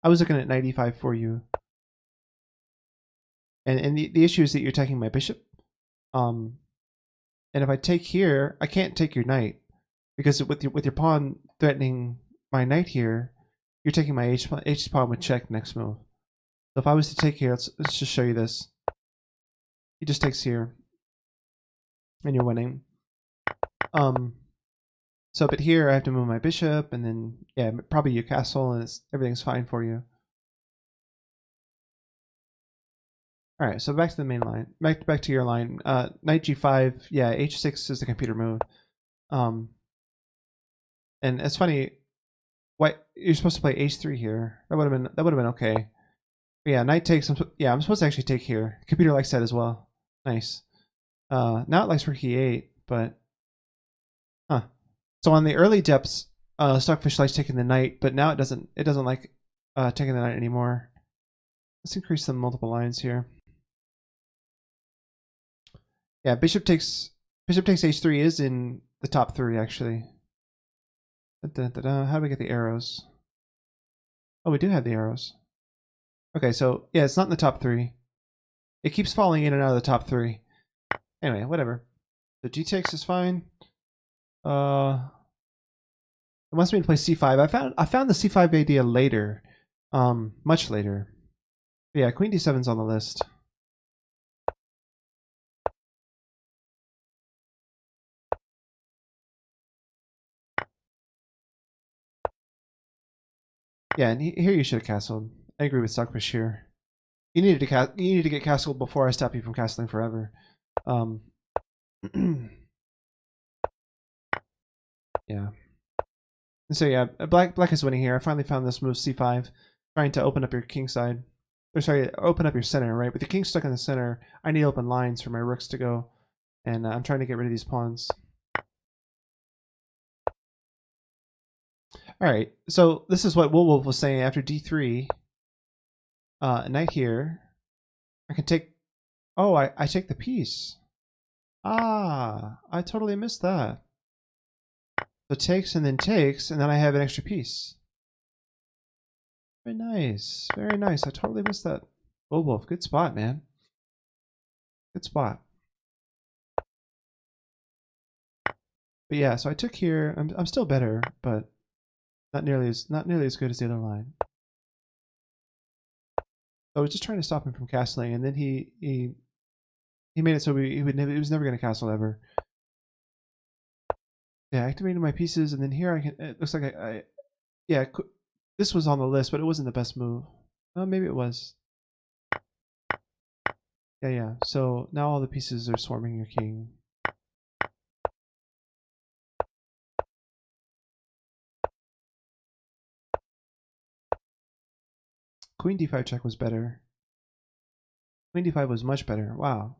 was looking at knight e5 for you. And the issue is that you're attacking my bishop. And if I take here, I can't take your knight, because with your pawn threatening my knight here, you're taking my h pawn with check next move. So if I was to take here, let's just show you this. He just takes here, and you're winning. So but here I have to move my bishop, and then yeah, probably your castle, and everything's fine for you. All right, so back to the main line. Back to your line. Knight g5. Yeah, h6 is the computer move. And it's funny. Why you're supposed to play h3 here? That would have been okay. But yeah, knight takes. I'm supposed to actually take here. Computer likes that as well. Nice. Now it likes rook e8, but huh. So on the early depths, Stockfish likes taking the knight, but now it doesn't. It doesn't like taking the knight anymore. Let's increase some multiple lines here. Yeah, bishop takes h3 is in the top 3 actually. How do we get the arrows? Oh, we do have the arrows. Okay, so yeah, it's not in the top 3. It keeps falling in and out of the top 3. Anyway, whatever. So g takes is fine. It wants me to play c5. I found the c5 idea later, much later. But yeah, queen d7's on the list. Yeah, and here you should have castled. I agree with Stockfish here. You needed to get castled before I stop you from castling forever. Yeah. So yeah, black is winning here. I finally found this move c5, trying to open up your king side. Or sorry, open up your center, right? With the king stuck in the center, I need open lines for my rooks to go, and I'm trying to get rid of these pawns. All right, so this is what Wolf was saying after d3. Knight here. I can take. Oh, I take the piece. Ah, I totally missed that. So takes, and then I have an extra piece. Very nice. Very nice. I totally missed that. Wolf, good spot, man. Good spot. But yeah, so I took here. I'm still better, but not nearly as good as the other line. So I was just trying to stop him from castling, and then he made it so he was never going to castle ever. Yeah, I activated my pieces, and then here I can. It looks like yeah, this was on the list, but it wasn't the best move. Oh, maybe it was. Yeah. So now all the pieces are swarming your king. Queen d5 check was better. Queen d5 was much better. Wow.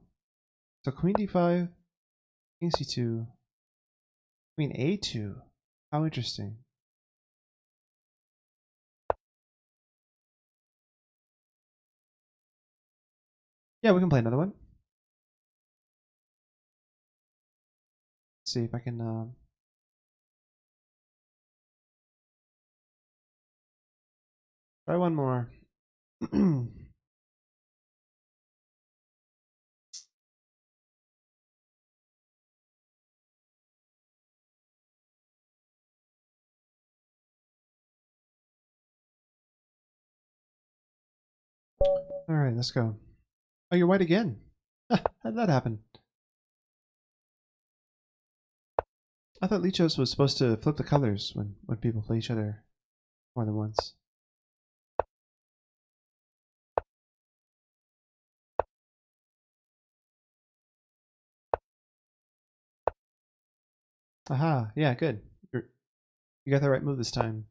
So queen d5, king c2, queen a2. How interesting. Yeah, we can play another one. Let's see if I can. Try one more. All right, let's go. Oh, you're white again. How did that happen? I thought Lichos was supposed to flip the colors when people play each other more than once. Aha, yeah, good. You got the right move this time.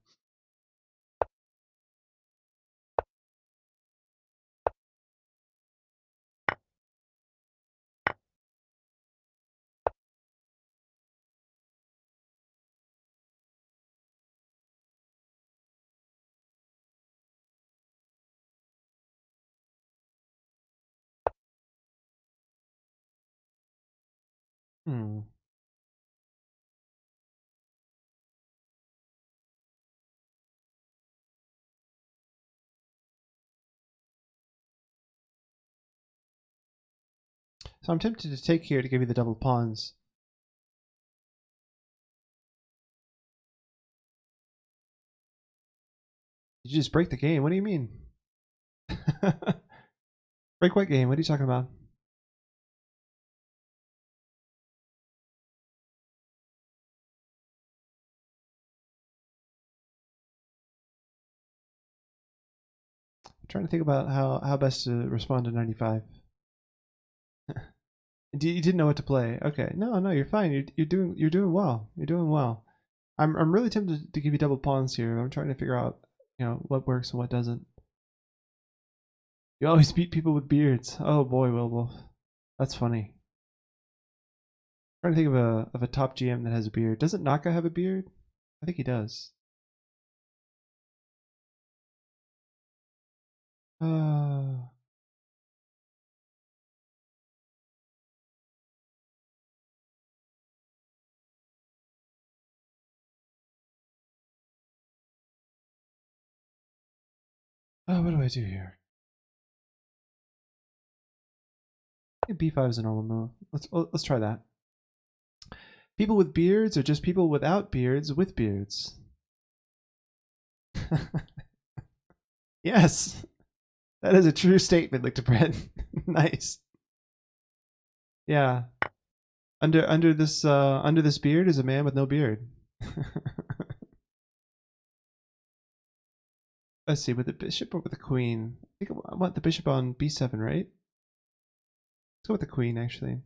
Hmm. So I'm tempted to take here to give you the double pawns. Did you just break the game? What do you mean? Break what game? What are you talking about? I'm trying to think about how best to respond to 95. You didn't know what to play. Okay, no, you're fine. You're doing well. You're doing well. I'm really tempted to give you double pawns here. I'm trying to figure out what works and what doesn't. You always beat people with beards. Oh boy, Wilwolf. That's funny. I'm trying to think of a top GM that has a beard. Doesn't Naka have a beard? I think he does. Uh, what do I do here? I think B5 is a normal move. Let's try that. People with beards are just people without beards with beards. Yes, that is a true statement, Lictobread. Nice. Yeah. Under this beard is a man with no beard. Let's see, with the bishop or with the queen? I think I want the bishop on b7, right? Let's go with the queen, actually.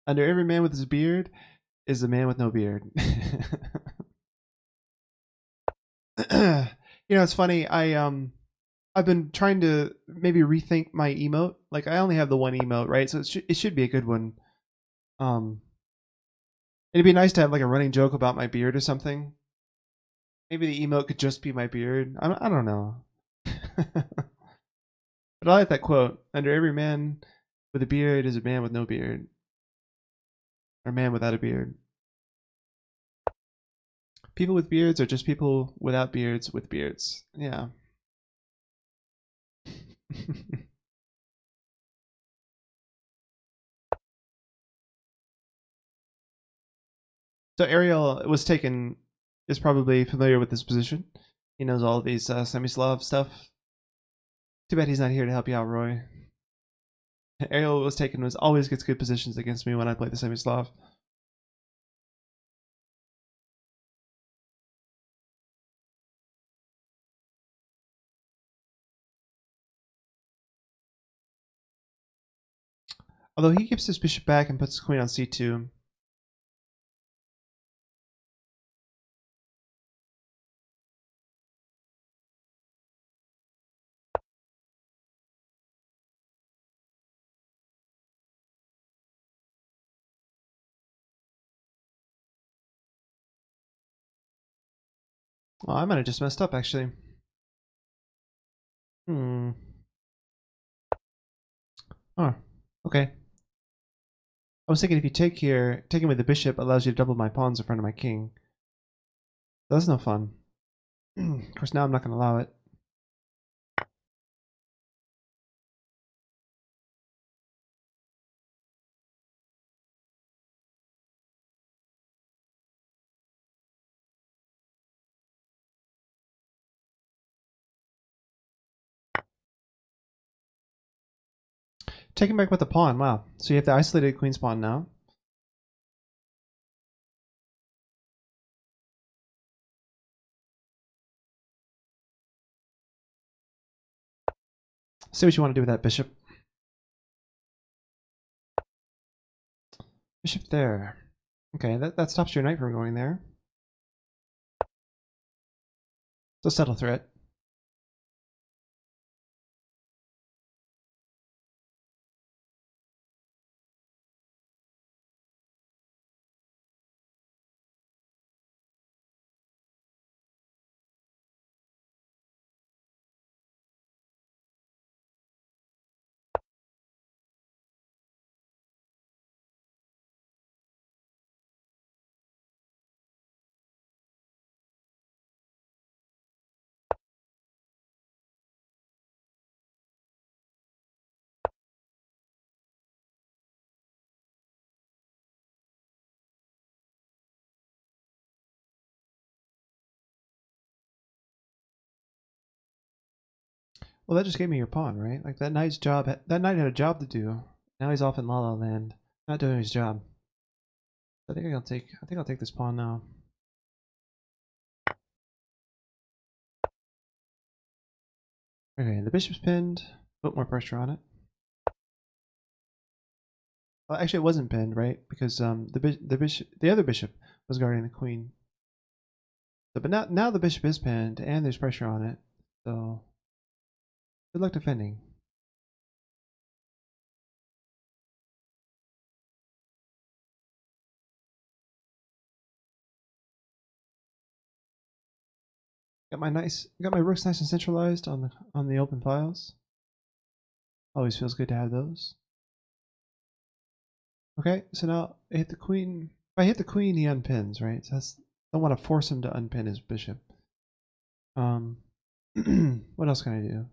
Under every man with his beard is a man with no beard. It's funny. I've been trying to maybe rethink my emote. Like I only have the one emote, right? So it should be a good one. It'd be nice to have like a running joke about my beard or something. Maybe the emote could just be my beard. I don't know. But I like that quote. Under every man with a beard is a man with no beard. Or a man without a beard. People with beards are just people without beards with beards. Yeah. So Ariel is probably familiar with this position. He knows all of these Semislav stuff. Too bad he's not here to help you out, Roy. Ariel always gets good positions against me when I play the Semislav. Although he gives his bishop back and puts his queen on c2. Well, I might have just messed up, actually. Oh, okay. I was thinking if you take here, taking with the bishop allows you to double my pawns in front of my king. That's no fun. Of course, now I'm not going to allow it. Taking back with the pawn, wow. So you have the isolated queen's pawn now. See what you want to do with that bishop. Bishop there. Okay, that stops your knight from going there. It's a subtle threat. Well, that just gave me your pawn, right? Like that knight's job. That knight had a job to do. Now he's off in La La Land, not doing his job. I think I'll take this pawn now. Okay, the bishop's pinned. Put more pressure on it. Well, actually, it wasn't pinned, right? Because the other bishop was guarding the queen. So, but now the bishop is pinned, and there's pressure on it. So, good luck defending. Got my rooks nice and centralized on the open files. Always feels good to have those. Okay, so now I hit the queen. If I hit the queen, he unpins, right? So I want to force him to unpin his bishop. What else can I do?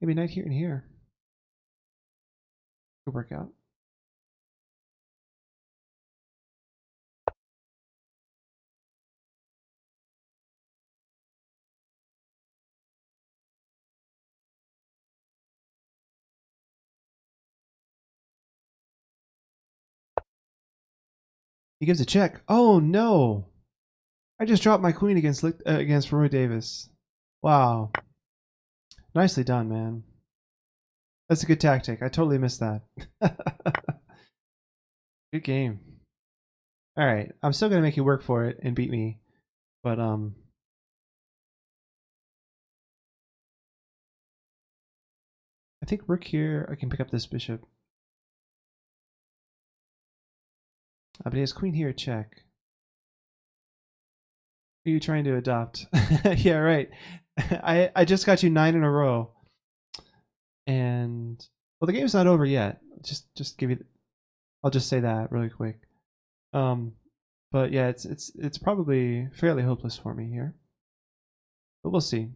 Maybe knight here and here. Could work out. He gives a check. Oh no! I just dropped my queen against Roy Davis. Wow. Nicely done, man. That's a good tactic. I totally missed that. Good game. All right, I'm still gonna make you work for it and beat me, but I think rook here. I can pick up this bishop. But he has queen here. Check. Who are you trying to adopt? Yeah, right. I just got you 9 in a row, and well, the game's not over yet. Just give you. I'll just say that really quick. But yeah, it's probably fairly hopeless for me here, but we'll see.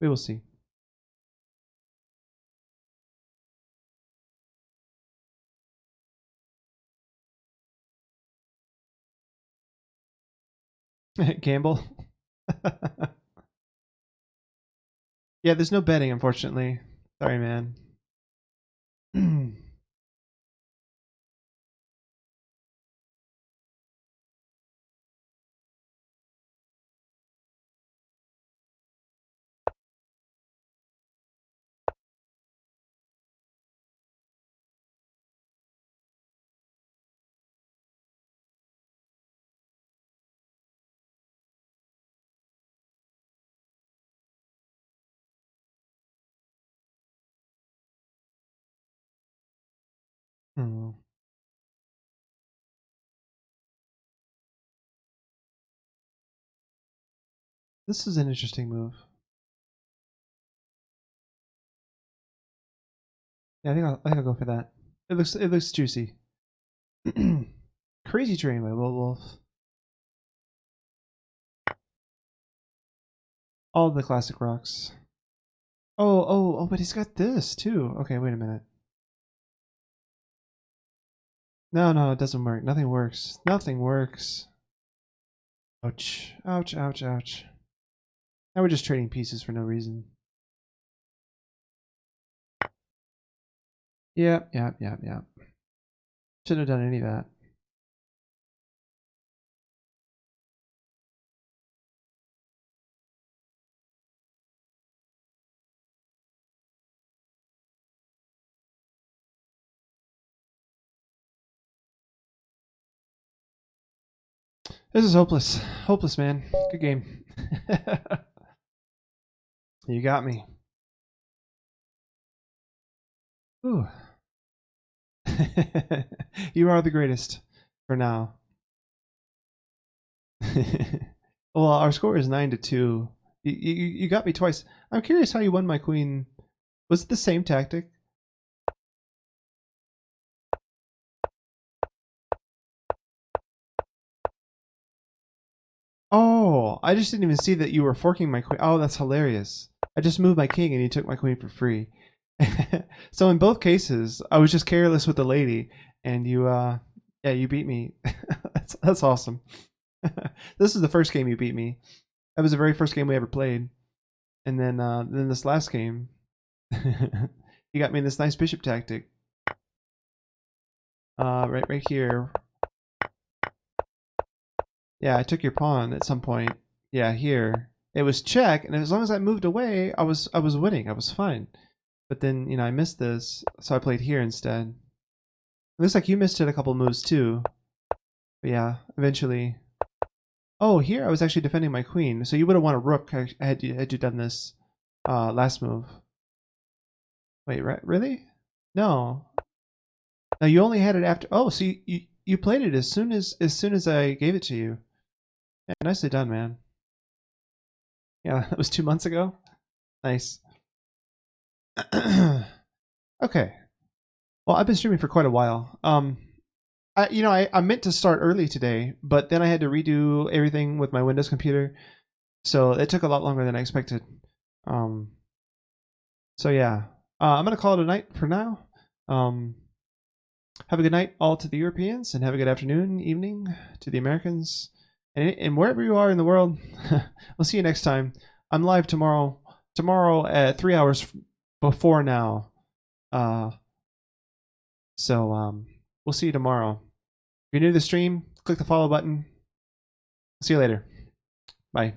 We will see. Gamble. Yeah, there's no betting, unfortunately. Sorry, man. Hmm. This is an interesting move. Yeah, I think I'll go for that. It looks juicy. Crazy Train by Will Wolf. All the classic rocks. Oh, but he's got this too. Okay, wait a minute. No, it doesn't work. Nothing works. Nothing works. Ouch. Ouch, ouch, ouch. Now we're just trading pieces for no reason. Yep. Shouldn't have done any of that. This is hopeless. Hopeless, man. Good game. You got me. Ooh. You are the greatest for now. Well, our score is 9-2. You got me twice. I'm curious how you won my queen. Was it the same tactic? Oh, I just didn't even see that you were forking my queen. Oh, that's hilarious. I just moved my king and you took my queen for free. So in both cases, I was just careless with the lady, and yeah, you beat me. That's awesome. This is the first game you beat me. That was the very first game we ever played, and then this last game, you got me in this nice bishop tactic. Right here. Yeah, I took your pawn at some point. Yeah, here. It was check, and as long as I moved away, I was winning. I was fine. But then, I missed this, so I played here instead. It looks like you missed it a couple moves too. But yeah, eventually. Oh, here I was actually defending my queen. So you would have won a rook had you done this last move. Wait, right? Really? No. No, you only had it after. Oh, so you played it as soon as I gave it to you. Yeah, nicely done, man. Yeah, that was 2 months ago. Nice. Okay. Well, I've been streaming for quite a while. I meant to start early today, but then I had to redo everything with my Windows computer, so it took a lot longer than I expected. So yeah, I'm gonna call it a night for now. Um, have a good night all to the Europeans, and have a good afternoon, evening to the Americans, and wherever you are in the world. We'll see you next time. I'm live tomorrow. Tomorrow at 3 hours before now. Uh, so we'll see you tomorrow. If you're new to the stream, click the follow button. See you later. Bye.